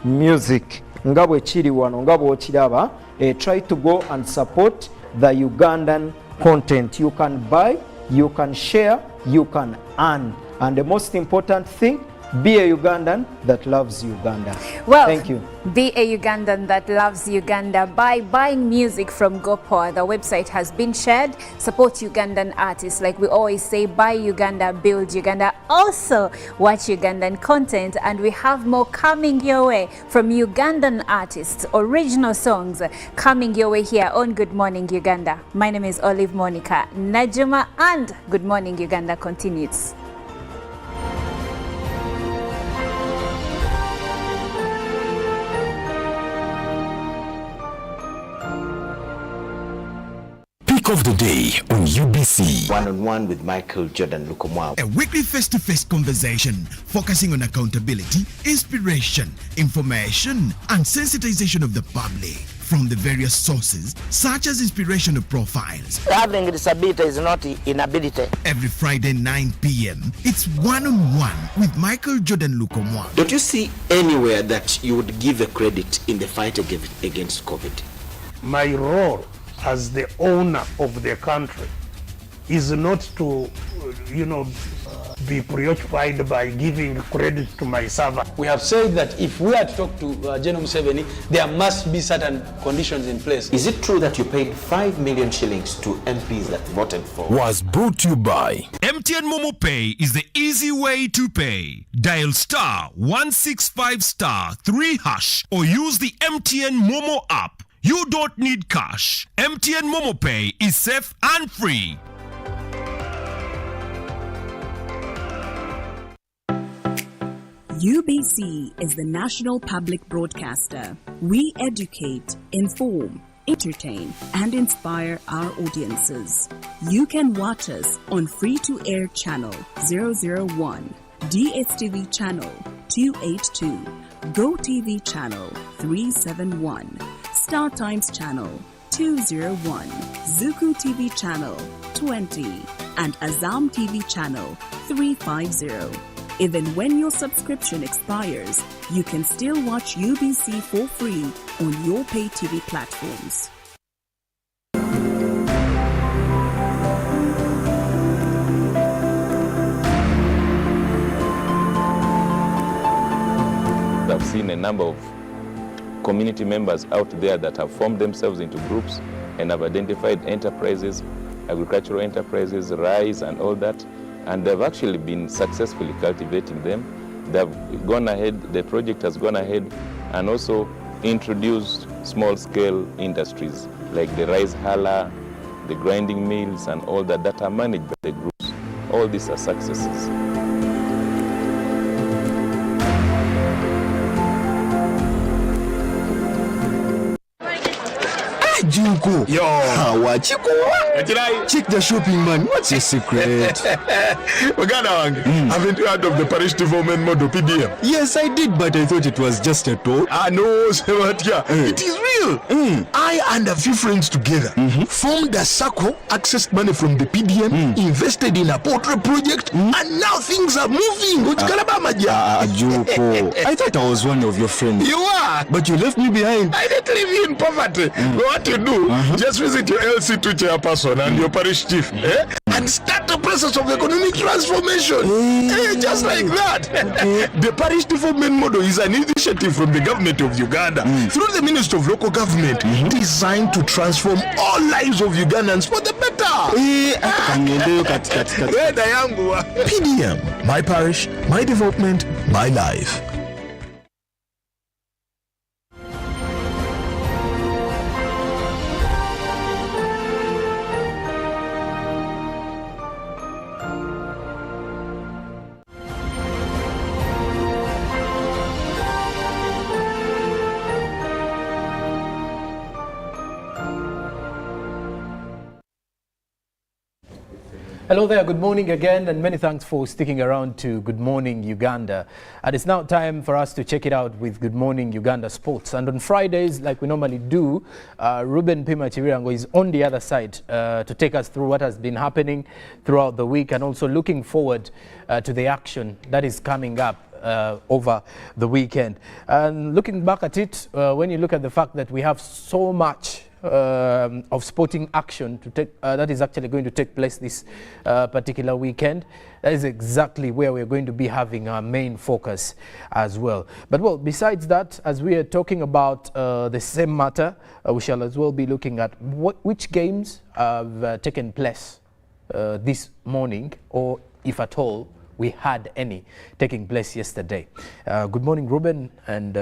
music nga bwe kiri wano nga bw'okiraba. Try to go and support the Ugandan content. You can buy, you can share, you can earn, and the most important thing, be a Ugandan that loves Uganda. Well, thank you. Be a Ugandan that loves Uganda by buying music from GoPower. The website has been shared. Support Ugandan artists. Like we always say, buy Uganda, build Uganda. Also, watch Ugandan content, and we have more coming your way from Ugandan artists. Original songs coming your way here on Good Morning Uganda. My name is Olive Monica Najuma, and Good Morning Uganda continues. Of the day on UBC. One-on-one with Michael Jordan Lukomwa. A weekly face-to-face conversation focusing on accountability, inspiration, information, and sensitization of the public. from the various sources, such as inspirational profiles. Having a disability is not inability. Every Friday 9 p.m., it's one-on-one with Michael Jordan Lukomwa. Don't you see anywhere that you would give a credit in the fight against COVID? My role as the owner of the country is not to, be preoccupied by giving credit to my servant. We have said that if we are to talk to General Museveni, there must be certain conditions in place. Is it true that you paid 5 million shillings to MPs that voted for? Was brought to you by MTN Momo Pay is the easy way to pay. Dial *165*3# or use the MTN Momo app. You don't need cash. MTN Momo Pay is safe and free. UBC is the national public broadcaster. We educate, inform, entertain, and inspire our audiences. You can watch us on free-to-air channel 001, DSTV channel 282, GoTV channel 371, Star Times channel 201, Zuku TV channel 20, and Azam TV channel 350. Even when your subscription expires, you can still watch UBC for free on your pay TV platforms. I've seen a number of community members out there that have formed themselves into groups and have identified enterprises, agricultural enterprises, rice and all that. And they've actually been successfully cultivating them. They've gone ahead, the project has gone ahead and also introduced small-scale industries like the rice huller, the grinding mills and all that are managed by the groups. All these are successes. Junko. Yo. Check the shopping man. What's your secret? Haven't you heard of the Parish Development Model PDM? Yes, I did, but I thought it was just a talk. No, it is real. I and a few friends together formed a circle, accessed money from the PDM, invested in a poultry project, and now things are moving. Junko. I thought I was one of your friends. You are. But you left me behind. I didn't leave you in poverty. What you do, just visit your LC2 chairperson and your parish chief and start the process of economic transformation. Just like that. The Parish Development Model is an initiative from the government of Uganda through the Ministry of Local Government designed to transform all lives of Ugandans for the better. PDM, my parish, my development, my life. Hello there, good morning again, and many thanks for sticking around to Good Morning Uganda. And it's now time for us to check it out with Good Morning Uganda Sports. And on Fridays, like we normally do, Ruben Pima Chivirango is on the other side to take us through what has been happening throughout the week and also looking forward to the action that is coming up over the weekend. And looking back at it, when you look at the fact that we have so much of sporting action to take, that is actually going to take place this particular weekend. That is exactly where we're going to be having our main focus as well. But well, besides that, as we are talking about the same matter, we shall as well be looking at which games have taken place this morning, or if at all we had any taking place yesterday. Good morning, Ruben, and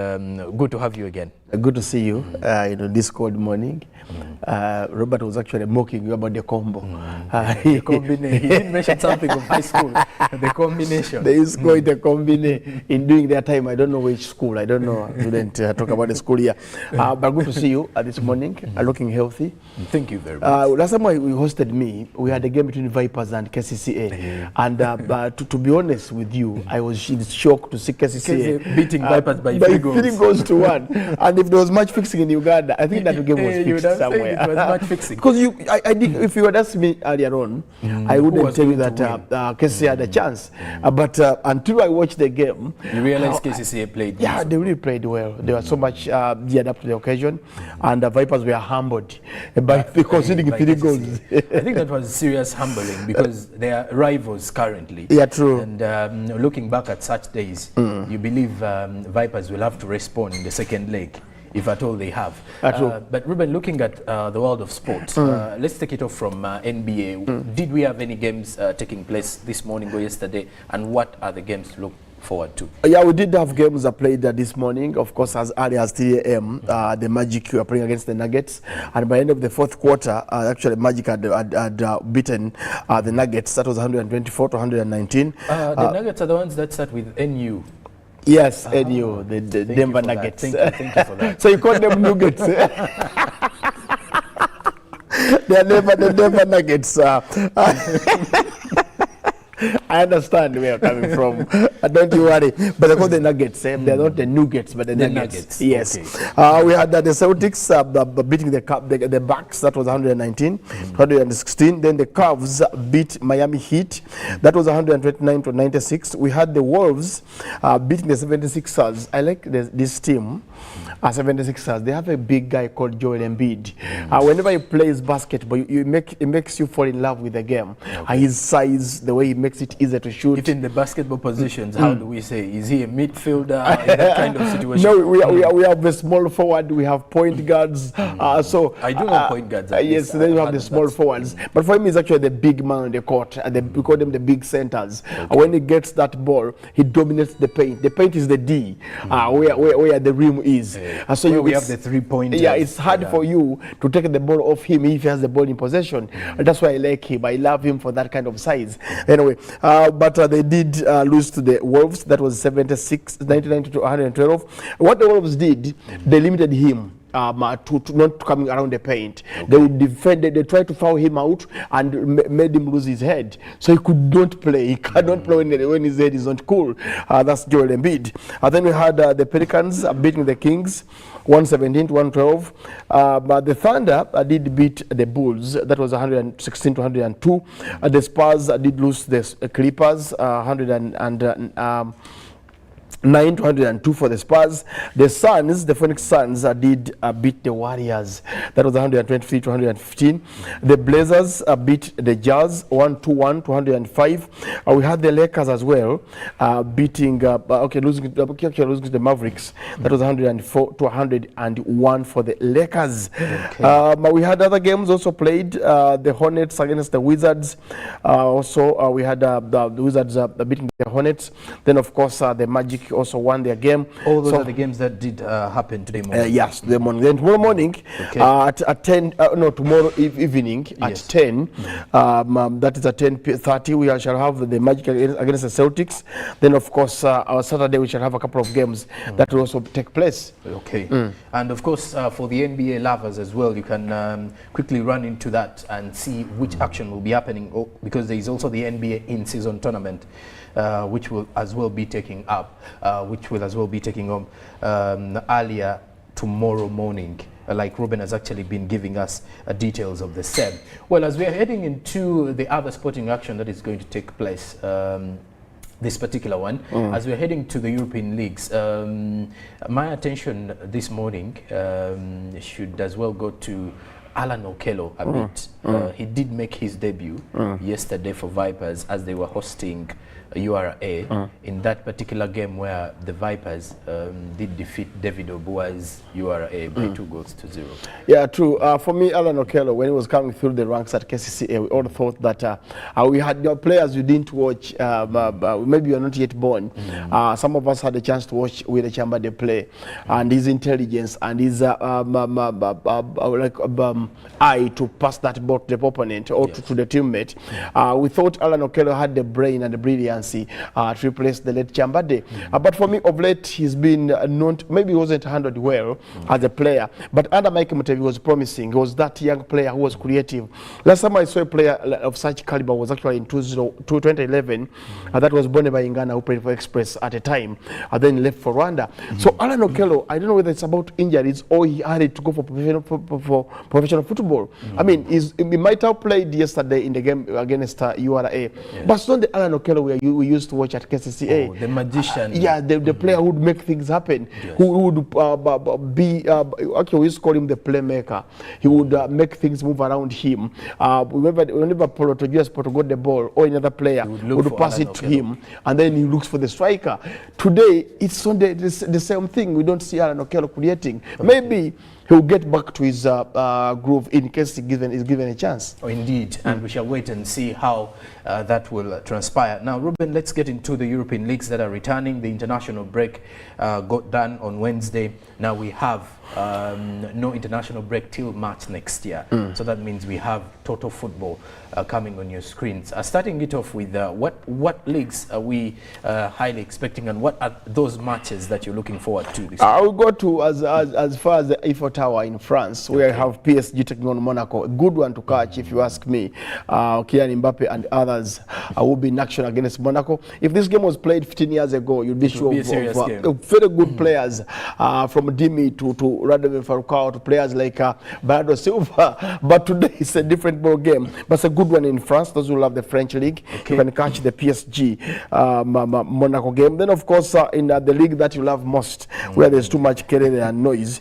good to have you again. Good to see you, this cold morning. Robert was actually mocking you about the combo. The combination. He did mention something of high school, the combination. There is quite a combination in doing their time. I don't know which school. I don't know. I didn't talk about the school here. But good to see you this morning, looking healthy. Thank you very much. Last time you hosted me, we had a game between Vipers and KCCA. And to be honest with you, I was shocked to see KCCA beating Vipers by 3 goals. 3 goals to 1. And And if there was match fixing in Uganda, I think that game was fixed somewhere. It was match fixing. Because if you had asked me earlier on, I wouldn't tell you that KCC had a chance. But until I watched the game, you realized KCC played. Yeah, they really played well. They were so much geared up to the occasion, and the Vipers were humbled by conceding 3 goals. I think that was serious humbling because they are rivals currently. Yeah, true. And looking back at such days, you believe Vipers will have to respond in the second leg, if at all they have. But Ruben, looking at the world of sport, let's take it off from NBA. Did we have any games taking place this morning or yesterday, and what are the games to look forward to? Yeah, we did have games that played this morning. Of course, as early as 3 a.m., the Magic were playing against the Nuggets. And by the end of the fourth quarter, actually Magic had beaten the Nuggets. That was 124 to 119. The Nuggets are the ones that start with NU. Yes, NU, the Denver Nuggets. Thank you for that. So you call them Nuggets. They are never the Denver Nuggets. I understand where you're coming from. Don't you worry. But they call the Nuggets. They're not the Nuggets, but the Nuggets. Yes. Okay. We had the Celtics beating the Bucks. That was 119, 116. Then the Cavs beat Miami Heat. That was 129 to 96. We had the Wolves beating the 76ers. I like this team. 76ers. They have a big guy called Joel Embiid. Whenever he plays basketball, it makes you fall in love with the game. His size, the way he makes it easier to shoot. If in the basketball positions, how do we say? Is he a midfielder in that kind of situation? No, we have the small forward, we have point guards. So I do know point guards. Yes, then you have the small forwards. But for him, he's actually the big man on the court. We call them the big centers. When he gets that ball, he dominates the paint. The paint is the D, where the rim is. So we have the 3-point. Yeah, it's hard for you to take the ball off him if he has the ball in possession. And that's why I like him. I love him for that kind of size. Anyway, but they did lose to the Wolves. That was 99 to 112. What the Wolves did, they limited him. To not coming around the paint. They would defend it, they tried to foul him out and made him lose his head. So he could not play. He cannot play when his head is not cool. That's Joel Embiid. Then we had the Pelicans beating the Kings 117 to 112. But the Thunder did beat the Bulls. That was 116 to 102. The Spurs did lose the Clippers 9 to 102 for the Spurs. The Suns, the Phoenix Suns, did beat the Warriors. That was 123 to 115. The Blazers beat the Jazz 121 to 105. We had the Lakers as well beating, losing to the Mavericks. That was 104 to 101 for the Lakers. But we had other games also played. The Hornets against the Wizards. Also, we had the Wizards beating the Hornets. Then, of course, the Magic also won their game. All those are the games that did happen today morning. Yes, today morning. Then tomorrow morning at 10, tomorrow evening at 10, that is at 10:30, we shall have the Magic against the Celtics. Then, of course, our Saturday we shall have a couple of games that will also take place. Okay. And, of course, for the NBA lovers as well, you can quickly run into that and see which action will be happening, because there is also the NBA in-season tournament. Which will as well be taking on earlier tomorrow morning, like Ruben has actually been giving us details of the same. Well, as we are heading into the other sporting action that is going to take place, this particular one, as we're heading to the European leagues, my attention this morning should as well go to Alan Okello a bit. He did make his debut yesterday for Vipers as they were hosting URA in that particular game where the Vipers did defeat David Obua's URA by 2-0. Yeah, true. For me, Alan Okello, when he was coming through the ranks at KCCA, we all thought that we had players you didn't watch, maybe you're not yet born. Some of us had a chance to watch with the Chambade play, and his intelligence and his eye to pass that ball to the opponent or to the teammate. We thought Alan Okello had the brain and the brilliance experience to replace the late Chambade. But for me, of late, he's been known, maybe he wasn't handled well as a player, but under Mike Mutebi was promising. He was that young player who was creative. Last time I saw a player of such caliber was actually in 2011, that was Bone Bayingana, who played for Express at a time, and then left for Rwanda. So Alan Okello, I don't know whether it's about injuries or he had to go for professional football. I mean, he might have played yesterday in the game against URA, but it's not the Alan Okello we used to watch at KCCA. Oh, the magician. Yeah, the player who would make things happen, who would be, actually we used to call him the playmaker. He would make things move around him. Whenever Julius Poto got the ball or another player would pass it to him, and then he looks for the striker. Today, it's not the same thing. We don't see Alan Okello creating. Maybe he'll get back to his groove in case is given a chance. Oh, indeed, and we shall wait and see how that will transpire. Now, Ruben, let's get into the European leagues that are returning. The international break got done on Wednesday. Now we have no international break till March next year. So that means we have total football coming on your screens. Starting it off with what leagues are we highly expecting, and what are those matches that you're looking forward to this I will go to as far as the Eiffel Tower in France, where I have PSG taking on Monaco. A good one to catch, if you ask me. Kylian Mbappe and others will be in action against Monaco. If this game was played 15 years ago, you'd be sure of very good players, from Dimi to Radovan Falcao to players like Bernardo Silva. But today it's a different ball game. But it's a good one in France. Those who love the French league, you can catch the PSG Monaco game. Then, of course, in the league that you love most, where there's too much carrying and noise.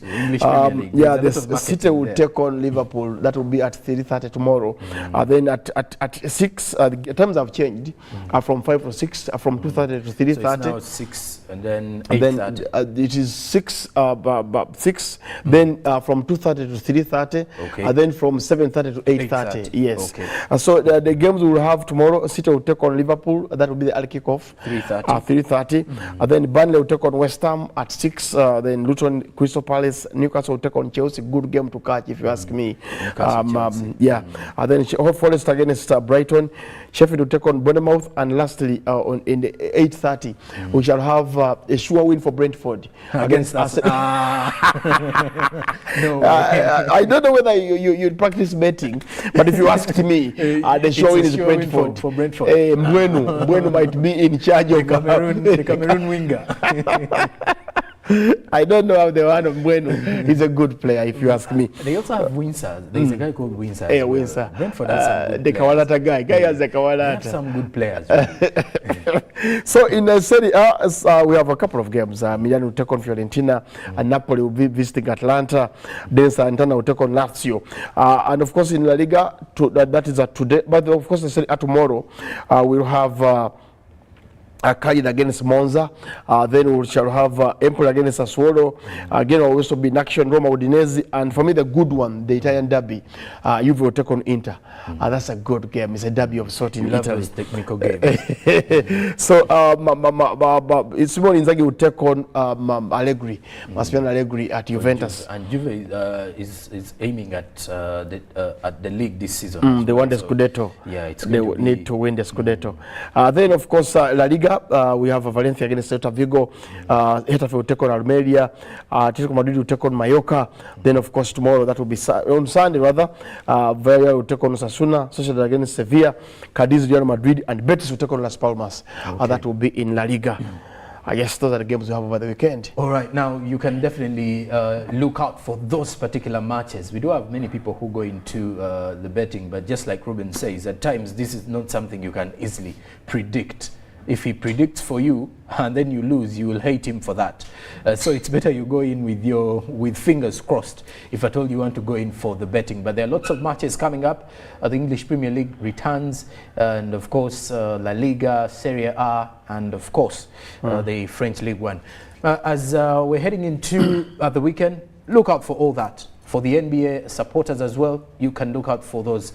Yeah, the City will take on Liverpool. That will be at 3:30 tomorrow. Then at 6, the times have changed from 5 to 6, from 2:30 to 3:30. So it's now 6 and then 8:30. It is 6, 6. Then from 2:30 to 3:30. And then from 7:30 to 8:30. Yes. So the games we will have tomorrow, City will take on Liverpool. That will be the early kickoff. 3:30. And then Burnley will take on West Ham at 6. Then Luton, Crystal Palace, Newcastle will take on Chelsea. Good game to catch, if you ask me. Yeah. And then Forest against Brighton. Sheffield will take on Bournemouth, and lastly in the 8:30 we shall have a sure win for Brentford against us. No, I don't know whether you practice betting, but if you asked me, the sure win is Brentford. For Brentford. Mbwenu might be in charge of the Cameroon winger. I don't know how the one of Mbwenu. He's a good player, if you ask me. They also have Windsor. There's a guy called Windsor. Hey, Windsor. Brentford has some good the Kawalata guy. Guy has the Kawalata. They have some good players. So in the Serie A, we have a couple of games. Milan will take on Fiorentina, and Napoli will be visiting Atlanta. Then Salernitana will take on Lazio. And of course in La Liga, that is today. But of course the Serie A tomorrow, we'll have Cagliari against Monza. Then we shall have Empoli against Sassuolo. Again, will also be in action, Roma Udinese. And for me, the good one, the Italian derby, Juve will take on Inter. That's a good game. It's a derby of sort in Italy. Those technical games. So, Simone Inzaghi will take on Allegri, Massimiliano Allegri at Juventus. And Juve is aiming at the league this season. They want the Scudetto. Yeah, they need to win the Scudetto. Then, of course, La Liga. We have Valencia against Celta Vigo. Getafe will take on Almeria. Atletico Madrid will take on Mallorca. Then, of course, tomorrow, that will be on Sunday, rather. Villarreal will take on Osasuna. Sociedad against Sevilla. Cadiz, Real Madrid, and Betis will take on Las Palmas. That will be in La Liga. I guess those are the games we have over the weekend. All right, now you can definitely look out for those particular matches. We do have many people who go into the betting, but just like Ruben says, at times this is not something you can easily predict. If he predicts for you and then you lose, you will hate him for that. So it's better you go in with fingers crossed if at all you want to go in for the betting. But there are lots of matches coming up. The English Premier League returns, and of course La Liga, Serie A, and of course the French League One. As we're heading into the weekend, look out for all that. For the NBA supporters as well, you can look out for those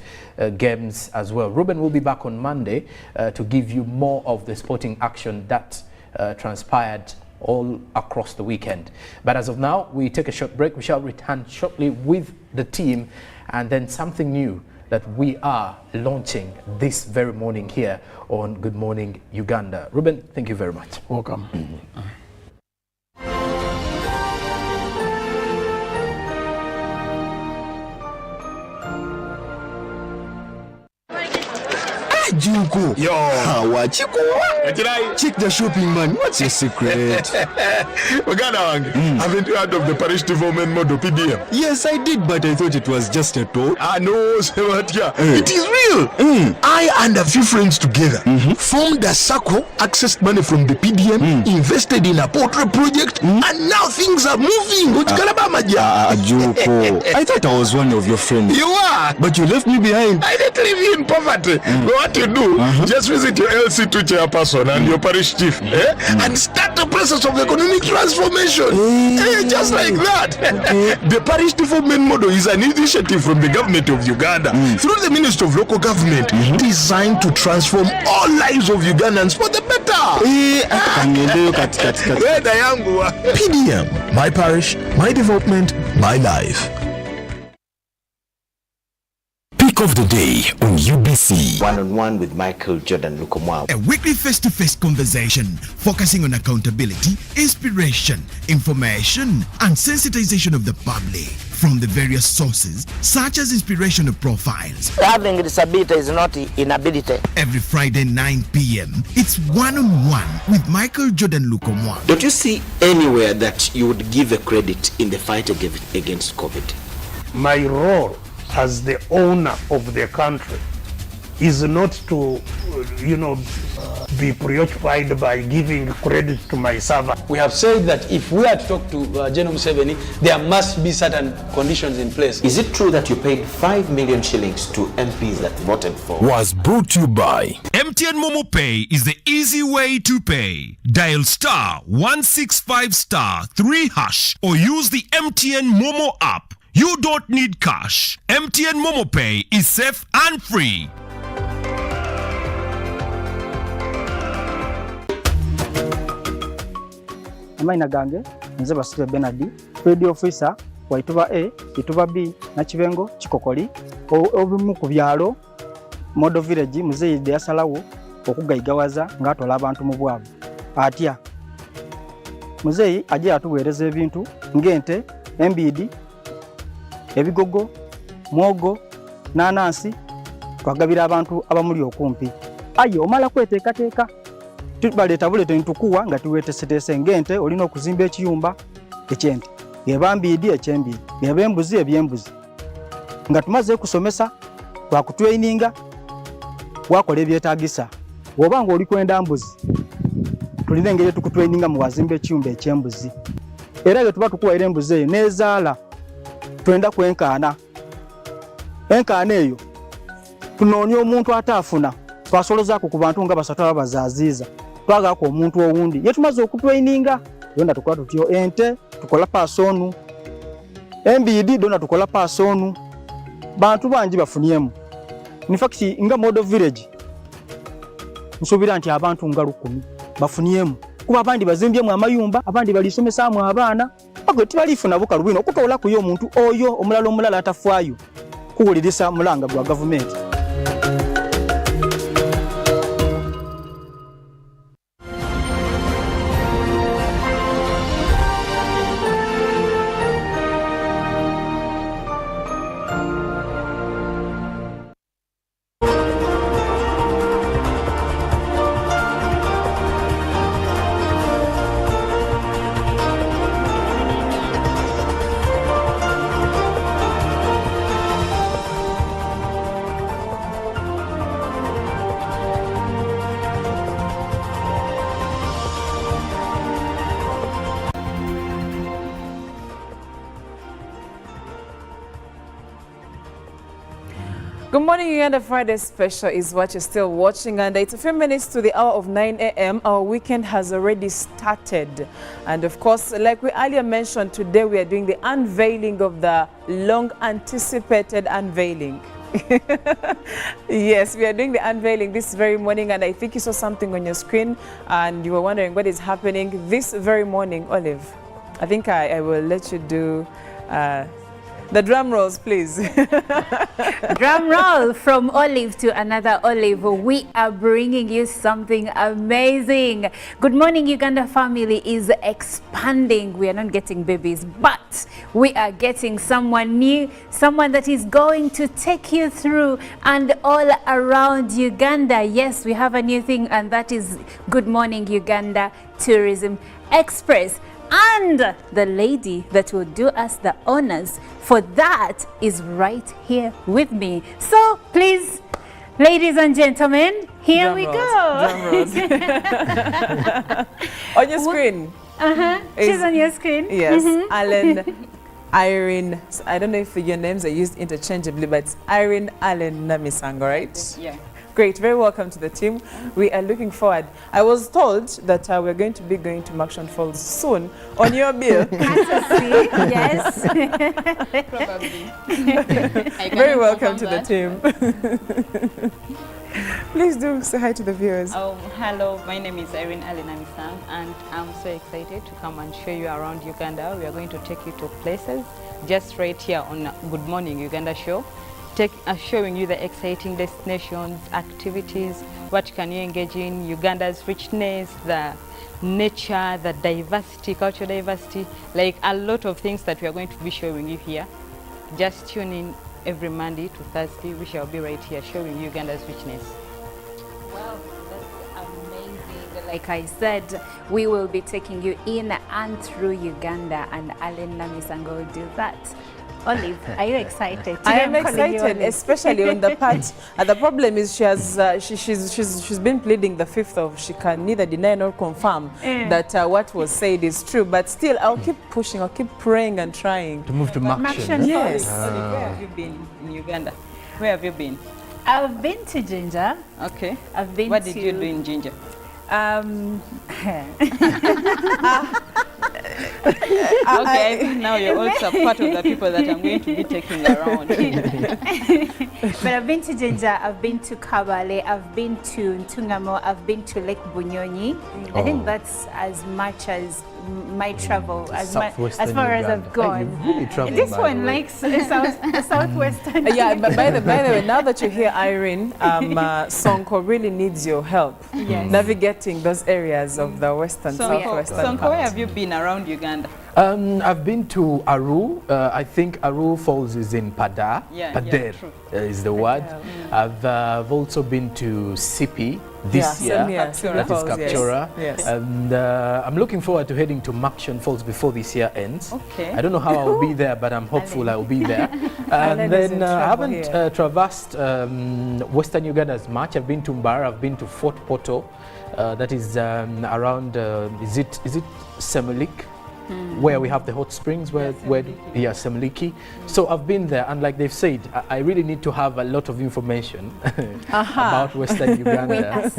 games as well. Ruben will be back on Monday to give you more of the sporting action that transpired all across the weekend. But as of now, we take a short break. We shall return shortly with the team and then something new that we are launching this very morning here on Good Morning Uganda. Ruben, thank you very much. Welcome. Juko. Yo. Wachiko. Check the shopping, man. What's your secret? Haven't you heard of the parish development model, PDM? Yes, I did, but I thought it was just a talk. No, Sebatia. It is real. I and a few friends together formed a circle, accessed money from the PDM, invested in a portrait project, and now things are moving. Juko. I thought I was one of your friends. You are. But you left me behind. I didn't leave you in poverty. What you do, just visit your LC2 chairperson and your parish chief and start the process of economic transformation. Just like that. The parish development model is an initiative from the government of Uganda through the Ministry of Local Government designed to transform all lives of Ugandans for the better. PDM, my parish, my development, my life. Pick of the day on UBC. One-on-one with Michael Jordan Lukomwa. A weekly face-to-face conversation focusing on accountability, inspiration, information, and sensitization of the public from the various sources, such as inspirational profiles. Having a disability is not inability. Every Friday 9 p.m., it's one-on-one with Michael Jordan Lukomwa. Don't you see anywhere that you would give a credit in the fight against COVID? My role as the owner of the country is not to, be preoccupied by giving credit to my servant. We have said that if we are to talk to General Museveni, there must be certain conditions in place. Is it true that you paid 5 million shillings to MPs that voted for? Was brought to you by MTN Momo Pay is the easy way to pay. Dial *165*3# or use the MTN Momo app. You don't need cash. MTN Momo Pay is safe and free. Amaina gange nze Basile Benadi, radio officer wa Ituba A, Ituba B na Kibengo Kikokoli obumu ku byalo Modo Village Muzeyi yasalawo okugayigawaza ngatola abantu mu bwavu. Atya Muzeyi aje atuweereza ebintu ngente, embidi, ebigogo, mwogo, nanansi twagabira abantu abamuli okumpi. Aye omala kweteekateeka tubaleta bulete ntukuwa nga tuwetesetese ngente olina okuzimba ekiyumba ekyente. Yeba mbidi ekyembidi, yeba embuzi ebyembuzi. Nga tumaze kusomesa twakutweininga wakola ebyetaagisa. Woba nga oli kwenda mbuzi tulina engeri tukutweininga mu wazimba ekiyumba ekyembuzi. Era bwe tuba tukuwaira embuzi eyo nezaala twenda kwenkaana. Enkaana eyo tunoonya omuntu ataafuna twasolozaako ku bantu nga basatu abazaaziiza twagaako omuntu owundi ye tumaze okutweininga yonna tukola tutyo. Ente tukola paasonu, embidi donna tukola paasonu, bantu bangi bafuniemu. In fact nga Modo Village nsuubira nti abantu nga 10 bafuniemu kuba abandi bazimbyemu amayumba, abandi balisomesaamu abaana bagwe tibalifuna bukalubino okutoola kuyo omuntu oyo omulala atafaayo kuwulirisa mulanga gwa gavumenti. Good morning, Uganda. Friday Special is what you're still watching, and it's a few minutes to the hour of 9 a.m. Our weekend has already started. And of course, like we earlier mentioned, today we are doing the unveiling of the long-anticipated unveiling. Yes, we are doing the unveiling this very morning, and I think you saw something on your screen and you were wondering what is happening this very morning. Olive, I think I will let you do The drum rolls, please. Drum roll from Olive to another Olive. We are bringing you something amazing. Good Morning Uganda family is expanding. We are not getting babies, but we are getting someone new, someone that is going to take you through and all around Uganda. Yes, we have a new thing, and that is Good Morning Uganda Tourism Express. And the lady that will do us the honors for that is right here with me. So please, ladies and gentlemen, here Drum we rolls, go. drum rolls. On your screen. She's on your screen. Yes, Allen, Irene. I don't know if your names are used interchangeably, but it's Irene, Allen, Namisango, right? Yeah. Great, very welcome to the team. We are looking forward. I was told that we're going to be going to Maction Falls soon on your bill. Yes. Probably. Very welcome to the team. Please do say hi to the viewers. Oh, hello, my name is Irene Alinamisang, and I'm so excited to come and show you around Uganda. We are going to take you to places just right here on Good Morning Uganda show. Showing you the exciting destinations, activities, what can you engage in, Uganda's richness, the nature, the diversity, cultural diversity, like a lot of things that we are going to be showing you here. Just tune in every Monday to Thursday. We shall be right here showing you Uganda's richness. Well, that's amazing. Like I said, we will be taking you in and through Uganda, and Allen Namisango will do that. Olive, are you excited? I am excited, especially on the part. The problem is she has she's been pleading the fifth of she can neither deny nor confirm that what was said is true. But still, I'll keep pushing. I'll keep praying and trying to move to Maction. Yes. Olive, where have you been in Uganda? Where have you been? I've been to Jinja. Okay. I've been. What did you do in Jinja? Okay, I think now you're also part of the people that I'm going to be taking around. But I've been to Jinja, I've been to Kabale, I've been to Ntungamo, I've been to Lake Bunyonyi. I think that's as much as my travel, as far as I've gone. Really traveled, this one likes southwestern. Yeah, but by the way, now that you're here, Irene, Sonko really needs your help navigating those areas of the western, southwestern Sonko, part. where have you been around Uganda? I've been to Aru. I think Aru Falls is in Pader. Pader is the word. I've also been to Sipi this year. That is Kapchora. Yes. And I'm looking forward to heading to Maction Falls before this year ends. Okay. I don't know how I'll be there, but I'm hopeful I'll be there. And then I haven't traversed Western Uganda as much. I've been to Mbara. I've been to Fort Poto. That is around. Is it Semelik? Where we have the hot springs, Semliki. So I've been there, and like they've said, I really need to have a lot of information about Western Uganda.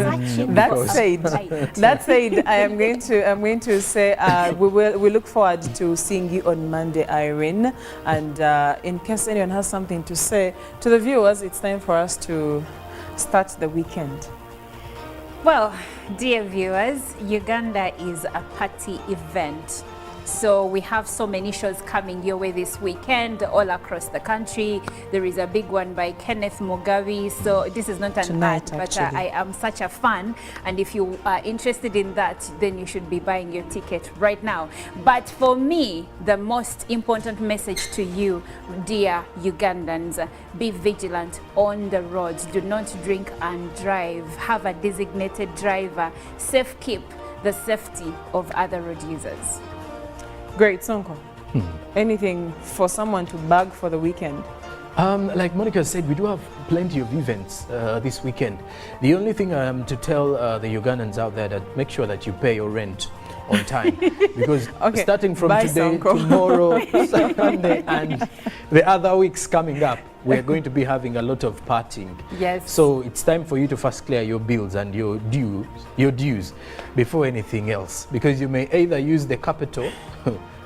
That said, I'm going to say we look forward to seeing you on Monday, Irene. And in case anyone has something to say to the viewers, it's time for us to start the weekend. Well, dear viewers, Uganda is a party event. So we have so many shows coming your way this weekend all across the country. There is a big one by Kenneth Mugabe. So this is not an ad, but I am such a fan. And if you are interested in that, then you should be buying your ticket right now. But for me, the most important message to you, dear Ugandans, be vigilant on the roads. Do not drink and drive. Have a designated driver. Keep the safety of other road users. Great, Sonko. Anything for someone to bag for the weekend? Like Monica said, we do have plenty of events this weekend. The only thing to tell the Ugandans out there that make sure that you pay your rent on time, because starting from today, tomorrow, Sunday, and the other weeks coming up, we're going to be having a lot of partying. Yes. So it's time for you to first clear your bills and your dues before anything else, because you may either use the capital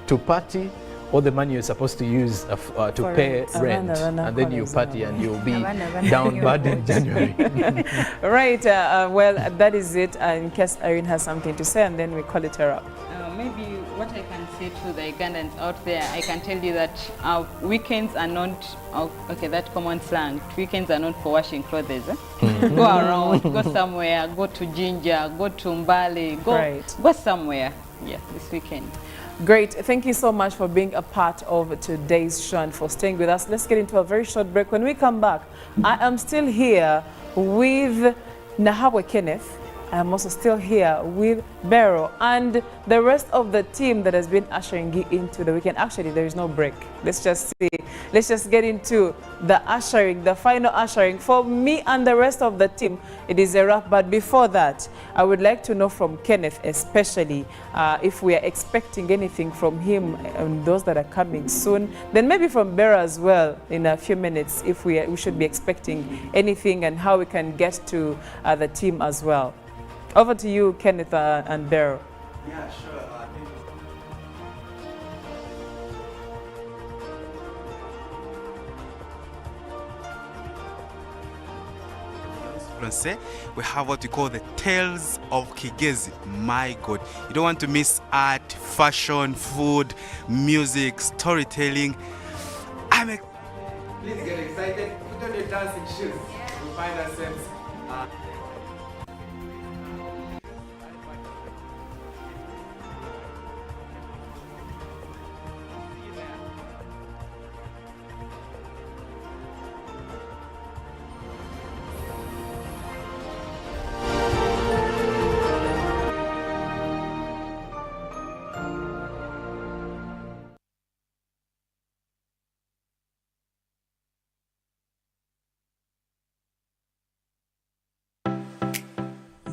to party, or the money you're supposed to use to pay rent, and then you party and you'll be down bad in January. Right, well, that is it. In case Irene has something to say, and then we call it a wrap. Maybe what I can say to the Ugandans out there, I can tell you that weekends are not, okay, that common slang, weekends are not for washing clothes. Go around, go somewhere, go to Jinja, go to Mbale, go somewhere, yeah, this weekend. Great. Thank you so much for being a part of today's show and for staying with us. Let's get into a very short break. When we come back, I am still here with Nahabwe Kenneth. I am also still here with Bero and the rest of the team that has been ushering you into the weekend. Actually, there is no break. Let's just get into the ushering, the final ushering. For me and the rest of the team, it is a wrap. But before that, I would like to know from Kenneth especially if we are expecting anything from him and those that are coming soon. Then maybe from Bero as well in a few minutes if we should be expecting anything and how we can get to the team as well. Over to you, Kenneth and Bero. Yeah, sure. We have what we call the Tales of Kigezi. My God, you don't want to miss art, fashion, food, music, storytelling. Please get excited. Put on your dancing shoes. We find ourselves.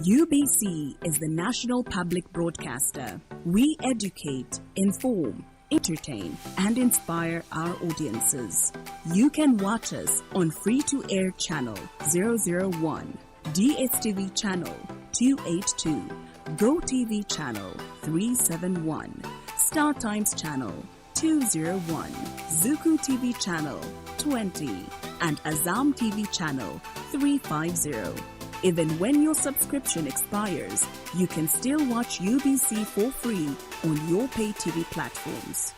UBC is the national public broadcaster. We educate, inform, entertain, and inspire our audiences. You can watch us on free-to-air channel 001, DSTV channel 282, GoTV channel 371, Star Times channel 201, Zuku TV channel 20, and Azam TV channel 350. Even when your subscription expires, you can still watch UBC for free on your pay TV platforms.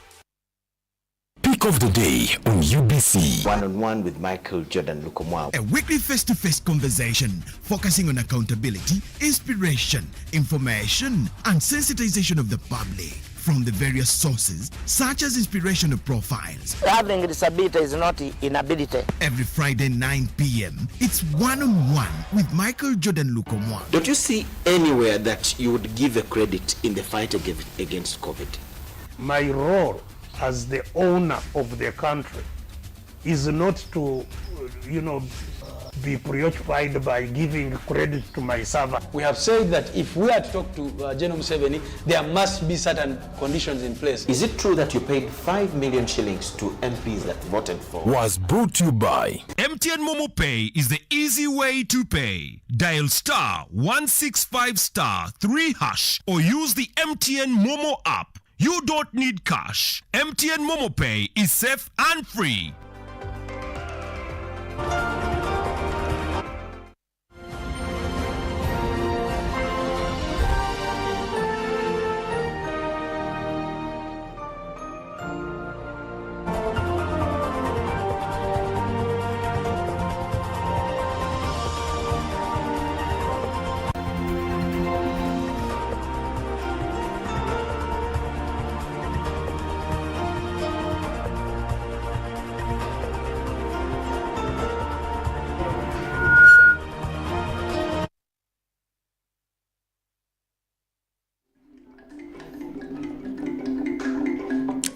Pick of the day on UBC. One-on-one with Michael Jordan Lukomwa. A weekly face-to-face conversation focusing on accountability, inspiration, information, and sensitization of the public from the various sources, such as inspirational profiles. Having a disability is not inability. Every Friday 9 p.m., it's one-on-one with Michael Jordan Lukomwa. Don't you see anywhere that you would give a credit in the fight against COVID? My role as the owner of the country is not to, be preoccupied by giving credit to my servant. We have said that if we are to talk to General Museveni, there must be certain conditions in place. Is it true that you paid 5 million shillings to MPs that voted for? Was brought to you by MTN Momo Pay is the easy way to pay. Dial *165*3# or use the MTN Momo app. You don't need cash. MTN Momo Pay is safe and free.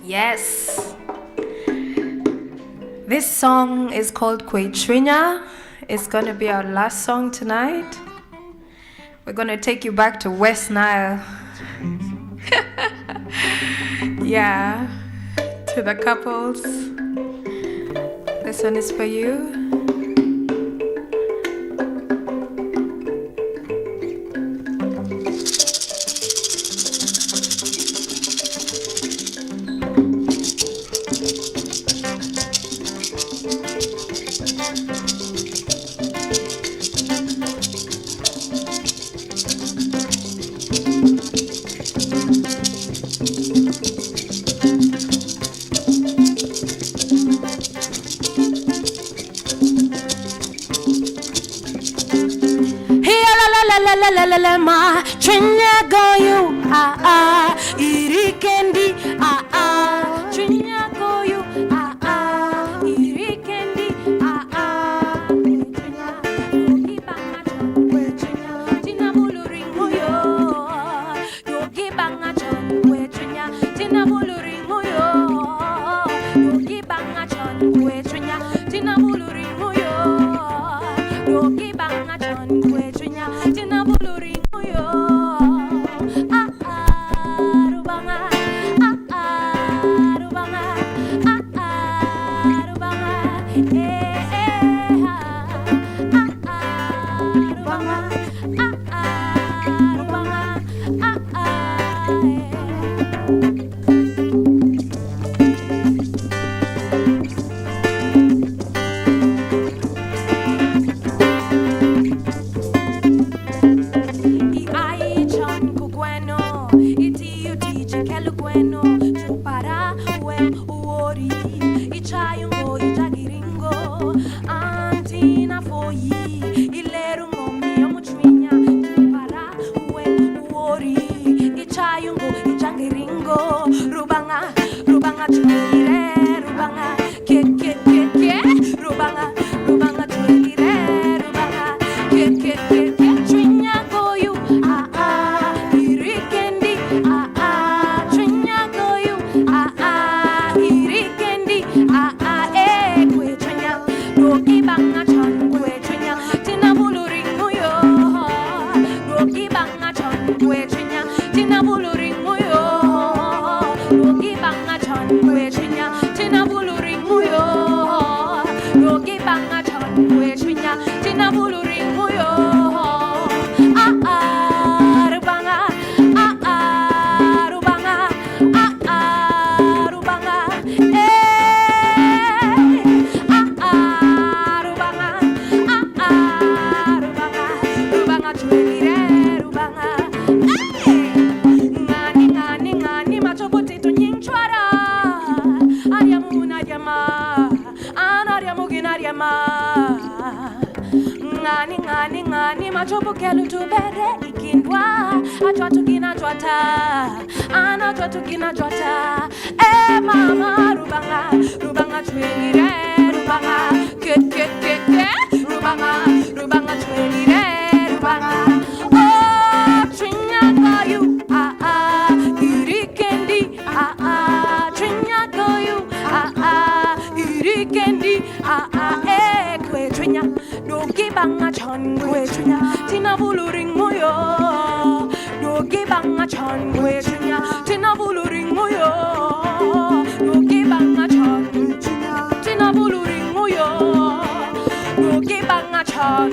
Yes. This song is called Kwetrinya. It's going to be our last song tonight. We're going to take you back to West Nile. Yeah, to the couples. This one is for you. Yalalama, Trinya go you, Irikendi, Trinya go you, Irikendi, Yogi Bangachon, Trinya, Tina Buluringo yo, Yogi Bangachon, Trinya, Tina Buluringo yo, Yogi Bangachon, Trinya, Tina Buluringo yo, Yogi Bangachon, Trinya, Tina Buluringo yo, Rubanga, Rubanga, Rubanga, ngani machopo kelu tubere ikindwa atwa tukina twata ana twa tukina twata mama rubanga twelire rubanga ke rubanga twelire rubanga oh Trinya go you irikendi Trinya go you irikendi kwe Trinya Dogi banga chan kwe Trinya Tina buluring moyo Dogi banga chan kwe Trinya Tina buluring moyo Dogi banga chan Tina buluring moyo Dogi banga chan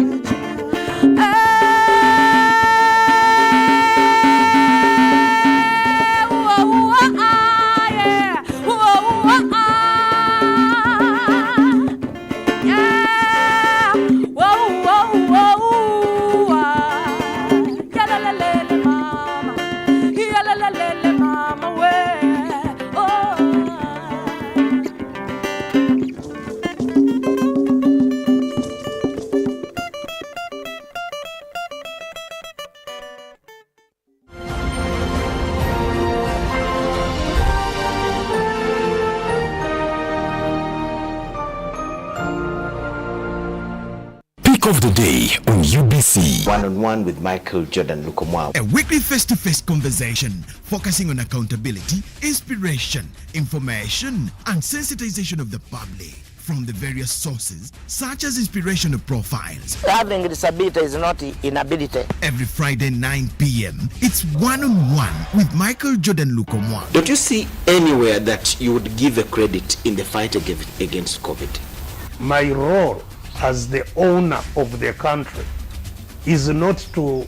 Of the day on UBC. One-on-one with Michael Jordan Lukomwa. A weekly face-to-face conversation focusing on accountability, inspiration, information, and sensitization of the public from the various sources, such as inspirational profiles. Having a disability is not inability. Every Friday 9 p.m., it's one-on-one with Michael Jordan Lukomwa. Don't you see anywhere that you would give a credit in the fight against COVID? My role as the owner of the country is not to,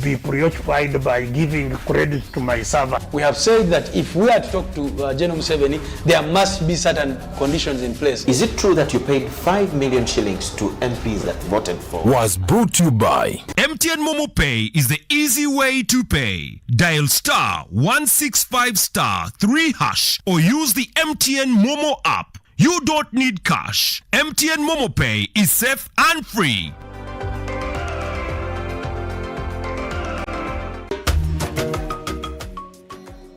be preoccupied by giving credit to my servant. We have said that if we are to talk to General Museveni, there must be certain conditions in place. Is it true that you paid 5 million shillings to MPs that voted for? Was brought to you by MTN Momo Pay is the easy way to pay. Dial *165*3# or use the MTN Momo app. You don't need cash. MTN Momo Pay is safe and free.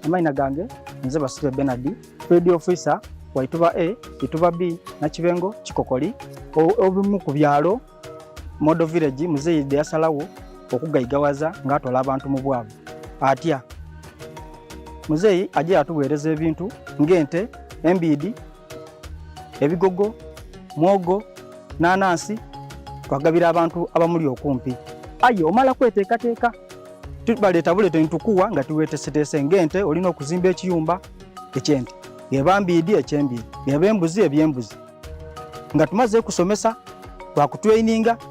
amaina gange nze Basile Benard, radio officer wa Ituba A, Ituba B na Kibengo Kikokoli obumu ku byalo Model Village Muzeyide yasalawo okugayigawaza ng'atwala abantu mu bwavu. Atya Muzeyi ajja atuweereza ebintu ng'ente, embiidi, ebigogo, mwogo, nanansi twagabira abantu abamuli okumpi. Aye omala kweteekateeka tubaleeta buleete nitukuwa nga tuweeteeseteese ng'ente olina okuzimba ekiyumba eky'ente, eba mbiidi eky'embiidi, eba embuzi eby'embuzi. Nga tumaze kusomesa twakutraininga